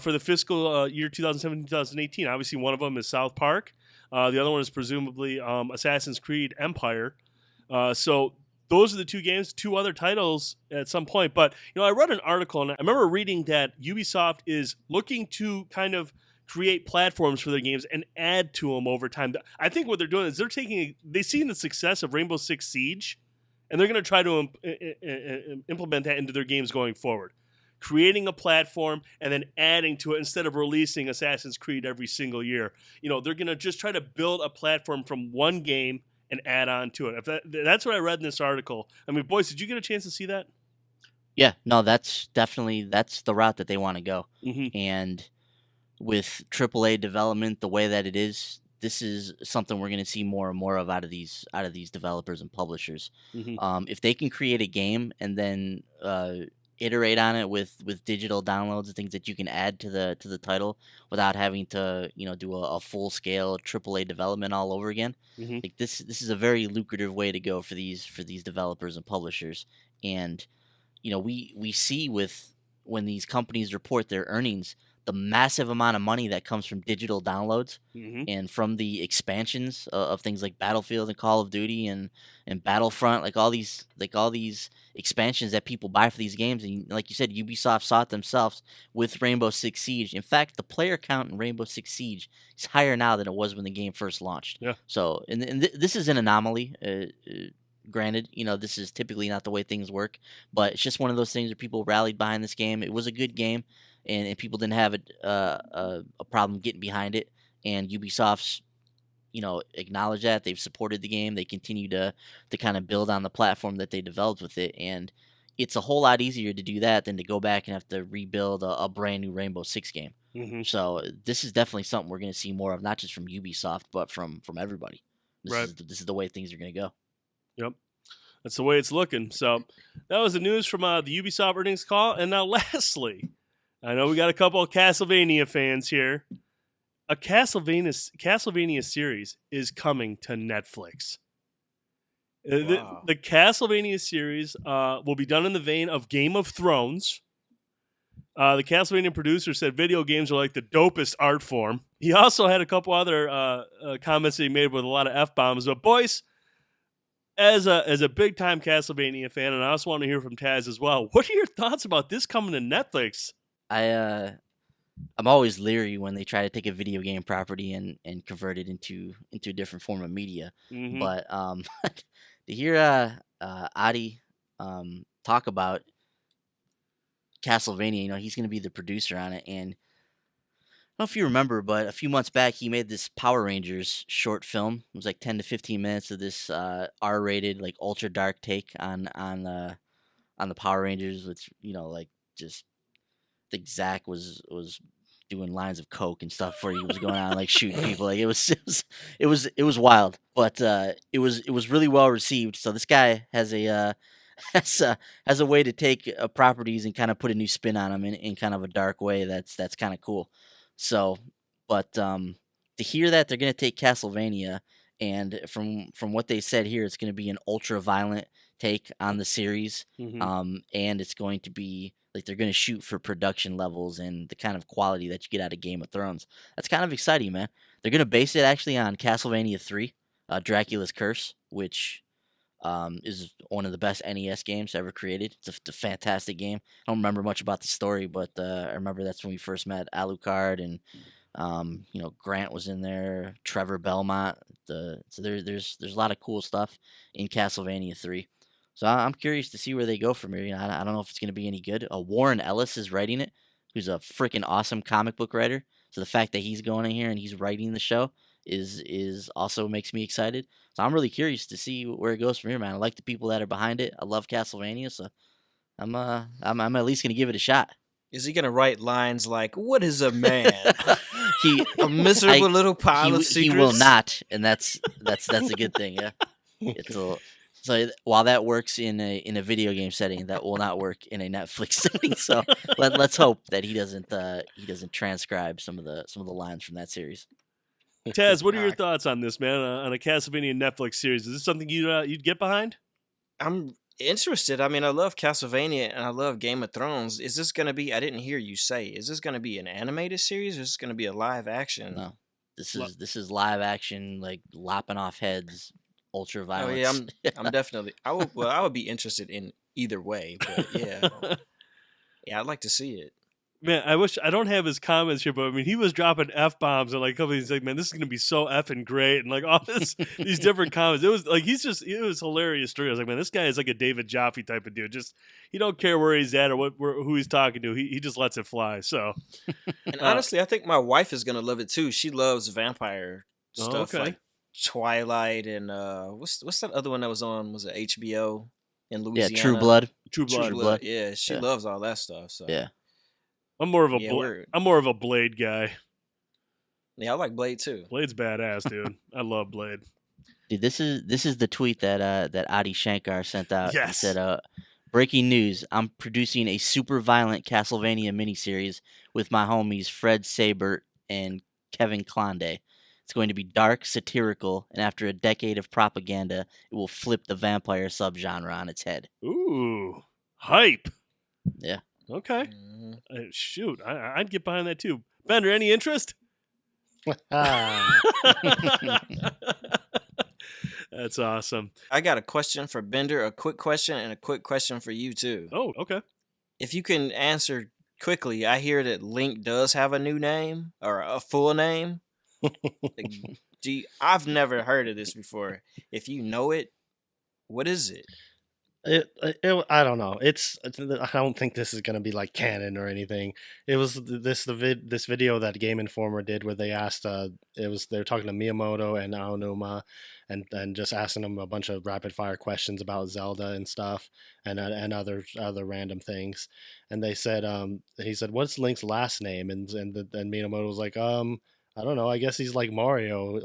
for the fiscal year 2017-2018. Obviously, one of them is South Park. The other one is presumably Assassin's Creed Empire. So those are the 2 games, 2 other titles at some point. But, I read an article, and I remember reading that Ubisoft is looking to kind of create platforms for their games and add to them over time. I think what they're doing is they've seen the success of Rainbow Six Siege, and they're going to try to implement that into their games going forward. Creating a platform and then adding to it instead of releasing Assassin's Creed every single year. They're going to just try to build a platform from one game and add on to it. That's what I read in this article. I mean, boys, did you get a chance to see that? Yeah, no, that's the route that they want to go. Mm-hmm. And with AAA development the way that it is, this is something we're going to see more and more of out of these developers and publishers. Mm-hmm. If they can create a game and then iterate on it with digital downloads and things that you can add to the title without having to do a full scale AAA development all over again. Mm-hmm. Like this is a very lucrative way to go for these developers and publishers. And we see when these companies report their earnings, the massive amount of money that comes from digital downloads Mm-hmm. and from the expansions of things like Battlefield and Call of Duty and Battlefront, like all these expansions that people buy for these games. And like you said, Ubisoft saw it themselves with Rainbow Six Siege. In fact, the player count in Rainbow Six Siege is higher now than it was when the game first launched. Yeah. So, this is an anomaly. Granted, this is typically not the way things work, but it's just one of those things where people rallied behind this game. It was a good game, and people didn't have a problem getting behind it. And Ubisoft's, acknowledged that. They've supported the game. They continue to kind of build on the platform that they developed with it. And it's a whole lot easier to do that than to go back and have to rebuild a brand new Rainbow Six game. Mm-hmm. So this is definitely something we're going to see more of, not just from Ubisoft, but from everybody. This is the way things are going to go. Yep. That's the way it's looking. So that was the news from the Ubisoft earnings call. And now lastly, I know we got a couple of Castlevania fans here. A Castlevania series is coming to Netflix. Wow. The Castlevania series will be done in the vein of Game of Thrones. The Castlevania producer said video games are like the dopest art form. He also had a couple other comments that he made with a lot of F-bombs. But boys, as a big-time Castlevania fan, and I also want to hear from Taz as well, what are your thoughts about this coming to Netflix? I'm always leery when they try to take a video game property and convert it into a different form of media. Mm-hmm. But to hear Adi talk about Castlevania, he's going to be the producer on it. And I don't know if you remember, but a few months back he made this Power Rangers short film. It was like 10 to 15 minutes of this R-rated, like ultra dark take on the Power Rangers, which just. I think Zach was doing lines of coke and stuff before he was going out and like shooting people. Like it was wild, but it was really well received. So this guy has a way to take properties and kind of put a new spin on them in kind of a dark way. That's kind of cool. So, but to hear that they're gonna take Castlevania, and from what they said here, it's gonna be an ultra violent take on the series, Mm-hmm. and it's going to be. Like they're going to shoot for production levels and the kind of quality that you get out of Game of Thrones. That's kind of exciting, man. They're going to base it actually on Castlevania 3, Dracula's Curse, which is one of the best NES games ever created. It's a fantastic game. I don't remember much about the story, but I remember that's when we first met Alucard and Grant was in there, Trevor Belmont. So there's a lot of cool stuff in Castlevania 3. So I'm curious to see where they go from here. I don't know if it's going to be any good. Warren Ellis is writing it, who's a freaking awesome comic book writer. So the fact that he's going in here and he's writing the show is also makes me excited. So I'm really curious to see where it goes from here, man. I like the people that are behind it. I love Castlevania, so I'm at least going to give it a shot. Is he gonna write lines like, "What is a man? A I- miserable little pile of he secrets"? will not, and that's a good thing. Yeah, so while that works in a video game setting, that will not work in a Netflix setting. So let's hope that he doesn't transcribe some of the lines from that series. Taz, what are your thoughts on this, man? On a Castlevania Netflix series, is this something you'd get behind? I'm interested. I mean, I love Castlevania and I love Game of Thrones. Is this gonna be? I didn't hear you say. Is this gonna be an animated series or is this gonna be a live action? No, this is live action, like lopping off heads, ultra violence. Oh yeah, I'm definitely. I would be interested in either way. But yeah, yeah, I'd like to see it. Man, I wish I don't have his comments here, but I mean, he was dropping f-bombs and like a couple of these, like, man, this is gonna be so effing great, and like all these different comments. It was like it was hilarious story. I was like, man, this guy is like a David Jaffe type of dude. Just he don't care where he's at or who he's talking to. He just lets it fly. So, And honestly, I think my wife is gonna love it too. She loves vampire stuff like Twilight and what's that other one that was on? Was it HBO in Louisiana? Yeah, True Blood. True Blood. Yeah, she loves all that stuff. So Yeah. I'm more of a Blade guy. yeah, I like Blade too. Blade's badass, dude. I love Blade. Dude, this is the tweet that Adi Shankar sent out. Yes. He said, "Breaking news: I'm producing a super violent Castlevania miniseries with my homies Fred Sabert and Kevin Klonde. It's going to be dark, satirical, and after a decade of propaganda, it will flip the vampire subgenre on its head." Ooh, hype. Yeah. Okay. Mhm. Shoot, I'd get behind that too. Bender, any interest? That's awesome. I got a question for Bender, a quick question, and a quick question for you too. Oh, okay. If you can answer quickly, I hear that Link does have a new name or a full name. Like, I've never heard of this before. If you know it, what is it? I don't know. I don't think this is gonna be like canon or anything. It was this video that Game Informer did where they asked they were talking to Miyamoto and Aonuma and just asking them a bunch of rapid fire questions about Zelda and stuff and other random things. And they said he said, "What's Link's last name?" And Miyamoto was like, I don't know. I guess he's like Mario.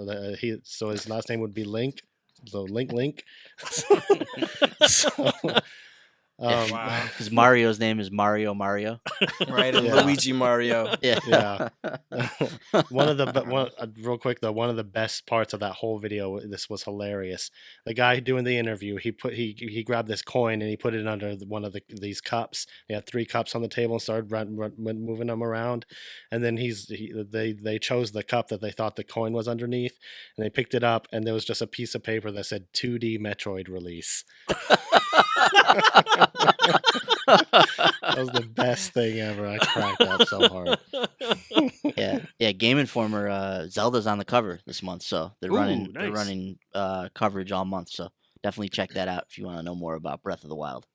So his last name would be Link. So Link. So, Wow. Because Mario's name is Mario. Right, and Yeah. Luigi Mario. yeah. Real quick though, one of the best parts of that whole video, this was hilarious. The guy doing the interview, he grabbed this coin and he put it under one of these cups. He had 3 cups on the table and started moving them around. And then they chose the cup that they thought the coin was underneath, and they picked it up, and there was just a piece of paper that said 2D Metroid release. That was the best thing ever. I cracked up so hard. Yeah. Game Informer, Zelda's on the cover this month, so they're running coverage all month. So definitely check that out if you want to know more about Breath of the Wild.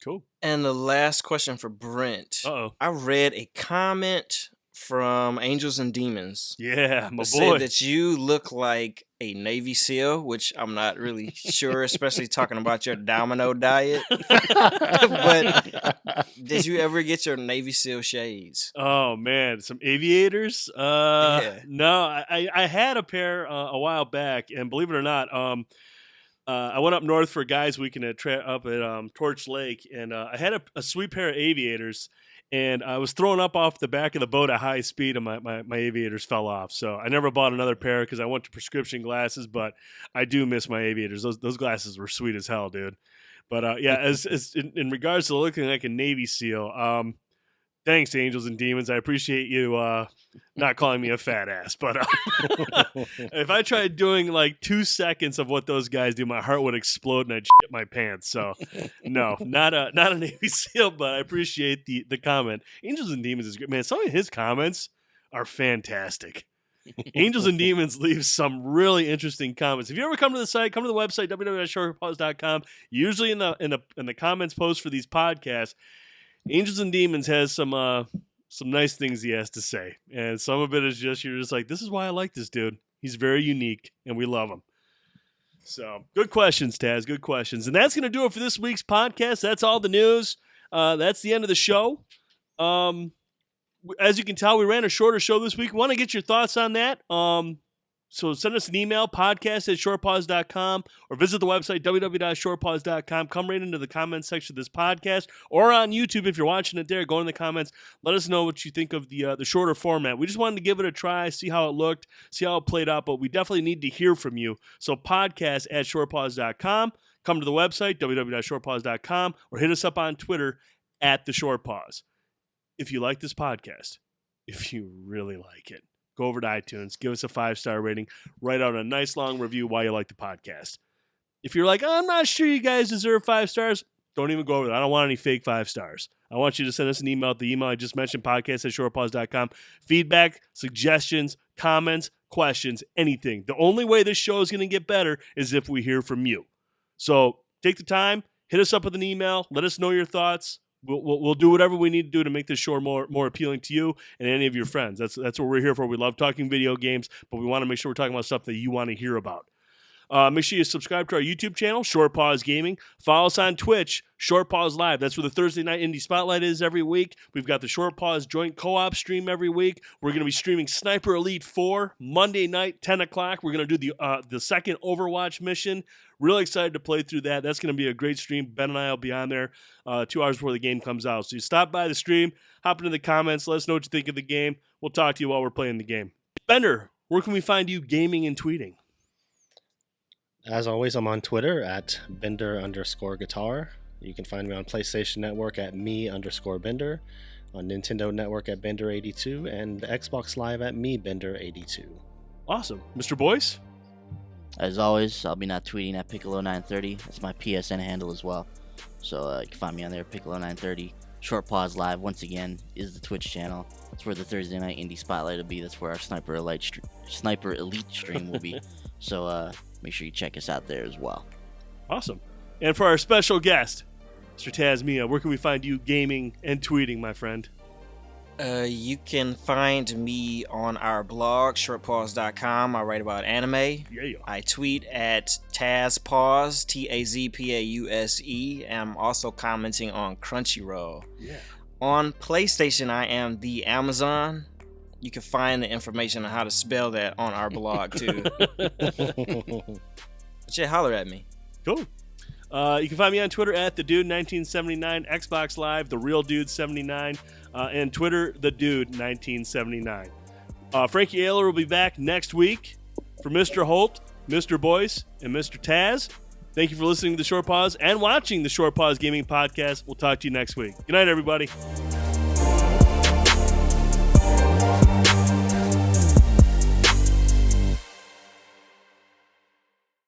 Cool. And the last question for Brent. Uh-oh. I read a comment from Angels and Demons. Yeah, my that boy. said that you look like a Navy SEAL, which I'm not really sure, especially talking about your domino diet. But did you ever get your Navy SEAL shades? Oh man, some aviators. Yeah. No, I had a pair a while back, and believe it or not, I went up north for Guys Weekend up at Torch Lake, and I had a sweet pair of aviators. And I was thrown up off the back of the boat at high speed, and my aviators fell off. So I never bought another pair because I went to prescription glasses. But I do miss my aviators. Those glasses were sweet as hell, dude. But yeah, as in regards to looking like a Navy SEAL, thanks, Angels and Demons. I appreciate you not calling me a fat ass. But if I tried doing like 2 seconds of what those guys do, my heart would explode and I'd shit my pants. So no, not a Navy SEAL, but I appreciate the comment. Angels and Demons is great. Man, some of his comments are fantastic. Angels and Demons leaves some really interesting comments. If you ever come to the site, come to the website, www.shortpause.com. Usually in the comments post for these podcasts, Angels and Demons has some nice things he has to say, and some of it is just you're just like, this is why I like this dude. He's very unique, and we love him. So good questions, Taz. Good questions, and that's gonna do it for this week's podcast. That's all the news. That's the end of the show. As you can tell, we ran a shorter show this week. We want to get your thoughts on that. So send us an email, podcast@shortpause.com, or visit the website, www.shortpause.com. Come right into the comments section of this podcast, or on YouTube if you're watching it there. Go in the comments. Let us know what you think of the shorter format. We just wanted to give it a try, see how it looked, see how it played out, but we definitely need to hear from you. So podcast@shortpause.com. Come to the website, www.shortpause.com, or hit us up on Twitter @theshortpause. If you like this podcast, if you really like it, go over to iTunes, give us a 5-star rating, write out a nice long review why you like the podcast. If you're like, I'm not sure you guys deserve 5 stars, don't even go over there. I don't want any fake 5 stars. I want you to send us an email at the email I just mentioned, podcast@shortpause.com. Feedback, suggestions, comments, questions, anything. The only way this show is going to get better is if we hear from you. So take the time, hit us up with an email, let us know your thoughts. We'll do whatever we need to do to make this show more appealing to you and any of your friends. That's what we're here for. We love talking video games, but we want to make sure we're talking about stuff that you want to hear about. Make sure you subscribe to our YouTube channel, Short Pause Gaming. Follow us on Twitch, Short Pause Live. That's where the Thursday Night Indie Spotlight is every week. We've got the Short Pause joint co-op stream every week. We're going to be streaming Sniper Elite 4 Monday night, 10 o'clock. We're going to do the second Overwatch mission. Really excited to play through that. That's going to be a great stream. Ben and I will be on there 2 hours before the game comes out. So you stop by the stream, hop into the comments, let us know what you think of the game. We'll talk to you while we're playing the game. Bender, where can we find you gaming and tweeting? As always, I'm on Twitter at Bender_guitar. You can find me on PlayStation Network at me_Bender, on Nintendo Network at Bender82, and Xbox Live at meBender82. Awesome. Mr. Boyce? As always, I'll be not tweeting at Piccolo930. That's my PSN handle as well. So you can find me on there, Piccolo930. Short Pause Live, once again, is the Twitch channel. That's where the Thursday Night Indie Spotlight will be. That's where our Sniper Elite stream will be. So make sure you check us out there as well. Awesome. And for our special guest, Mr. Taz Meah, where can we find you gaming and tweeting, my friend? You can find me on our blog, shortpause.com. I write about anime. Yeah. I tweet at Tazpause, Tazpause. I'm also commenting on Crunchyroll. Yeah. On PlayStation, I am the Amazon. You can find the information on how to spell that on our blog, too. But yeah, holler at me. Cool. You can find me on Twitter at TheDude1979, Xbox Live, TheRealDude79, and Twitter, TheDude1979. Frankie Ayler will be back next week. For Mr. Holt, Mr. Boyce, and Mr. Taz, thank you for listening to The Short Pause and watching The Short Pause Gaming Podcast. We'll talk to you next week. Good night, everybody.